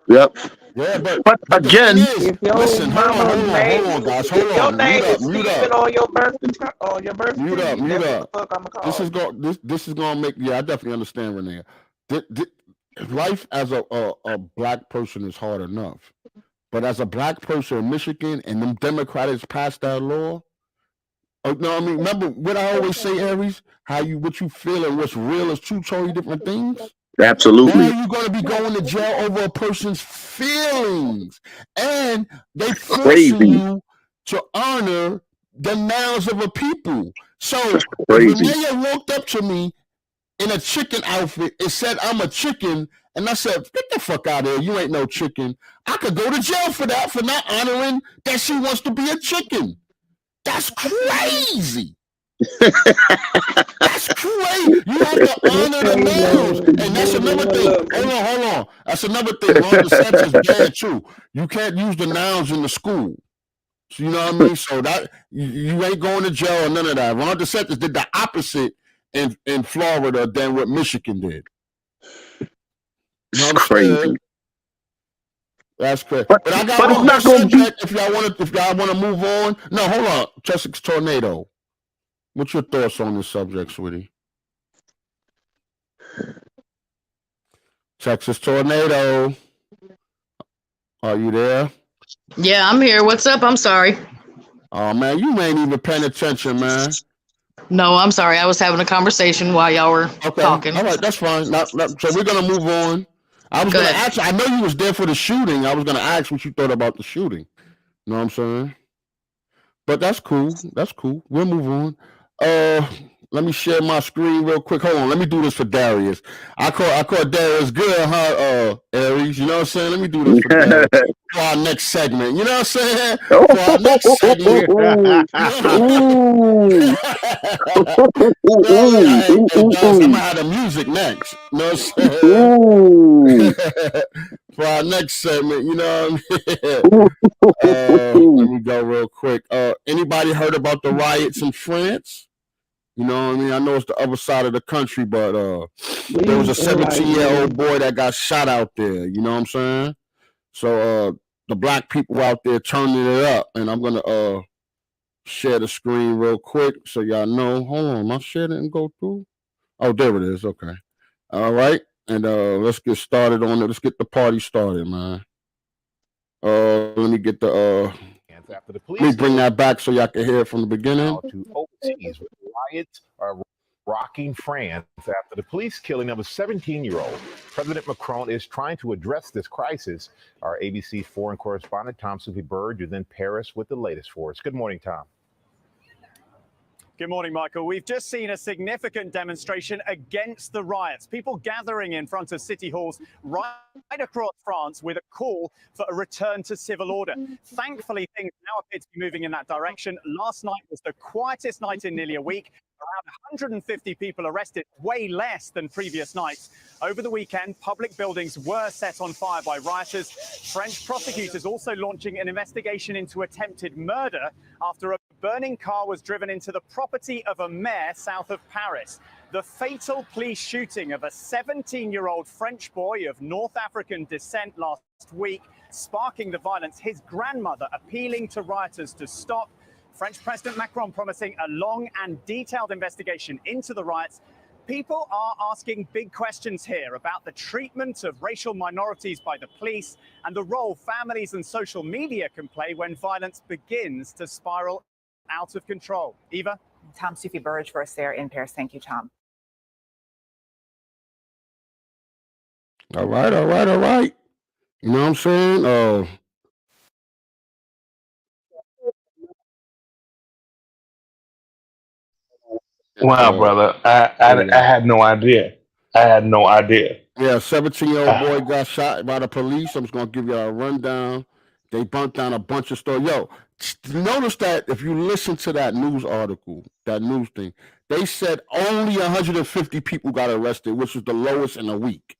Yep. Yeah, But but the thing again, is, If your listen, mama name, hold on, guys, hold if your on, mute name up, is mute Steven up, on your birth mute certificate, that's what the up. fuck I'ma This call is you. going. This is going to make. Yeah, I definitely understand, Renee. Life as a black person is hard enough, but as a black person in Michigan and them Democrats passed that law. Oh, no, I mean, remember what I always say, Aries? How what you feel and what's real is two totally different things. Absolutely. Now you're going to be going to jail over a person's feelings, and they forcing Crazy. you to honor the nouns of a people. So That's if crazy. Renee walked up to me in a chicken outfit and said, I'm a chicken, and I said, get the fuck out of here, you ain't no chicken, I could go to jail for that, for not honoring that she wants to be a chicken. That's crazy. That's crazy. You have to honor the nouns. And that's another thing. Hold on. That's another thing. Ron DeSantis is bad too. You can't use the nouns in the school. So you know what I mean? So that you ain't going to jail or none of that. Ron DeSantis did the opposite in Florida than what Michigan did. You know what I'm crazy. saying? That's crazy. But I got one more subject if y'all want to move on. No, hold on. Texas tornado. What's your thoughts on this subject, sweetie? Texas tornado. Are you there? Yeah, I'm here. What's up? I'm sorry. Oh man, you ain't even paying attention, man. No, I'm sorry. I was having a conversation while y'all were talking. All right, that's fine. So we're gonna move on. I was gonna ask. I know you was there for the shooting. I was gonna ask what you thought about the shooting. You know what I'm saying? But that's cool. That's cool. We'll move on. Let me share my screen real quick. Hold on. Let me do this for Darius. I call Darius good, huh? Aries. You know what I'm saying? Let me do this for Darius for our next segment. You know what I'm saying? For our next segment. I'm gonna have the music next. You know what I'm saying? For our next segment, you know what I mean? Let me go real quick. Anybody heard about the riots in France? You know what I mean? I know it's the other side of the country, but there was a 17-year-old boy that got shot out there. You know what I'm saying? So the black people out there turning it up, and I'm gonna share the screen real quick so y'all know. Hold on, my share didn't go through. Oh, there it is. Okay. All right. And let's get started on it. Let's get the party started, man. Let me get the let me bring that back so y'all can hear it from the beginning. To overseas, riots are rocking France after the police killing of a 17-year-old. President Macron is trying to address this crisis. Our ABC foreign correspondent, Tom Sufi Bird, you're in Paris with the latest for us. Good morning, Tom. Good morning, Michael. We've just seen a significant demonstration against the riots. People gathering in front of city halls right across France with a call for a return to civil order. Thankfully, things now appear to be moving in that direction. Last night was the quietest night in nearly a week. Around 150 people arrested, way less than previous nights. Over the weekend, public buildings were set on fire by rioters. French prosecutors also launching an investigation into attempted murder after a burning car was driven into the property of a mayor south of Paris. The fatal police shooting of a 17-year-old French boy of North African descent last week, sparking the violence, his grandmother appealing to rioters to stop. French President Macron promising a long and detailed investigation into the riots. People are asking big questions here about the treatment of racial minorities by the police and the role families and social media can play when violence begins to spiral out of control. Eva? Tom Sufi Burge for us there in Paris. Thank you, Tom. All right. You know what I'm saying? Wow, brother. I had no idea. Yeah, 17-year-old boy got shot by the police. I'm just gonna give you a rundown. They burnt down a bunch of stores. Yo, notice that if you listen to that news article, that news thing, they said only 150 people got arrested, which was the lowest in a week.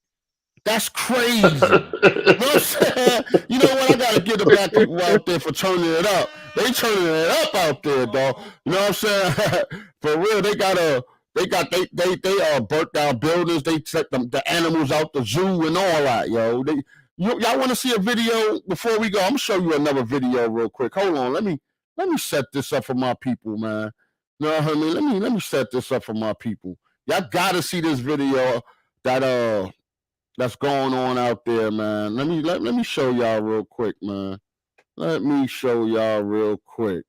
That's crazy. You know what I'm saying? You know what? I gotta give the black people out there for turning it up. They turning it up out there, dog. You know what I'm saying? For real, they burnt down buildings. They took the animals out the zoo and all that, yo. Y'all want to see a video before we go? I'm gonna show you another video real quick. Hold on, let me set this up for my people, man. You know what I mean? Let me set this up for my people. Y'all gotta see this video that's going on out there, man. Let me show y'all real quick, man. Let me show y'all real quick.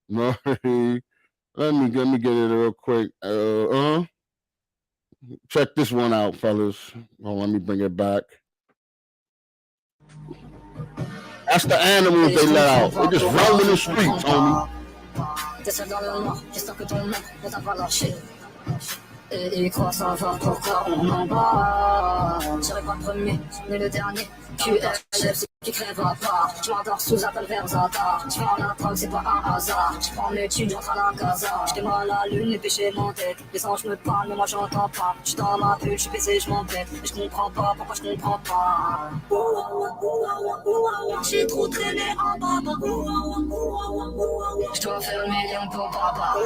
Let me get it real quick. Check this one out, fellas. Oh, let me bring it back. That's the animals they let out. They just roaming the streets, homie. Et crois savoir pourquoi on en bat. J'irai pas premier, ni le dernier. QLF, qui crève à part. Je m'endors sous appel vers Zata. Je prends la drogue, c'est pas un hasard. Je prends mes thunes, j'entre à la casa. Je démarre la lune, les péchés m'entêtent. Les anges me parlent, mais moi j'entends pas. Je suis dans ma bulle, je suis baissé, je m'embête. Et je comprends pas, pourquoi je comprends pas. J'ai trop traîné en baba. Je dois faire 1 million pour papa.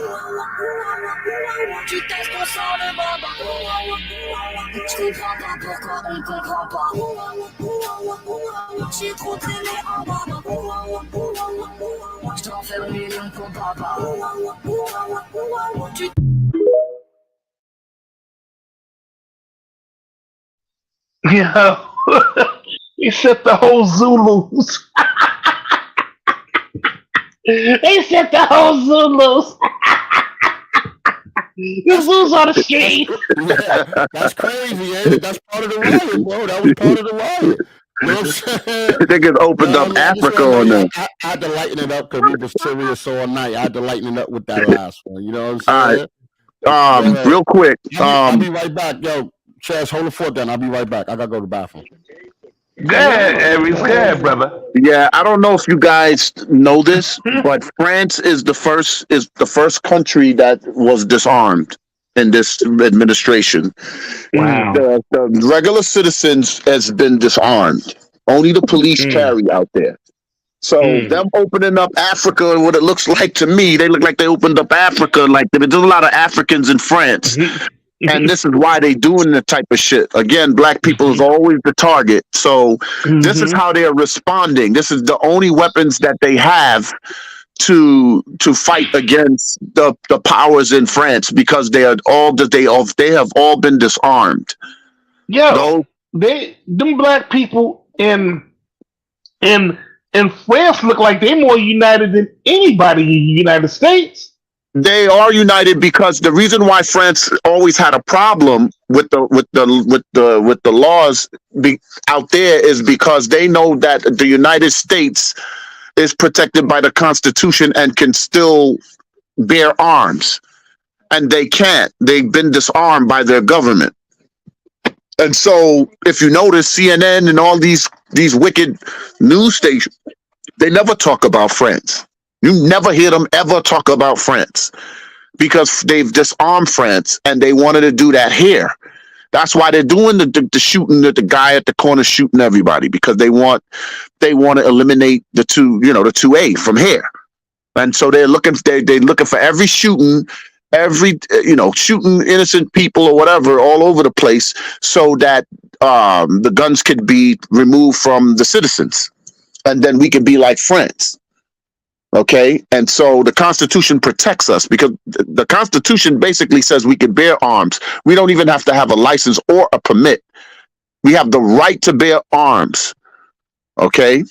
Tu testes ton sang le baba. Je comprends pas pourquoi on comprend pas. J'ai trop traîné en baba. Je dois faire 1 million pour papa. Yo, he set the whole Zulus. He set the whole Zulus. The Zulus on the street. That's crazy, ain't it? That's part of the riot, bro. That was part of the riot. You know what I'm saying? They just opened up Africa on them. I had to lighten it up because we were serious all night. I had to lighten it up with that last one. You know what I'm saying? All right. Real quick. I'll be right back. Yo, Chaz, hold the fort down. I'll be right back. I got to go to the bathroom. Go ahead, Aries. Go ahead, brother. Yeah, I don't know if you guys know this, but France is the first country that was disarmed in this administration. Wow. The regular citizens has been disarmed. Only the police carry out there. So them opening up Africa and what it looks like to me, they look like they opened up Africa. Like there's a lot of Africans in France. And this is why they doing the type of shit. Again, black people is always the target. So this is how they're responding. This is the only weapons that they have to fight against the powers in France because they have all been disarmed. Yo, them black people in France look like they're more united than anybody in the United States. They are united because the reason why France always had a problem with the laws out there is because they know that the United States is protected by the Constitution and can still bear arms, and they can't. They've been disarmed by their government. And so, if you notice, CNN and all these wicked news stations, they never talk about France. You never hear them ever talk about France because they've disarmed France and they wanted to do that here. That's why they're doing the shooting at the guy at the corner shooting everybody because they want to eliminate the 2A from here. And so they're looking for every shooting, shooting innocent people or whatever all over the place so that the guns could be removed from the citizens. And then we can be like France. Okay, and so the Constitution protects us because the Constitution basically says we can bear arms. We don't even have to have a license or a permit. We have the right to bear arms. Okay,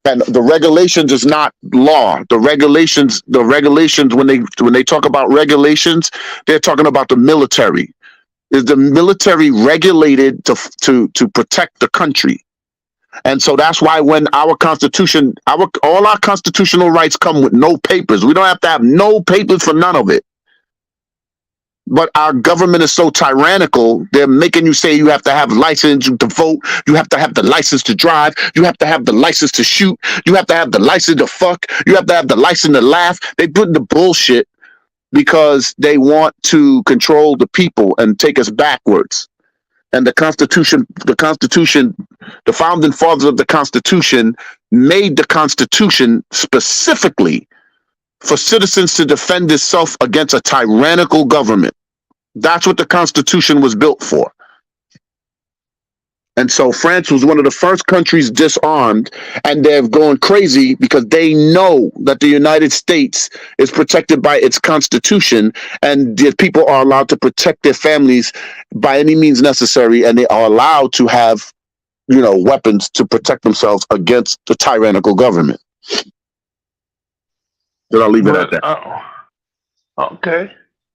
and the regulations is not law. The regulations when they talk about regulations, they're talking about the military. Is the military regulated to protect the country? And so that's why when our Constitution, all our constitutional rights come with no papers. We don't have to have no papers for none of it. But our government is so tyrannical, they're making you say you have to have a license to vote, you have to have the license to drive, you have to have the license to shoot, you have to have the license to fuck, you have to have the license to laugh. They put the bullshit because they want to control the people and take us backwards. And the Constitution, the founding fathers of the Constitution made the Constitution specifically for citizens to defend itself against a tyrannical government. That's what the Constitution was built for. And so France was one of the first countries disarmed, and they're going crazy because they know that the United States is protected by its Constitution, and the people are allowed to protect their families by any means necessary, and they are allowed to have, weapons to protect themselves against the tyrannical government. Then I'll leave it at that. Okay.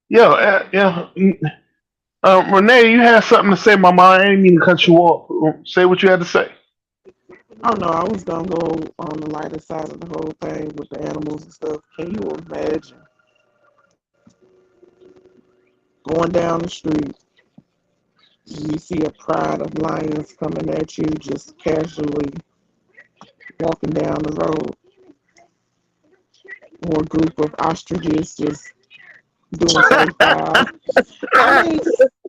Yeah. Renee, you had something to say, Mama. I didn't mean to cut you off. Say what you had to say. Oh no, I was gonna go on the lighter side of the whole thing with the animals and stuff. Can you imagine going down the street, you see a pride of lions coming at you, just casually walking down the road, or a group of ostriches just doing 35. I mean,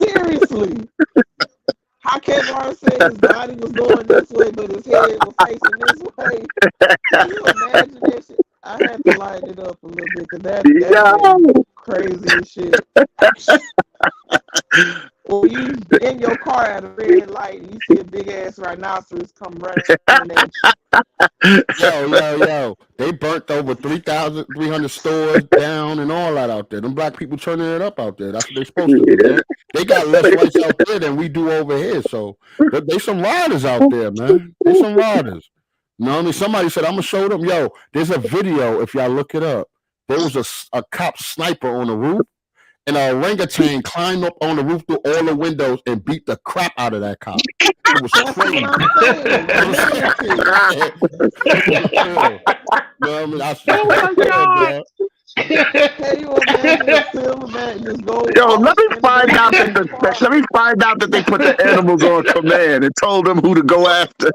seriously. How Kevlar said his body was going this way, but his head was facing this way. Can you imagine that shit? I had to lighten it up a little bit because that is crazy as shit. Or you in your car at a red light and you see a big ass rhinoceros come running at you. Yo. They burnt over 3,300 stores down and all that out there. Them black people turning it up out there. That's what they're supposed to do, man. They got less rights out there than we do over here. So they some riders out there, man. They some riders. You know what I mean? Somebody said, I'm going to show them. Yo, there's a video, if y'all look it up. There was a cop sniper on the roof, and a orangutan climbed up on the roof through all the windows and beat the crap out of that cop. It was crazy. Oh my God. Can you imagine a silverback just go? Yo, let me find out that they put the animals on command and told them who to go after.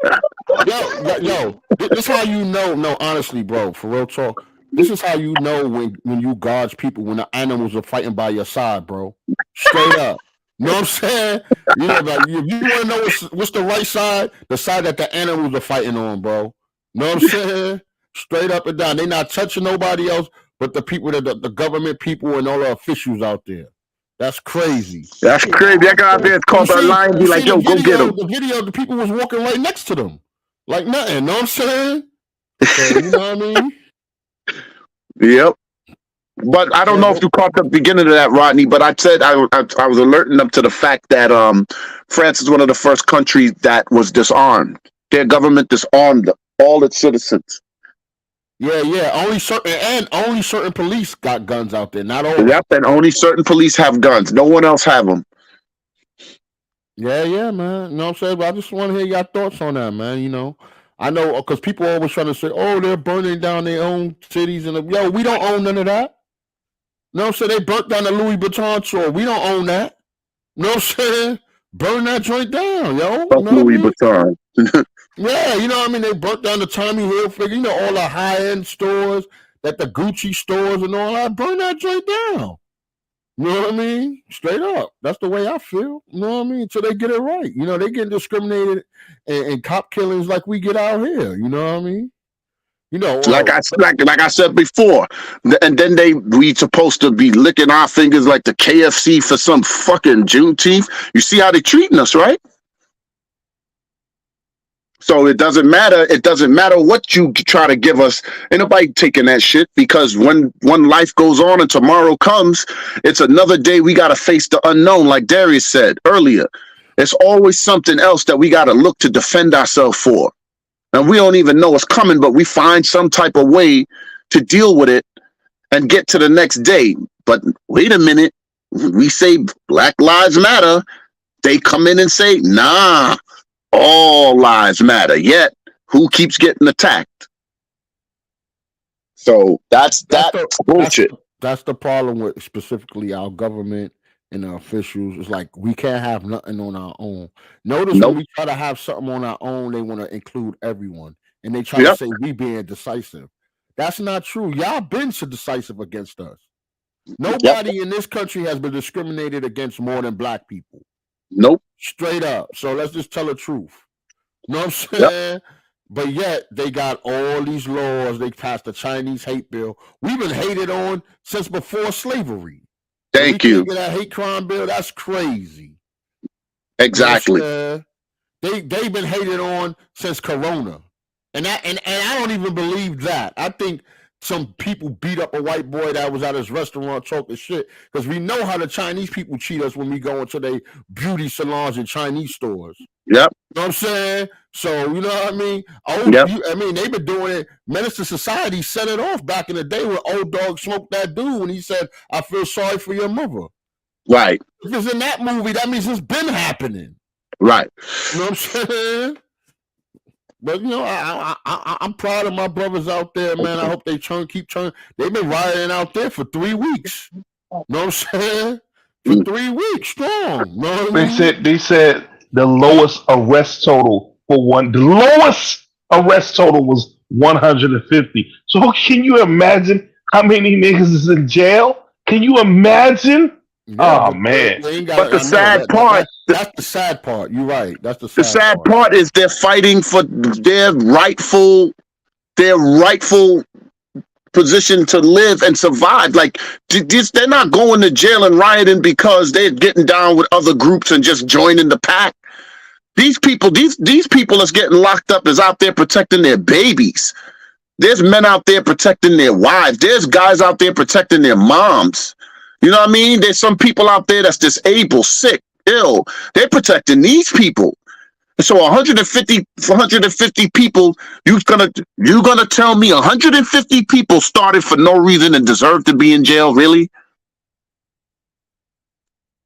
Yo, this is how you know. No, honestly, bro, for real talk. This is how you know when you guards people, when the animals are fighting by your side, bro. Straight up. You know what I'm saying? You know, like, if you want to know what's the right side, the side that the animals are fighting on, bro. You know what I'm saying? Straight up and down. They not touching nobody else but the people, the government people and all the officials out there. That's crazy. That's crazy. That guy out there is called the lion. Be like, yo, go get him. The video, the people was walking right next to them. Like nothing. You know what I'm saying? So, you know what I mean? Yep. But I don't know if you caught the beginning of that, Rodney, but I said I was alerting them to the fact that France is one of the first countries that was disarmed. Their government disarmed all its citizens. Yeah. Only certain police got guns out there, not all. Yep, and only certain police have guns. No one else have them. Yeah, man. You know what I'm saying? But I just want to hear your thoughts on that, man. You know, I know because people always trying to say, "Oh, they're burning down their own cities," and yo, we don't own none of that. You know what I'm saying? They burnt down the Louis Vuitton store. We don't own that. You know what I'm saying? Burn that joint down, yo. Fuck Louis Vuitton. Yeah, you know what I mean? They burnt down the Tommy Hilfiger, you know, all the high-end stores, that the Gucci stores and all that. Burn that joint down. You know what I mean? Straight up. That's the way I feel. You know what I mean? Until they get it right. You know, they getting discriminated and cop killings like we get out here. You know what I mean? You know, like I said before, and then we supposed to be licking our fingers like the KFC for some fucking Juneteenth. You see how they treating us, right? So it doesn't matter. It doesn't matter what you try to give us. Ain't nobody taking that shit, because when one life goes on and tomorrow comes, it's another day we got to face the unknown. Like Darius said earlier, it's always something else that we got to look to defend ourselves for. And we don't even know what's coming, but we find some type of way to deal with it and get to the next day. But wait a minute, we say Black Lives Matter. They come in and say, nah, all lives matter. Yet, who keeps getting attacked? So that's bullshit. That's the problem with specifically our government and the officials. It's like we can't have nothing on our own. Notice when we try to have something on our own, they want to include everyone, and they try to say we being decisive. That's not true. Y'all been so decisive against us. Nobody in this country has been discriminated against more than black people. Nope. Straight up. So let's just tell the truth. You know what I'm saying? But yet they got all these laws. They passed the Chinese hate bill. We've been hated on since before slavery. Thank you. That hate crime bill, that's crazy. Exactly. They've been hated on since Corona. And I don't even believe that. I think some people beat up a white boy that was at his restaurant talking shit, because we know how the Chinese people cheat us when we go into their beauty salons and Chinese stores. Yep. You know what I'm saying? So, you know what I mean? They've been doing it. Menace to Society set it off back in the day when Old Dog smoked that dude when he said, I feel sorry for your mother. Right. If it's in that movie, that means it's been happening. Right. You know what I'm saying? But you know, I'm proud of my brothers out there, man. I hope they keep churning. They've been rioting out there for 3 weeks. You know what I'm saying? For 3 weeks strong. You know what I mean? They said the lowest arrest total was 150. So can you imagine how many niggas is in jail? Can you imagine? Yeah, oh man! But the sad part, that's the sad part. You're right. That's the sad part is they're fighting for their rightful position to live and survive. Like they're not going to jail and rioting because they're getting down with other groups and just joining the pack. These people that's getting locked up is out there protecting their babies. There's men out there protecting their wives. There's guys out there protecting their moms. You know what I mean? There's some people out there that's disabled, sick, ill. They're protecting these people. So 150 people, you're gonna tell me 150 people started for no reason and deserve to be in jail, really?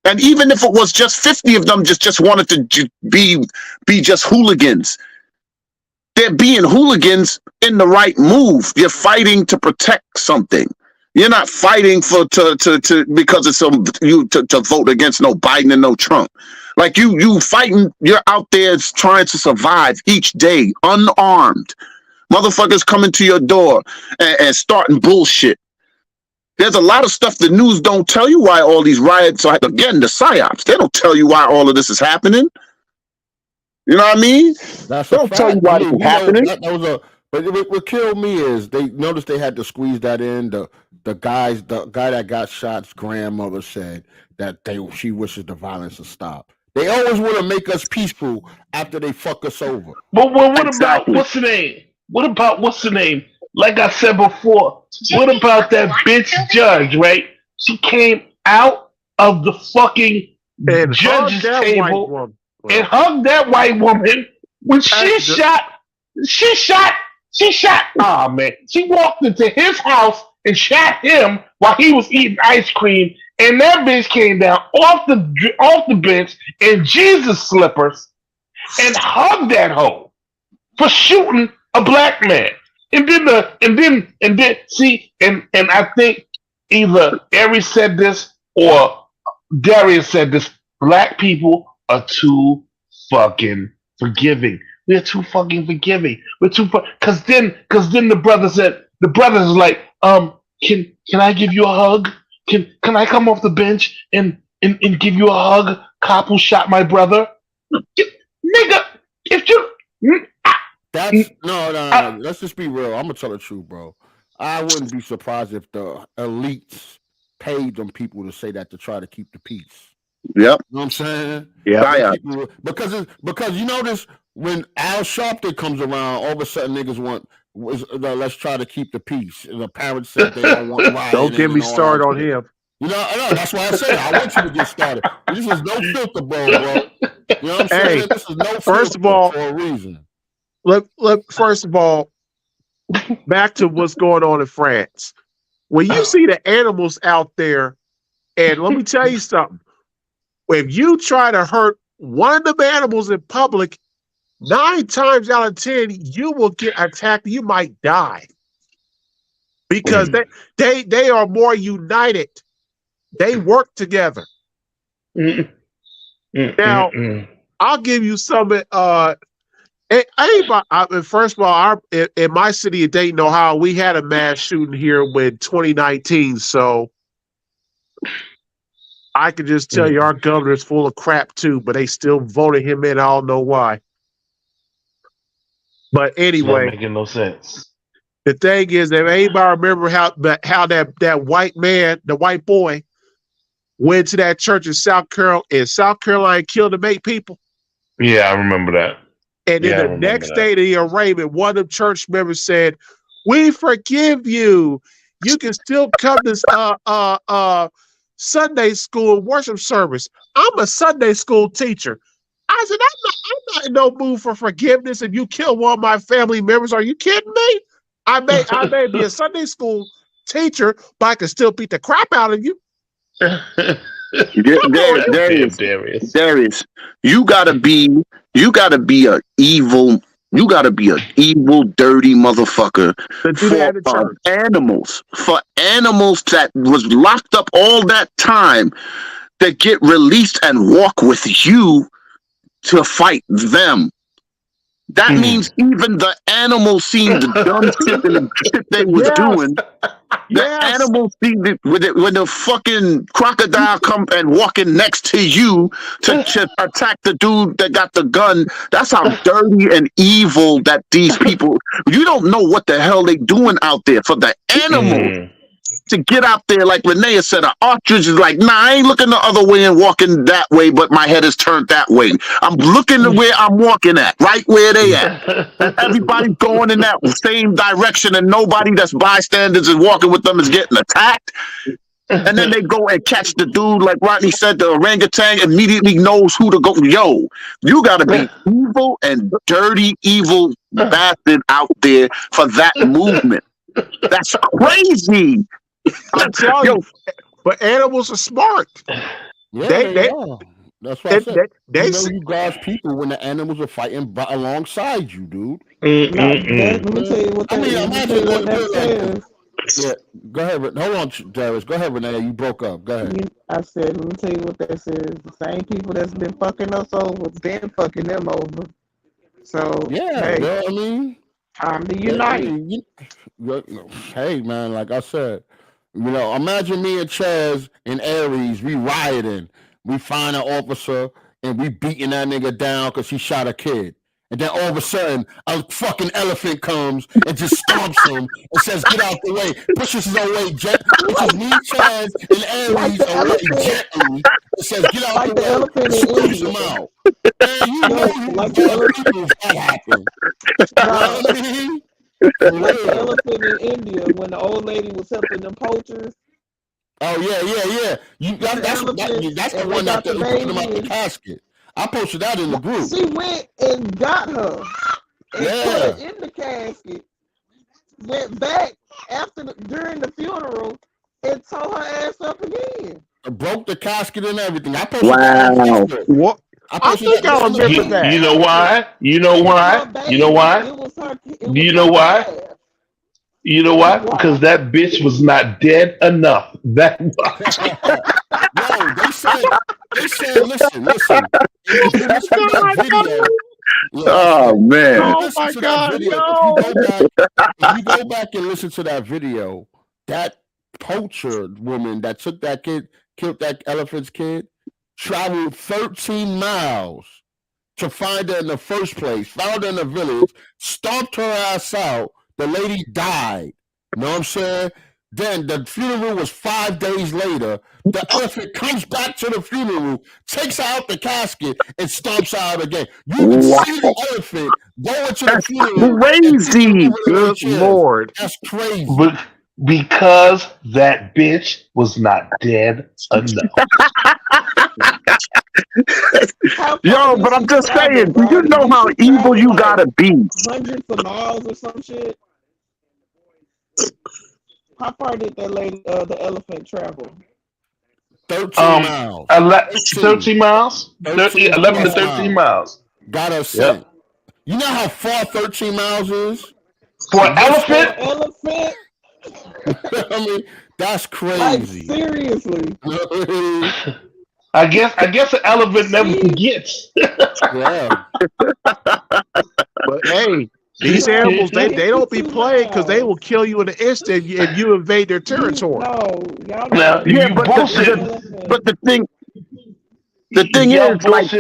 And even if it was just 50 of them just wanted to be just hooligans, they're being hooligans in the right move. You're fighting to protect something. You're not fighting because it's to vote against no Biden and no Trump. Like you fighting, you're out there trying to survive each day, unarmed. Motherfuckers coming to your door and starting bullshit. There's a lot of stuff the news don't tell you why all these riots are. Again, the psyops. They don't tell you why all of this is happening. You know what I mean? That's they don't tell you why this is happening. But what killed me is they noticed they had to squeeze that in. The guy that got shot's grandmother said that she wishes the violence to stop. They always want to make us peaceful after they fuck us over. But what about what's the name? What about what's the name? Like I said before, what about that bitch judge, right? She came out of the fucking judge's table and hugged that white woman when she shot. Oh man, she walked into his house and shot him while he was eating ice cream, and that bitch came down off the bench in Jesus slippers and hugged that hoe for shooting a black man. And then see, and I think either Aries said this or Darius said this. Black people are too fucking forgiving. We're too fucking forgiving. We're too because then the brothers was like, can I give you a hug? Can I come off the bench and give you a hug? Cop who shot my brother, nigga. If you no. Let's just be real. I'm gonna tell the truth, bro. I wouldn't be surprised if the elites paid them people to say that to try to keep the peace. Yep. You know what I'm saying? Yeah. Because you notice when Al Sharpton comes around, all of a sudden niggas want let's try to keep the peace. And the parents said they don't want rioting. Don't get me started on him. You know, that's why I said I want you to get started. This is no filter, bro. You know what I'm saying? Hey, this is no first of all, for a reason. First of all, back to what's going on in France. When you see the animals out there, and let me tell you something. If you try to hurt one of them animals in public, 9 times out of 10, you will get attacked. You might die because they are more united. They work together. Now, I'll give you some. First of all, in my city of Dayton, Ohio, we had a mass shooting here in 2019. So I can just tell you our governor is full of crap too, but they still voted him in. I don't know why. But anyway, not making no sense. The thing is, if anybody remember how that white man, the white boy, went to that church in South Carolina, killed them 8 people. Yeah, I remember that. And then the next day of the arraignment, one of the church members said, "We forgive you. You can still come to Sunday school worship service." I'm a Sunday school teacher. I said, I'm not in no mood for forgiveness. If you kill one of my family members, are you kidding me? I may be a Sunday school teacher, but I can still beat the crap out of you. Darius, you gotta be a evil. You gotta be an evil, dirty motherfucker for animals. For animals that was locked up all that time that get released and walk with you to fight them. That means even the animals seen the dumb shit and the shit they was doing. The animals see when the fucking crocodile come and walking next to you to attack the dude that got the gun. That's how dirty and evil that these people. You don't know what the hell they doing out there for the animals. To get out there, like Linnea said, an ostrich is like, nah, I ain't looking the other way and walking that way, but my head is turned that way. I'm looking to where I'm walking at, right where they at. And everybody's going in that same direction, and nobody that's bystanders is walking with them is getting attacked. And then they go and catch the dude, like Rodney said, the orangutan immediately knows who to go. Yo, you gotta be evil and dirty, evil bastard out there for that movement. That's crazy. I'm telling you, but animals are smart. Yeah, they are. That's why I said you guys people when the animals are fighting alongside you, dude. Let me tell you what that says. Yeah, go ahead. Hold on, Darius. Go ahead, Renee. You broke up. Go ahead. I said, let me tell you what that says. The same people that's been fucking us over, been fucking them over. So Yeah, hey, you know what I mean? time to unite. Hey, man, like I said, imagine me and Chaz and Aries, we rioting. We find an officer and we beating that nigga down because he shot a kid. And then all of a sudden, a fucking elephant comes and just stomps him and says, get out the way. Pushes his away, pushes me, Chaz, and Aries away gently. And says, get out the way. And stomps him out. Man, you know that happened. Like the elephant in India when the old lady was helping them poachers. Oh yeah. That's the one that put him out the casket. I posted that in the group. She went and got her and put her in the casket. Went back during the funeral and tore her ass up again. Broke the casket and everything. I posted that. What? I think I remember that. You know why? You know why? You know why? You know why? You know why? Because that bitch was not dead enough. That no, they said, listen. Oh man! Oh my God! No. If you go back and listen to that video, that poacher woman that took that kid, killed that elephant's kid, traveled 13 miles to find her in the first place, found her in the village, stomped her ass out. The lady died. You know what I'm saying? Then the funeral was 5 days later. The elephant comes back to the funeral, takes out the casket, and stomps out again. You can see the elephant going to the funeral. Crazy. Good Lord. That's crazy. But because that bitch was not dead enough. Yo, but I'm just saying, do you know how evil you gotta be? Hundreds of miles or some shit. How far did that lady, the elephant, travel? 13 miles. 13 miles? 11 to 13 miles. Got us set. You know how far 13 miles is? For an elephant? I mean, that's crazy. Like, seriously. I guess an elephant never forgets. Yeah. But hey, these animals, they don't be playing because they will kill you in an instant if you invade their territory. No, now, but the thing is, like,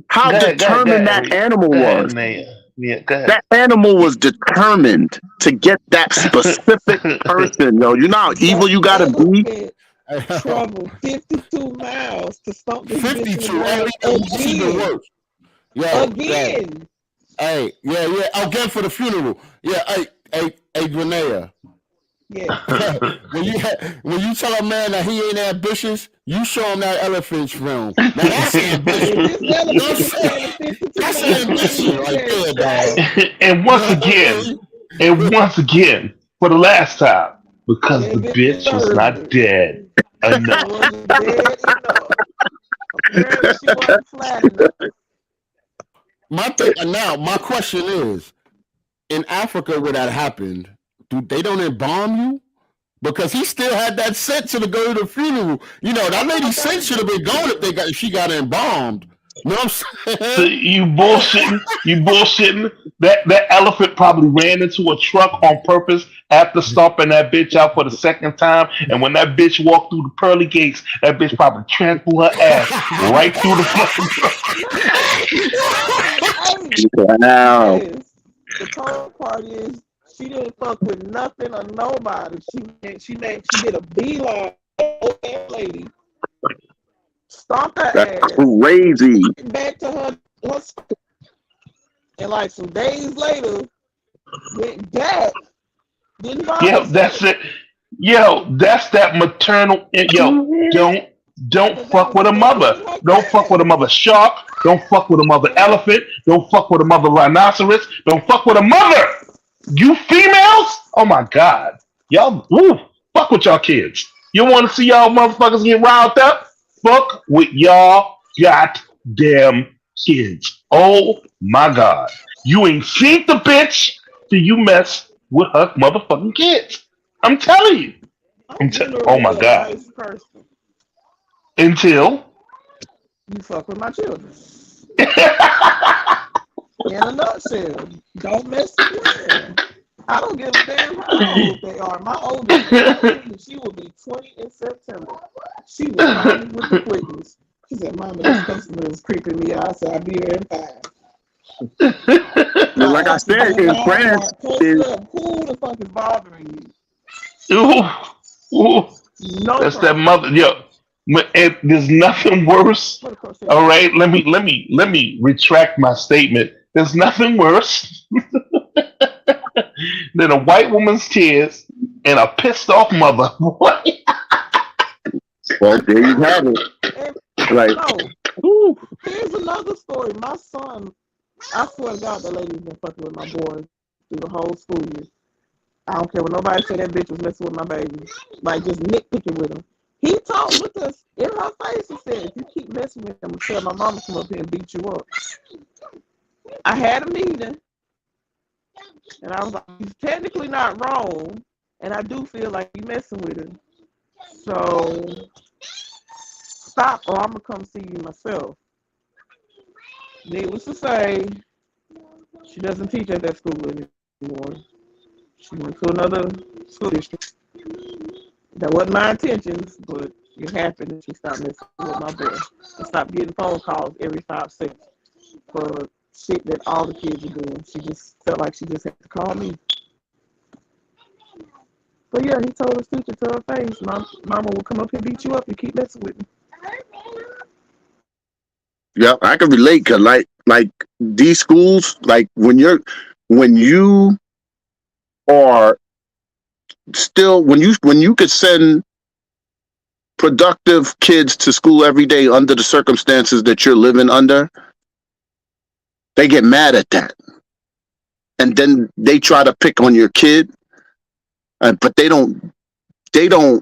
how determined that animal was. That animal was determined to get that specific person. Yo, you know how evil you gotta be. Travel 52 miles to stomp this 52. Again. Again. Hey, yeah. Again for the funeral. Yeah, hey, Grenea. Yeah. when you tell a man that he ain't ambitious, you show him that elephant's film. Now that's ambitious. That's ambition right there, dog. And once again, for the last time, because the bitch was not dead. enough. wasn't dead enough. Apparently, she wasn't flat enough. My question is, in Africa where that happened, they don't embalm you? Because he still had that sense to go to the funeral. You know, that lady's sense should have been gone if she got embalmed. You know what I'm So saying? you bullshitting. That elephant probably ran into a truck on purpose after stomping that bitch out for the second time. And when that bitch walked through the pearly gates, that bitch probably trampled her ass right through the fucking truck. Wow. Yes. The cold part is she didn't fuck with nothing or nobody. She did a beeline old ass lady, stomped her That's ass, crazy. went back to her school, and like some days later went back. Didn't bother Yo, that's it. Yo, that's that maternal. Yo, don't fuck with a mother. Don't fuck with a mother shark. Don't fuck with a mother elephant. Don't fuck with a mother rhinoceros. Don't fuck with a mother. You females? Oh my god. Y'all, fuck with y'all kids. You want to see y'all motherfuckers get riled up? Fuck with y'all goddamn kids. Oh my god. You ain't seen the bitch till you mess with her motherfucking kids. I'm telling you. Oh my a god. nice person. Until You fuck with my children. In a nutshell, don't mess with them. I don't give a damn how old they are. My oldest is 19. She will be 20 in September. She will call me with the quickness. She said, "Mama, this customer is creeping me out." I said, "I'll be here in 5." Like I said, in France, Who the fuck is bothering you? ooh, No that's that problem. mother. Yo, there's nothing worse. All right, let me retract my statement. There's nothing worse than a white woman's tears and a pissed off mother. What? Well, there you have it. Like, no. Here's another story. My son, I swear to God, that lady's been fucking with my boy through the whole school year. I don't care what nobody said, that bitch was messing with my baby. Like, just nitpicking with him. He told with us in her face, he said, "If you keep messing with him, I'm tell my mama come up here and beat you up." I had a meeting, and I was like, "He's technically not wrong, and I do feel like you messing with him. So stop, or I'm gonna come see you myself." Needless to say, she doesn't teach at that school anymore. She went to another school district. That wasn't my intentions, but it happened, and she stopped messing with my boy. And stopped getting phone calls every 5 seconds for shit that all the kids are doing. She just felt like she just had to call me. But yeah, he told his teacher to her face, "Mama will come up here and beat you up. You keep messing with me." yeah, I can relate because like these schools, like when you are still when you could send productive kids to school every day under the circumstances that you're living under, they get mad at that, and then they try to pick on your kid, but they don't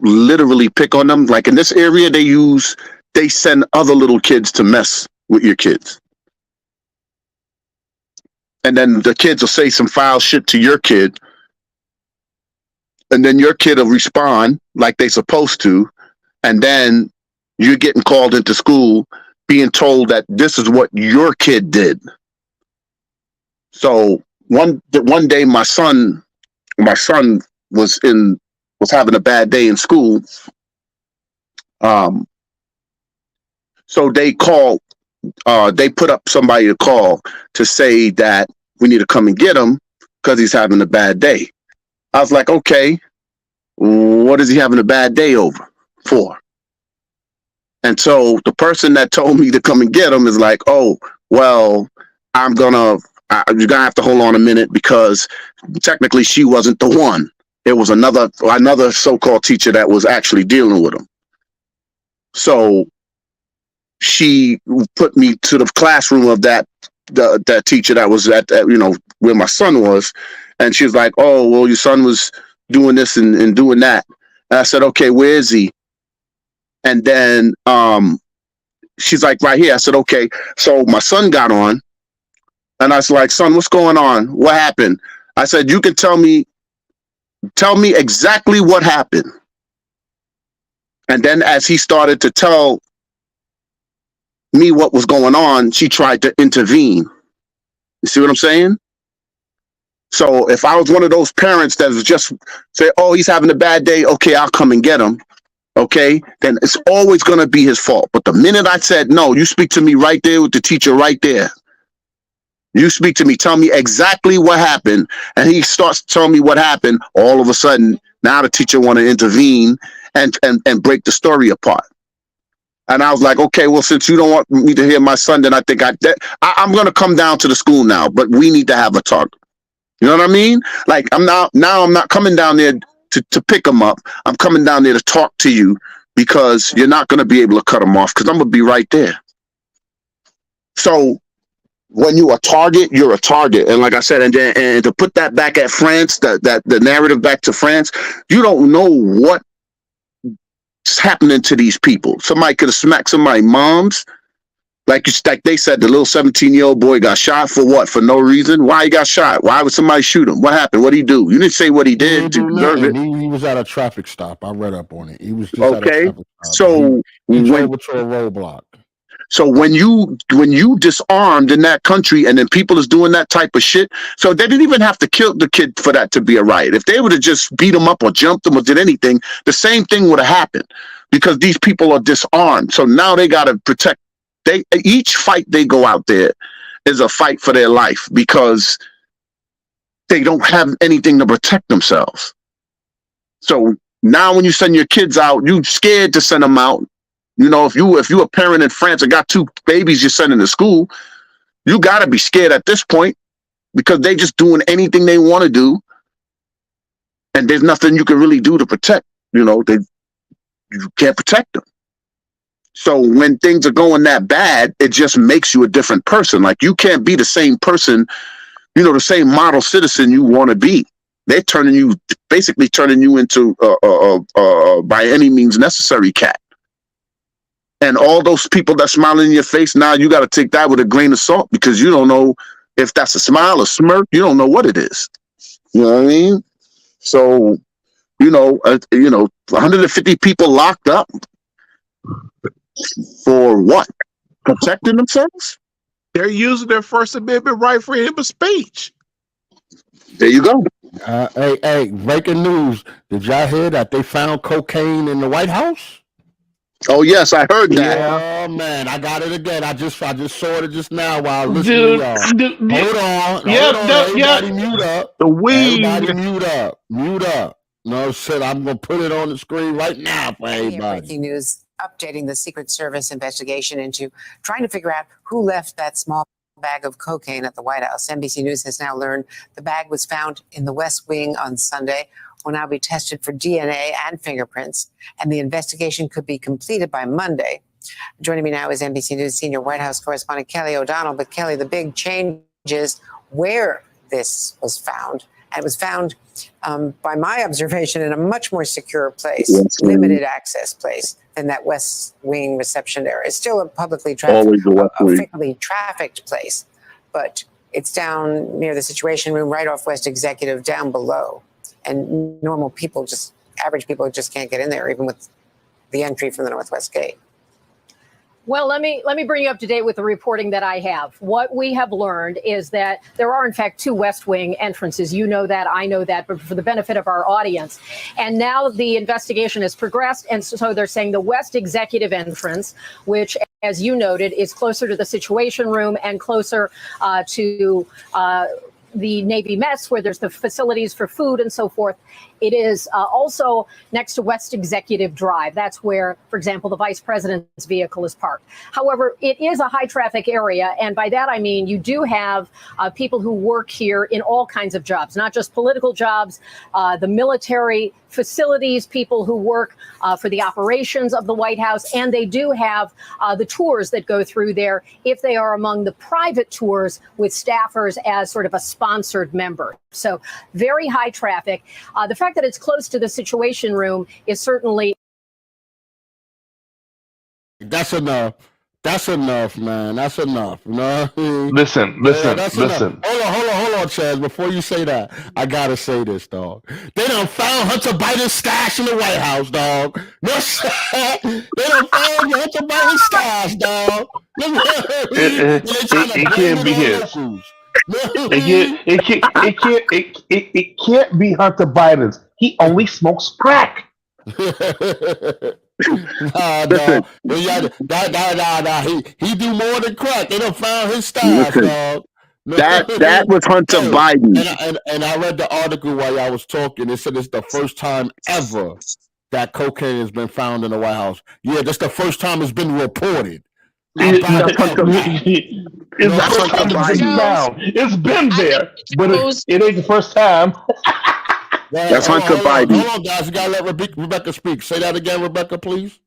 literally pick on them. Like in this area, they send other little kids to mess with your kids, and then the kids will say some foul shit to your kid, and then your kid will respond like they supposed to, and then you're getting called into school being told that this is what your kid did. So one day my son was having a bad day in school. So they put up somebody to call to say that we need to come and get him because he's having a bad day. I was like, okay, what is he having a bad day over for? And so the person that told me to come and get him is like, "Oh, well, you're gonna have to hold on a minute because technically she wasn't the one. It was another so-called teacher that was actually dealing with him." So she put me to the classroom of that teacher that was at where my son was, and she was like, "Oh, well, your son was doing this and doing that." And I said, "Okay, where is he?" And then she's like, right here. I said, okay. So my son got on, and I was like, son, what's going on? What happened? I said, you can tell me exactly what happened. And then as he started to tell me what was going on, she tried to intervene. You see what I'm saying? So if I was one of those parents that was just say, oh, he's having a bad day, okay, I'll come and get him. Okay, then it's always going to be his fault. But the minute I said, no, you speak to me right there with the teacher right there. You speak to me, tell me exactly what happened. And he starts to tell me what happened. All of a sudden, now the teacher want to intervene and break the story apart. And I was like, okay, well, since you don't want me to hear my son, then I think I'm going to come down to the school now, but we need to have a talk. You know what I mean? Like I'm not coming down there to pick him up. I'm coming down there to talk to you because you're not going to be able to cut him off because I'm going to be right there. So when you're a target, you're a target. And like I said, and to put that back at France, that the narrative back to France, you don't know what's happening to these people. Somebody could have smacked somebody's moms. Like they said, the little 17-year-old boy got shot for what? For no reason? Why he got shot? Why would somebody shoot him? What happened? What did he do? You didn't say what he did to deserve it. He was at a traffic stop. I read up on it. He was just at a traffic stop. So he drove to a roadblock. So when you disarmed in that country and then people is doing that type of shit, so they didn't even have to kill the kid for that to be a riot. If they would have just beat him up or jumped him or did anything, the same thing would have happened because these people are disarmed. So now they got to protect. Each fight they go out there is a fight for their life because they don't have anything to protect themselves. So now when you send your kids out, you scared to send them out. You know, if you a parent in France and got 2 babies you're sending to school, you got to be scared at this point because they just doing anything they want to do. And there's nothing you can really do to protect. You know, you can't protect them. So when things are going that bad, it just makes you a different person. Like you can't be the same person, you know, the same model citizen you want to be. They're basically turning you into by any means necessary cat. And all those people that smiling in your face, now you got to take that with a grain of salt because you don't know if that's a smile or smirk. You don't know what it is. You know what I mean? So, 150 people locked up. For what? Protecting themselves? They're using their First Amendment right for freedom of speech. There you go. Hey, breaking news. Did y'all hear that they found cocaine in the White House? Oh, yes, I heard that. Oh, man, I got it again. I just saw it just now while listening to y'all. Hold on. Everybody mute up. The weed. Everybody mute up. No shit, I'm going to put it on the screen right now for everybody. Breaking news. Updating the Secret Service investigation into trying to figure out who left that small bag of cocaine at the White House. NBC News has now learned the bag was found in the West Wing on Sunday, will now be tested for DNA and fingerprints, and the investigation could be completed by Monday. Joining me now is NBC News senior White House correspondent Kelly O'Donnell. But Kelly, the big change is where this was found. And it was found, by my observation, in a much more secure place, limited access place than that West Wing reception area. It's still a publicly trafficked place, but it's down near the Situation Room, right off West Executive, down below. And normal people, average people just can't get in there, even with the entry from the Northwest Gate. Well, let me bring you up to date with the reporting that I have. What we have learned is that there are, in fact, 2 West Wing entrances. You know that, I know that, but for the benefit of our audience. And now the investigation has progressed, and so they're saying the West Executive entrance, which, as you noted, is closer to the Situation Room and closer to the Navy mess, where there's the facilities for food and so forth. It is also next to West Executive Drive. That's where, for example, the vice president's vehicle is parked. However, it is a high traffic area. And by that, I mean, you do have people who work here in all kinds of jobs, not just political jobs, the military facilities, people who work for the operations of the White House. And they do have the tours that go through there if they are among the private tours with staffers as sort of a sponsored member. So very high traffic. The fact that it's close to the Situation Room is certainly That's enough. That's enough, man. That's enough. You know what I mean? Listen, Yeah, listen, that's enough. listen. Hold on, Chaz. Before you say that, I gotta say this, dog. They done found Hunter Biden's stash in the White House, dog. No, they done found Hunter Biden's stash, dog. It can't be his. It can't be Hunter Biden's. He only smokes crack. Nah. He do more than crack. They done found his stash, Listen, dog. that was Hunter Biden. And I read the article while y'all was talking. It said it's the first time ever that cocaine has been found in the White House. Yeah, that's the first time it's been reported. It's the first time it's been found. It's been there, but it ain't the first time. That's Hunter Biden. Hold on, guys. You gotta let Rebecca speak. Say that again, Rebecca, please.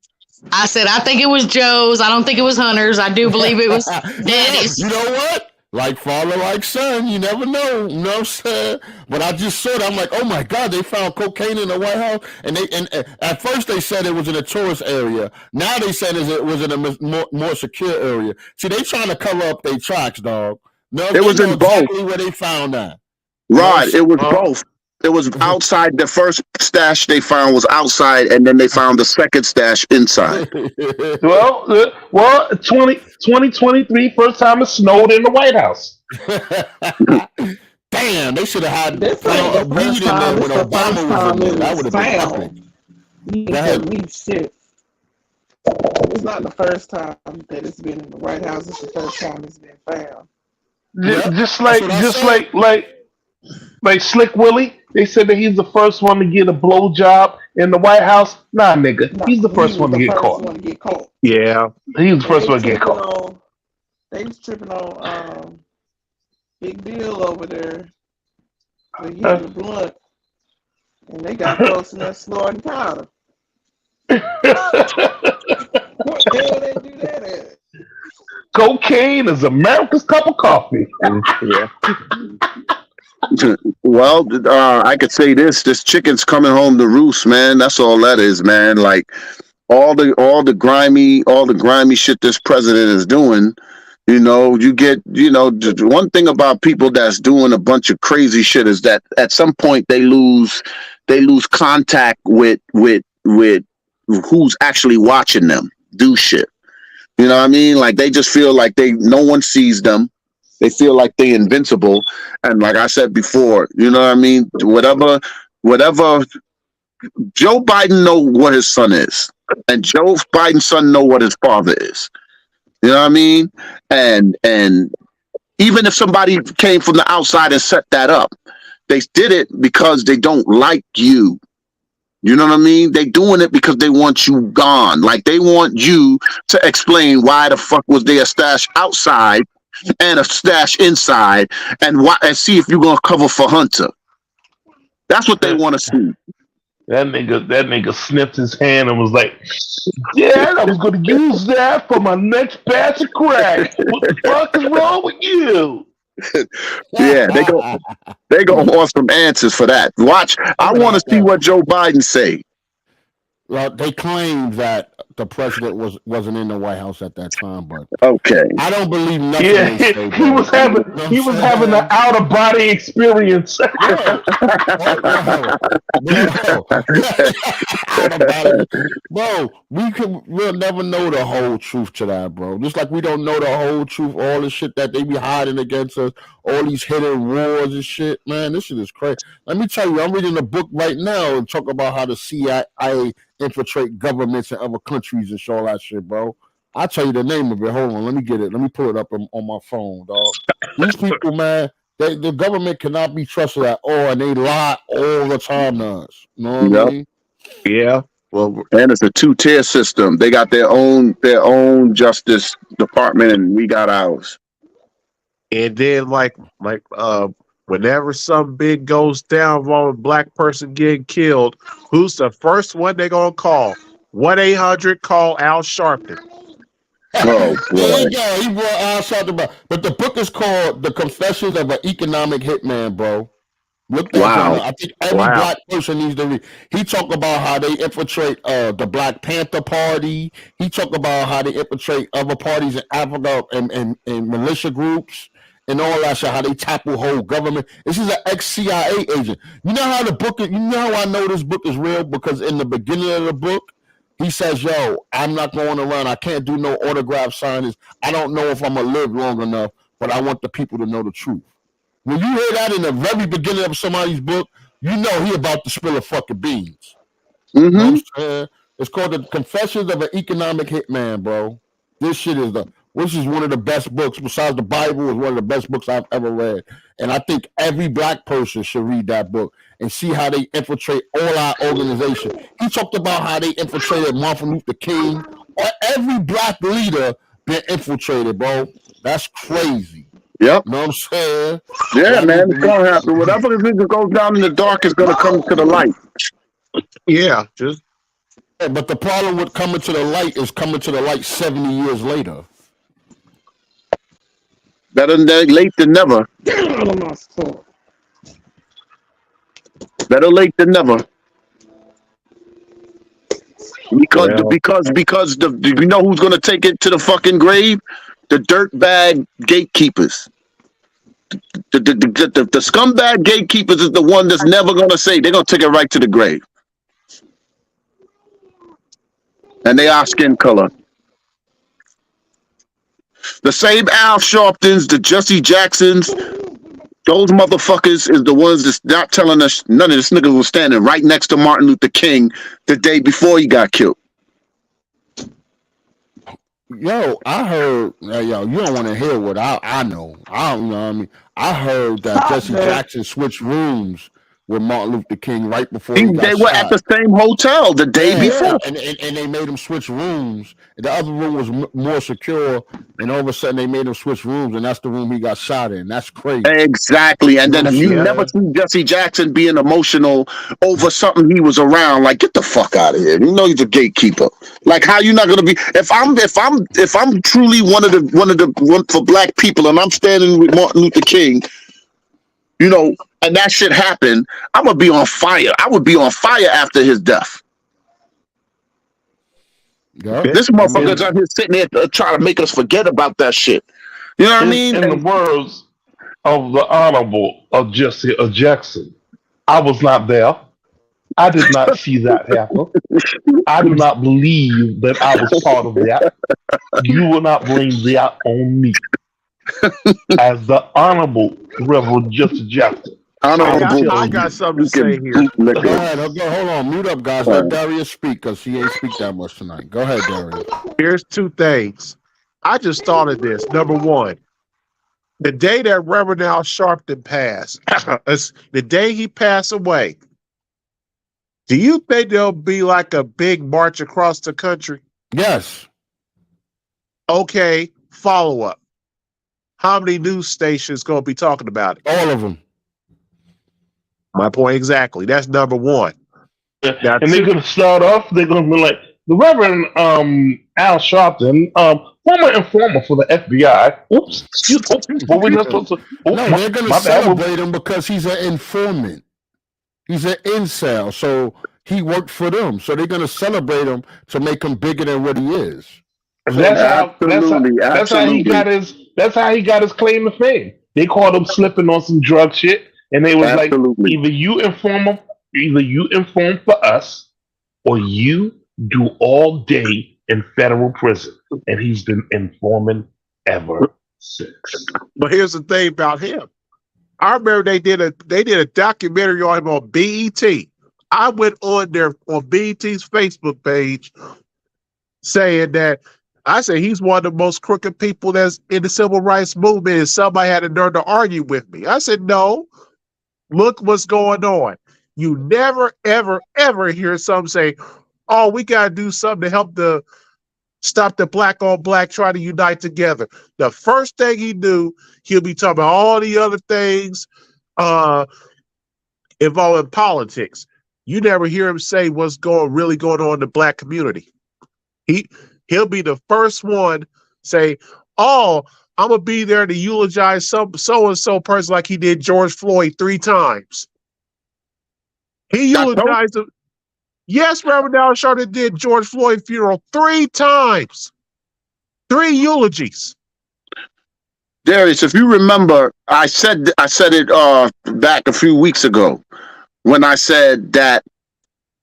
I said I think it was Joe's. I don't think it was Hunter's. I do believe it was Daddy's. You know what? Like father, like son. You never know. You know what I'm saying? But I just saw it. I'm like, oh my God, they found cocaine in the White House. And at first they said it was in a tourist area. Now they said it was in a more secure area. See, they trying to cover up their tracks, dog. No, it was in both. Exactly where they found that. Right. It was both. It was outside. The first stash they found was outside, and then they found the second stash inside. Well, 2023, first time it snowed in the White House. Damn, they should have had This weed ain't the in first there time. when This the Obama first was time in there. it That would was have been epic. found. You Go said ahead. weed shit. It's not the first time that it's been in the White House. It's the first time it's been found. Just like Slick Willie, they said that he's the first one to get a blowjob in the White House. Nah, nigga, he's the first one to get caught. Yeah, he's the first one to get caught. They was tripping on Big Bill over there. They hit the blunt, and they got close in that snorting powder. What the hell they do that at? Cocaine is America's cup of coffee. Yeah. Well, I could say this chicken's coming home to roost, man. That's all that is, man. Like all the grimy shit this president is doing, you get, the one thing about people that's doing a bunch of crazy shit is that at some point they lose contact with who's actually watching them do shit. You know what I mean? Like they just feel like no one sees them. They feel like they invincible. And like I said before, you know what I mean? Whatever Joe Biden know what his son is. And Joe Biden's son know what his father is. You know what I mean? And even if somebody came from the outside and set that up, they did it because they don't like you. You know what I mean? They doing it because they want you gone. Like they want you to explain why the fuck was there a stash outside and a stash inside, and see if you're gonna cover for Hunter. That's what they want to see. That nigga sniffed his hand and was like, "Yeah, I was gonna use that for my next batch of crack. What the fuck is wrong with you?" Yeah, they go want some answers for that. Watch, I want to see what Joe Biden say. Well, they claim that the president wasn't in the White House at that time, but okay, I don't believe nothing. Yeah, he was having an out of body experience. Bro, we'll never know the whole truth to that, bro. Just like we don't know the whole truth, all the shit that they be hiding against us, all these hidden wars and shit, man. This shit is crazy. Let me tell you, I'm reading a book right now and talk about how the CIA infiltrate governments in other countries and all that shit, bro. I'll tell you the name of it. Hold on, let me get it. Let me pull it up on my phone, dog. These people, man, the government cannot be trusted at all, and they lie all the time to us. You know what I mean? Yeah. Well, and it's a 2-tier system. They got their own justice department, and we got ours. And then, whenever something big goes down involving a black person getting killed, who's the first one they gonna call? 1-800 call Al Sharpton. Oh boy! There you go. He brought Al Sharpton back. But the book is called "The Confessions of an Economic Hitman," bro. Look that Wow. journal. I think every Wow. black person needs to read. He talk about how they infiltrate the Black Panther Party. He talk about how they infiltrate other parties in Africa and militia groups and all that shit. How they topple whole government. This is an ex-CIA agent. You know how the book is, you know how I know this book is real? Because in the beginning of the book, he says, yo, I'm not going around. I can't do no autograph signings. I don't know if I'm going to live long enough, but I want the people to know the truth. When you hear that in the very beginning of somebody's book, you know he about to spill a fucking beans. You know what I'm saying? It's called The Confessions of an Economic Hitman, bro. This is one of the best books, besides the Bible, is one of the best books I've ever read. And I think every black person should read that book and see how they infiltrate all our organization. He talked about how they infiltrated Martin Luther King. Every black leader been infiltrated, bro. That's crazy. Yep. You know what I'm saying? Yeah, man, it's gonna happen. Whatever the nigga goes down in the dark is gonna come to the light. Yeah, but the problem with coming to the light is coming to the light 70 years later. Better late than never. Better late than never. Because you know who's gonna take it to the fucking grave? The dirtbag gatekeepers. The scumbag gatekeepers is the one that's never gonna say. They're gonna take it right to the grave. And they are skin color. The same Al Sharptons, the Jesse Jacksons, those motherfuckers is the ones that's not telling us none of this niggas was standing right next to Martin Luther King the day before he got killed. Yo, I heard, you don't want to hear what I know. I don't know what I mean. I heard that Jesse Jackson switched rooms with Martin Luther King right before he got They were shot. at the same hotel the day before. And they made him switch rooms. The other room was more secure, and all of a sudden they made him switch rooms, and that's the room he got shot in. That's crazy. Exactly. And then you never see Jesse Jackson being emotional over something he was around. Like, get the fuck out of here. You know he's a gatekeeper. Like, how you not gonna be if I'm truly one for black people and I'm standing with Martin Luther King, you know, and that shit happened, I'm gonna be on fire. I would be on fire after his death. Yeah. This motherfucker's out here sitting there trying to make us forget about that shit. You know what I mean? In the words of the Honorable of Jesse Jackson, I was not there. I did not see that happen. I do not believe that I was part of that. You will not blame that on me. As the Honorable Reverend Jesse Jackson. I got something to say here. Go ahead. Okay, hold on. Mute up, guys. Let Darius speak because he ain't speak that much tonight. Go ahead, Darius. Here's two things. I just thought of this. Number one, the day that Reverend Al Sharpton passed, the day he passed away, do you think there'll be like a big march across the country? Yes. Okay, follow up. How many news stations going to be talking about it? All of them. My point exactly. That's number one. And they're going to start off, they're going to be like, the Reverend Al Sharpton, former informer for the FBI. Oops. What we not supposed to? No, they're going to celebrate him because he's an informant. He's an incel, so he worked for them. So they're going to celebrate him to make him bigger than what he is. That's how he got his claim to fame. They caught him slipping on some drug shit, and they was like, either you inform for us, or you do all day in federal prison. And he's been informing ever since. But here's the thing about him. I remember they did a documentary on him on BET. I went on BET's Facebook page saying that I say he's one of the most crooked people that's in the civil rights movement, and somebody had the nerve to argue with me. I said, no, look what's going on. You never, ever, ever hear some say, oh, we got to do something to help stop the black on black trying to unite together. The first thing he do, he'll be talking about all the other things involving politics. You never hear him say what's really going on in the black community. He'll be the first one say, oh, I'm going to be there to eulogize so-and-so person like he did George Floyd 3 times. He eulogized him. Yes, Reverend Al Sharpton did George Floyd funeral 3 times. 3 eulogies. Darius, if you remember, I said it back a few weeks ago when I said that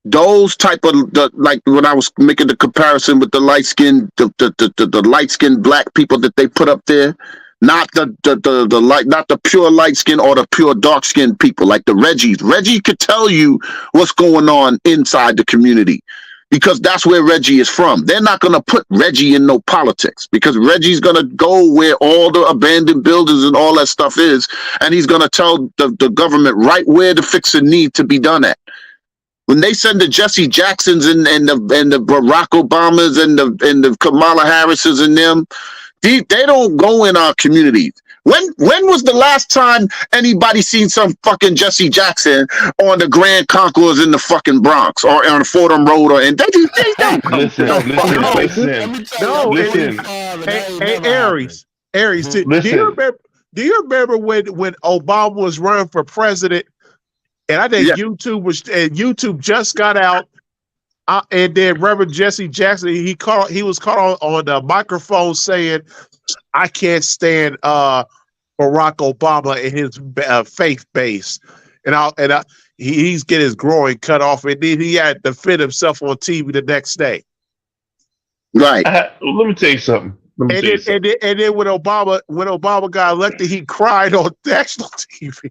those type of like when I was making the comparison with the light skinned the light skinned black people that they put up there, not the light, not the pure light skin or the pure dark skinned people like the Reggies. Reggie could tell you what's going on inside the community because that's where Reggie is from. They're not going to put Reggie in no politics because Reggie's going to go where all the abandoned buildings and all that stuff is, and he's going to tell the government right where the fixing need to be done at. When they send the Jesse Jacksons and the Barack Obamas and the Kamala Harrises and them, they don't go in our communities. When was the last time anybody seen some fucking Jesse Jackson on the Grand Concourse in the fucking Bronx or on Fordham Road or and they don't come Listen. Hey, Aries, do you remember when Obama was running for president? And I think YouTube just got out, and then Reverend Jesse Jackson he was caught on the microphone saying, "I can't stand Barack Obama and his faith base," and he's getting his groin cut off, and then he had to defend himself on TV the next day. Right. Let me tell you something. And then when Obama got elected, he cried on national TV.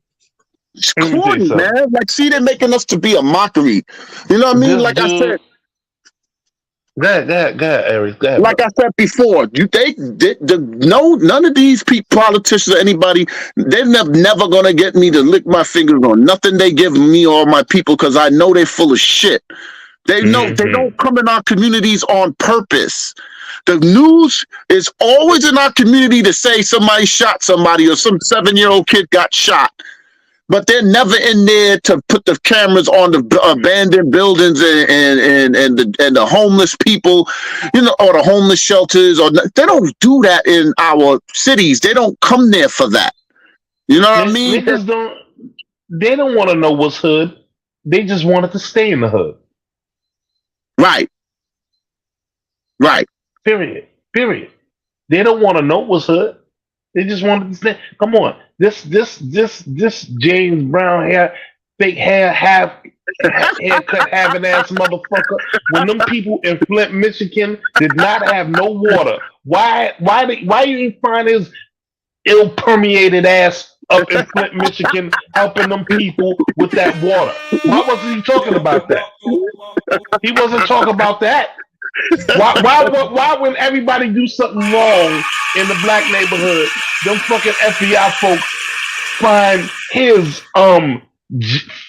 It's corny, man. Like, see, they're making us to be a mockery. You know what I mean? Like I said. Go ahead, Aries. Go ahead, like bro. I said before, none of these politicians or anybody, they're never gonna get me to lick my fingers on nothing they give me or my people because I know they're full of shit. They know they don't come in our communities on purpose. The news is always in our community to say somebody shot somebody or some 7-year-old kid got shot. But they're never in there to put the cameras on the abandoned buildings and the homeless people, you know, or the homeless shelters. Or they don't do that in our cities. They don't come there for that. You know what I mean? Niggas don't. They don't want to know what's hood. They just wanted to stay in the hood. Right. Right. Period. They don't want to know what's hood. They just wanted to stay. Come on. This James Brown fake haircut having ass motherfucker. When them people in Flint, Michigan did not have no water, why you ain't find his ill permeated ass up in Flint, Michigan helping them people with that water? Why wasn't he talking about that? He wasn't talking about that. Why when everybody do something wrong in the black neighborhood, them fucking FBI folks find his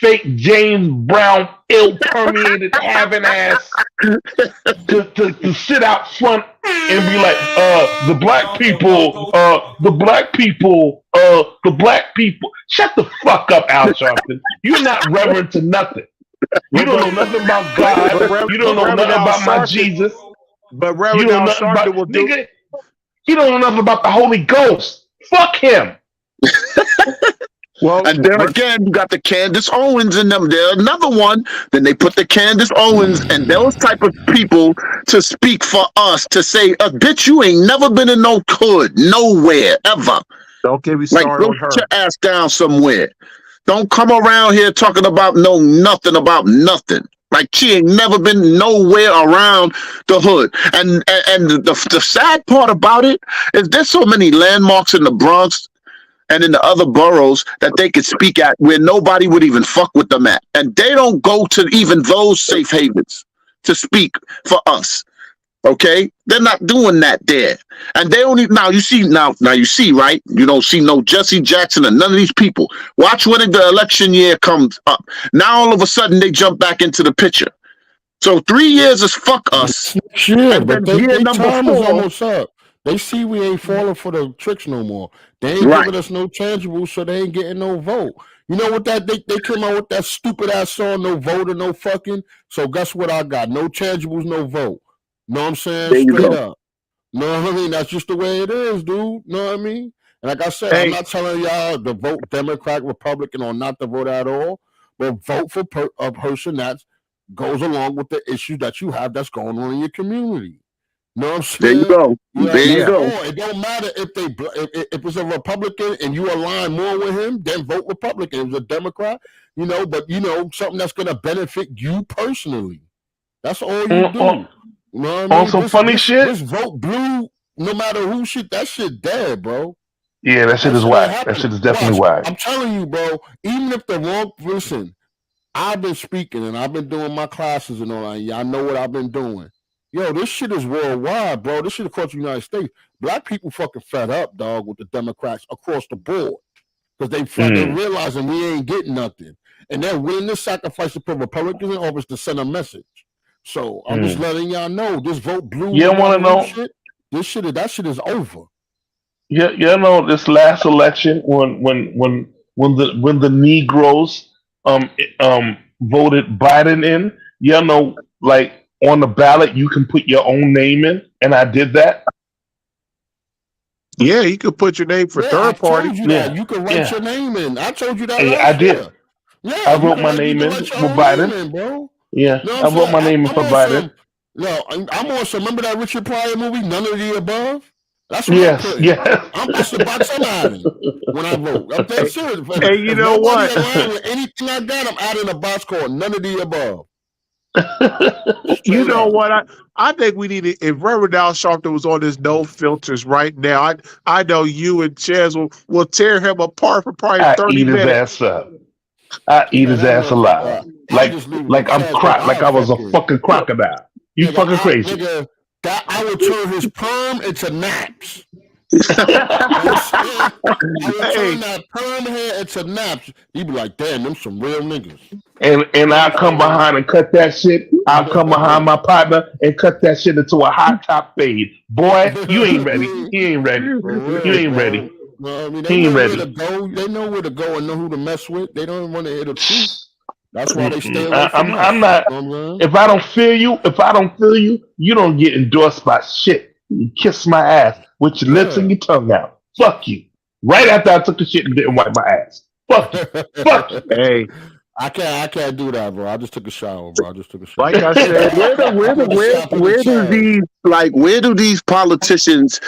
fake James Brown ill permeated having ass to sit out front and be like, the black people. Shut the fuck up, Al Sharpton. You're not reverent to nothing. You don't know nothing about God. You don't know nothing about my Jesus. But Reverend Al Sharpton will do. Nigga, he don't know nothing about the Holy Ghost. Fuck him. Well, and then again, you got the Candace Owens in them. They're another one. Then they put the Candace Owens and those type of people to speak for us to say, bitch, you ain't never been in no hood, nowhere, ever. Don't get me started on her. Put your ass down somewhere. Don't come around here talking about nothing about nothing. Like she ain't never been nowhere around the hood. And the sad part about it is there's so many landmarks in the Bronx and in the other boroughs that they could speak at where nobody would even fuck with them at. And they don't go to even those safe havens to speak for us. Okay, they're not doing that there, and they only now you see, right? You don't see no Jesse Jackson and none of these people. Watch when the election year comes up. Now all of a sudden they jump back into the picture. So 3 years is fuck us. Yeah, but their time is almost up. They see we ain't falling for the tricks no more. They ain't giving us no tangibles, so they ain't getting no vote. You know what that they came out with that stupid ass song, no vote or no fucking. So guess what I got? No tangibles, no vote. Know what I'm saying? Straight up. Know what I mean? That's just the way it is, dude. Know what I mean? And like I said, I'm not telling y'all to vote Democrat, Republican, or not to vote at all. but vote for a person that goes along with the issues that you have that's going on in your community. You know what I'm saying? There you go. There you go. It don't matter if it's a Republican and you align more with him, then vote Republican. If it's a Democrat, but something that's gonna benefit you personally. That's all you do. You know what I mean? Some funny shit. Just vote blue, no matter who shit. That shit dead, bro. Yeah, that shit is whack. That shit is definitely whack. I'm telling you, bro. Even if the wrong listen, I've been speaking and I've been doing my classes and all that. Y'all know what I've been doing. Yo, this shit is worldwide, bro. This shit across the United States. Black people fucking fed up, dog, with the Democrats across the board. Because they realizing we ain't getting nothing. And they're willing to sacrifice to put Republicans in office to send a message. So I'm just letting y'all know, this vote blue. You want to know? That shit is over. Yeah, this last election when the Negroes voted Biden in, like on the ballot you can put your own name in, and I did that. Yeah, you could put your name for third party. You can write your name in. I told you that. I did. Year. Yeah, I wrote my name in for Biden. Bro. Yeah, I wrote my name in for Biden. I'm on some. Remember that Richard Pryor movie, None of the Above? That's what I'm pushing about somebody when I vote. I'm dead serious. Hey, you know what? With anything I got, I'm adding a box called None of the Above. You know what? I think we need to. If Reverend Al Sharpton was on this no filters right now, I know you and Chaz will tear him apart for probably 30 minutes. Eat his ass up. I eat his ass alive. Like I was a fucking crocodile. You fucking crazy. I would turn his perm into naps. I would turn that perm hair into naps. He'd be like, damn, them some real niggas. And I'll come behind and cut that shit. I'll come behind my partner and cut that shit into a hot top fade. Boy, you ain't ready. He ain't ready. You ain't ready. Well, I mean, he ain't ready. They know where to go and know who to mess with. They don't want to hear the truth. That's why they stay away I'm from not. If I don't feel you, you don't get endorsed by shit. You kiss my ass with your lips and your tongue out. Fuck you. Right after I took the shit and didn't wipe my ass. Fuck you. Fuck you. Hey. I can't do that, bro. I just took a shower, bro. Like I said, where do these politicians?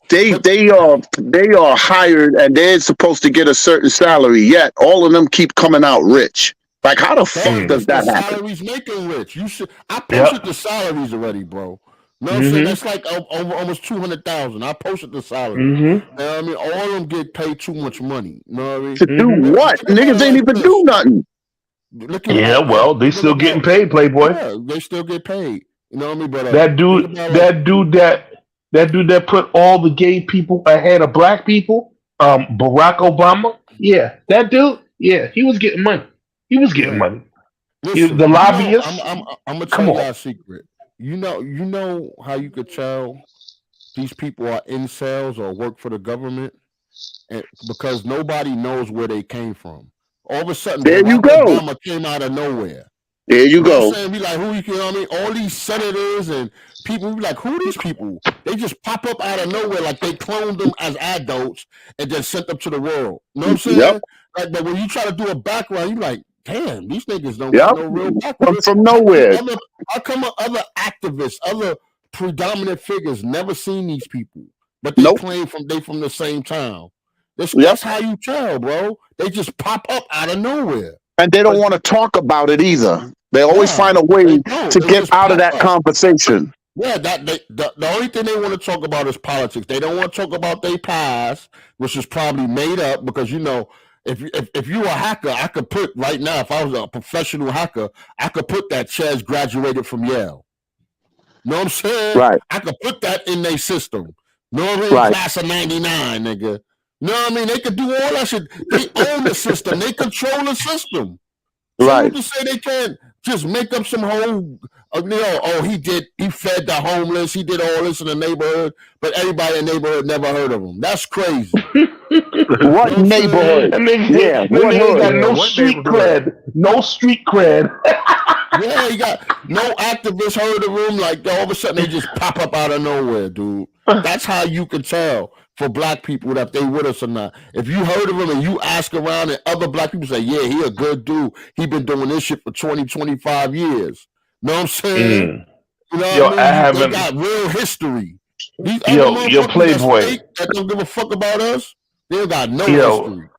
They are hired and they're supposed to get a certain salary. Yet all of them keep coming out rich. Like, how the fuck does that happen? Salaries making rich. I posted the salaries already, bro. You know what I'm saying? That's like over almost 200,000. I posted the salary. You know what I mean? All of them get paid too much money. You know what I mean? To do what? Niggas ain't even do nothing. Well, they still getting paid, Playboy. Yeah, they still get paid. You know what I mean? But that dude that put all the gay people ahead of black people, Barack Obama. Yeah, that dude. Yeah, he was getting money. He was getting money. Listen, the lobbyists. I'm gonna tell you a secret. You know how you could tell these people are incels or work for the government, because nobody knows where they came from. All of a sudden, Obama came out of nowhere. There you go. Saying, be like, who you know what I mean? All these senators and people be like, who are these people? They just pop up out of nowhere like they cloned them as adults and then sent them to the world. You know what I'm saying? Yep. Like, but when you try to do a background, you like, damn, these niggas don't got no real background. From nowhere. How come other activists, other predominant figures never seen these people, but they claim they from the same town? That's how you tell, bro. They just pop up out of nowhere. And they don't want to talk about it either. They always find a way to get out of that conversation. Yeah, the only thing they want to talk about is politics. They don't want to talk about their past, which is probably made up, because if you a hacker, I could put right now, if I was a professional hacker, I could put that Chaz graduated from Yale. You know what I'm saying? Right. I could put that in their system. You know what I mean? Class of 99, nigga. You know what I mean? They could do all that shit. They own the system. They control the system. So to say they can't just make up some whole, he fed the homeless, he did all this in the neighborhood, but everybody in the neighborhood never heard of him. That's crazy. What neighborhood? What hood? Got no street cred. No street cred. Yeah, you got no activists heard of him. Like all of a sudden they just pop up out of nowhere, dude. That's how you can tell. for black people that they with us or not. If you heard of him and you ask around and other black people say, yeah, he a good dude. He been doing this shit for 20, 25 years. Know what I'm saying? You know Yo, what I mean? They got real history. These other yo, motherfuckers Playboy. that's fake, that don't give a fuck about us, they got no Yo, history.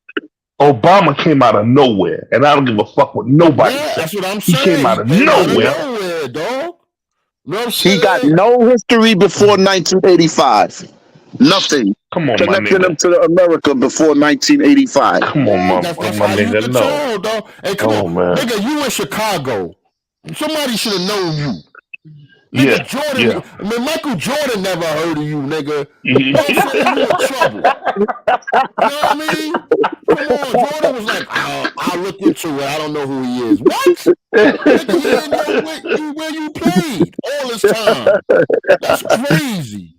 Obama came out of nowhere, and I don't give a fuck what nobody says. That's what I'm He saying. came out of He came out of nowhere. nowhere, dog. Know what I'm He got saying? no history before 1985. Nothing. Come on, my Connecting nigga. him to America before 1985. Come on, my That's my how you nigga. can No. tell, dog. Hey, come on, man. nigga, you in Chicago. Somebody should have known you. Nigga, Jordan, I mean, Michael Jordan never heard of you, nigga. You know what I'm saying? You in trouble. You know what I mean? Come on, Jordan was like, I'll look into it. I don't know who he is. What? Nigga, he ain't know where you played all this time. That's crazy.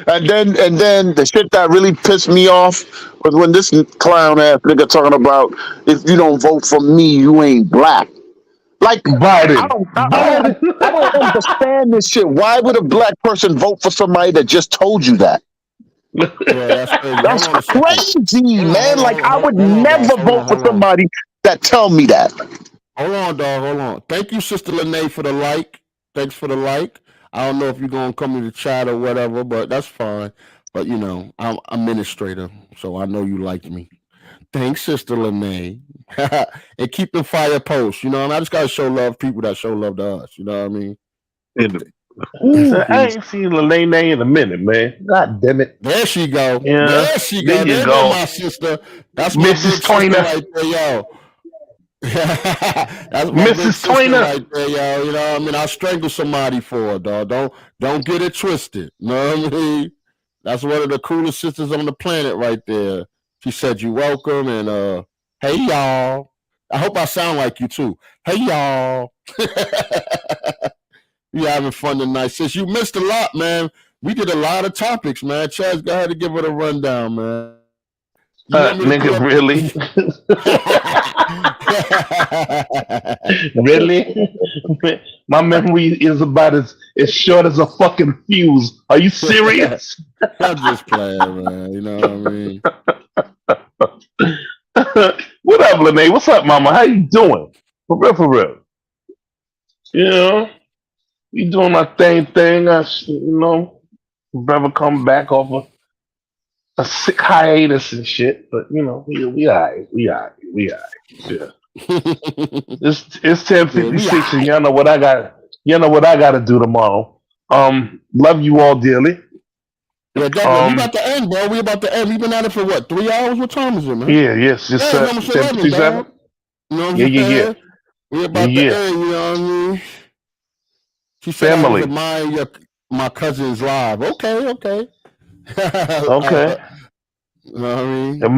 And then the shit that really pissed me off was when this clown ass nigga talking about if you don't vote for me, you ain't black. Like Biden. I don't understand this shit. Why would a black person vote for somebody that just told you that? Yeah, that's crazy. That's crazy, man. Like I would never vote for somebody that tell me that. Hold on, dog. Hold on. Thank you, Sister Lene, for the like. Thanks for the like. I don't know if you're gonna come to the chat or whatever, but that's fine. But you know, I'm administrator, so I know you like me. Thanks, Sister Lene. And keep the fire post. You know, and I just gotta show love to people that show love to us. You know what I mean? I ain't seen Lene in a minute, man. God damn it. There she go. Yeah. There she go. There you There go. go my sister. That's my Mrs. big sister Toyner. right there, yo. That's my big Mrs. sister Toyner. right there, yo. You know what I mean? I'll strangle somebody for her, dog. Don't get it twisted. You know what I mean? That's one of the coolest sisters on the planet right there. She said you welcome and hey y'all. I hope I sound like you too. Hey y'all. You having fun tonight. Since you missed a lot, man. We did a lot of topics, man. Chaz, go ahead and give it a rundown, man. You want me to Nigga, put up- really? Really? My memory is about as short as a fucking fuse. Are you serious? I'm just playing, man. You know what I mean? What up, Lene? What's up, mama? How you doing? For real. You know, we doing our thing. Brother come back off a sick hiatus and shit. But you know, we alright. Yeah. It's 10:56, and y'all know what I got. You know what I got to do tomorrow. Love you all dearly. Yeah, definitely. We about to end, bro. We about to end. We been at it for what? 3 hours? What time is it, man? Yes, just it's almost 11, 10:57. dog. You know what I'm Yeah. saying? We about to end, you know what I mean? She said I was admiring my cousin's live. Okay. Okay. You know what I mean? All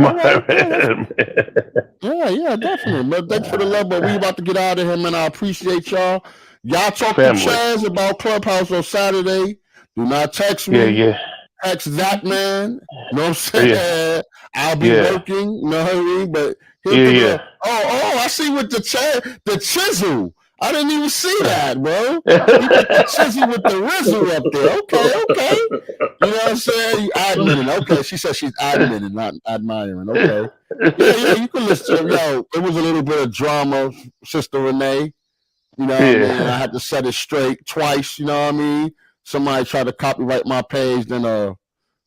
right. Yeah, definitely. But thanks for the love, but we about to get out of here, man. I appreciate y'all. Y'all talk to Chaz about Clubhouse on Saturday. Do not text me. Yeah. Text that man. You know what I'm saying? Yeah. I'll be working. You know what I mean? But I see with the chisel. I didn't even see that, bro. You put the chisel with the rizzle up there. Okay. You know what I'm saying? You admitting. Okay, she said she's admitting, not admiring. Okay. Yeah, you can listen to it. Yo, it was a little bit of drama, Sister Renee. You know what I mean? I had to set it straight twice, you know what I mean? Somebody tried to copyright my page, then a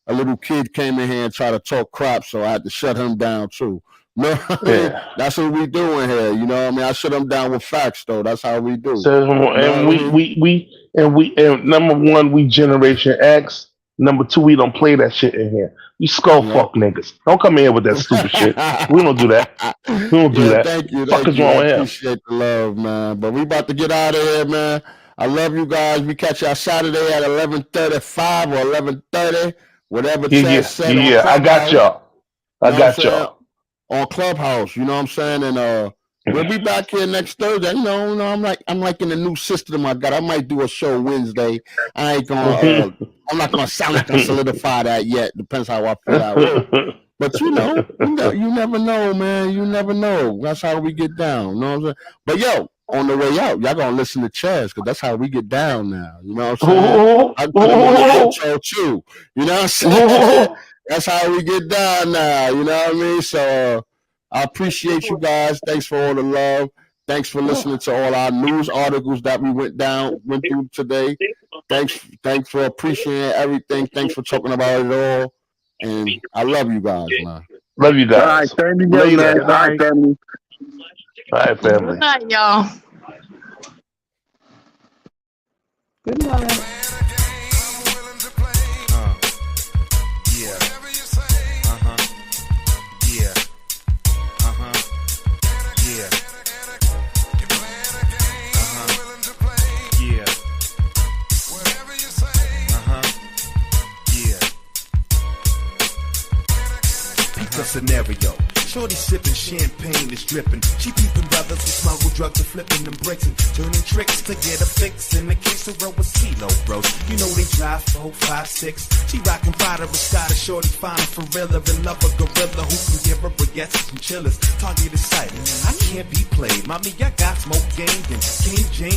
little kid came in here and tried to talk crap, so I had to shut him down too. No, that's what we doing here. You know what I mean? I shut them down with facts, though. That's how we do. So, and we number one, we Generation X. Number two, we don't play that shit in here. We skull fuck niggas. Don't come in here with that stupid shit. We don't do that. We don't do that. Thank you. Fuck is wrong with him? Appreciate the love, man. But we about to get out of here, man. I love you guys. We catch y'all Saturday at 11:35 or 11:30, whatever Chad said. Yeah. I got y'all. On Clubhouse, you know what I'm saying? And we'll be back here next Thursday. You know, I'm like in the new system I got. I might do a show Wednesday. I ain't gonna I'm not gonna sound like I solidify that yet. Depends how I feel out. But you know, you never know, man. You never know. That's how we get down. You know what I'm saying? But yo, on the way out, y'all gonna listen to Chaz because that's how we get down now. You know what I'm saying? I put him on the intro too. You know what I'm saying? That's how we get down now. You know what I mean? So I appreciate you guys. Thanks for all the love. Thanks for listening to all our news articles that we went through today. Thanks for appreciating everything. Thanks for talking about it all. And I love you guys, man. Love you guys. All right, thank you, man. All right, family. All right, family. Good night, y'all. Good night. Scenario. Shorty sipping champagne is dripping. She peeping brothers who smuggle drugs and flipping them bricks and turning tricks to get a fix. In the case of row with CeeLo bros, you know they drive 4, 5, 6. She rockin' Prada with Scott, a shorty fine for realer and love a gorilla who can give her baguettes and chillers. Target is sighted. I can't be played, mommy. I got smoke game and King James.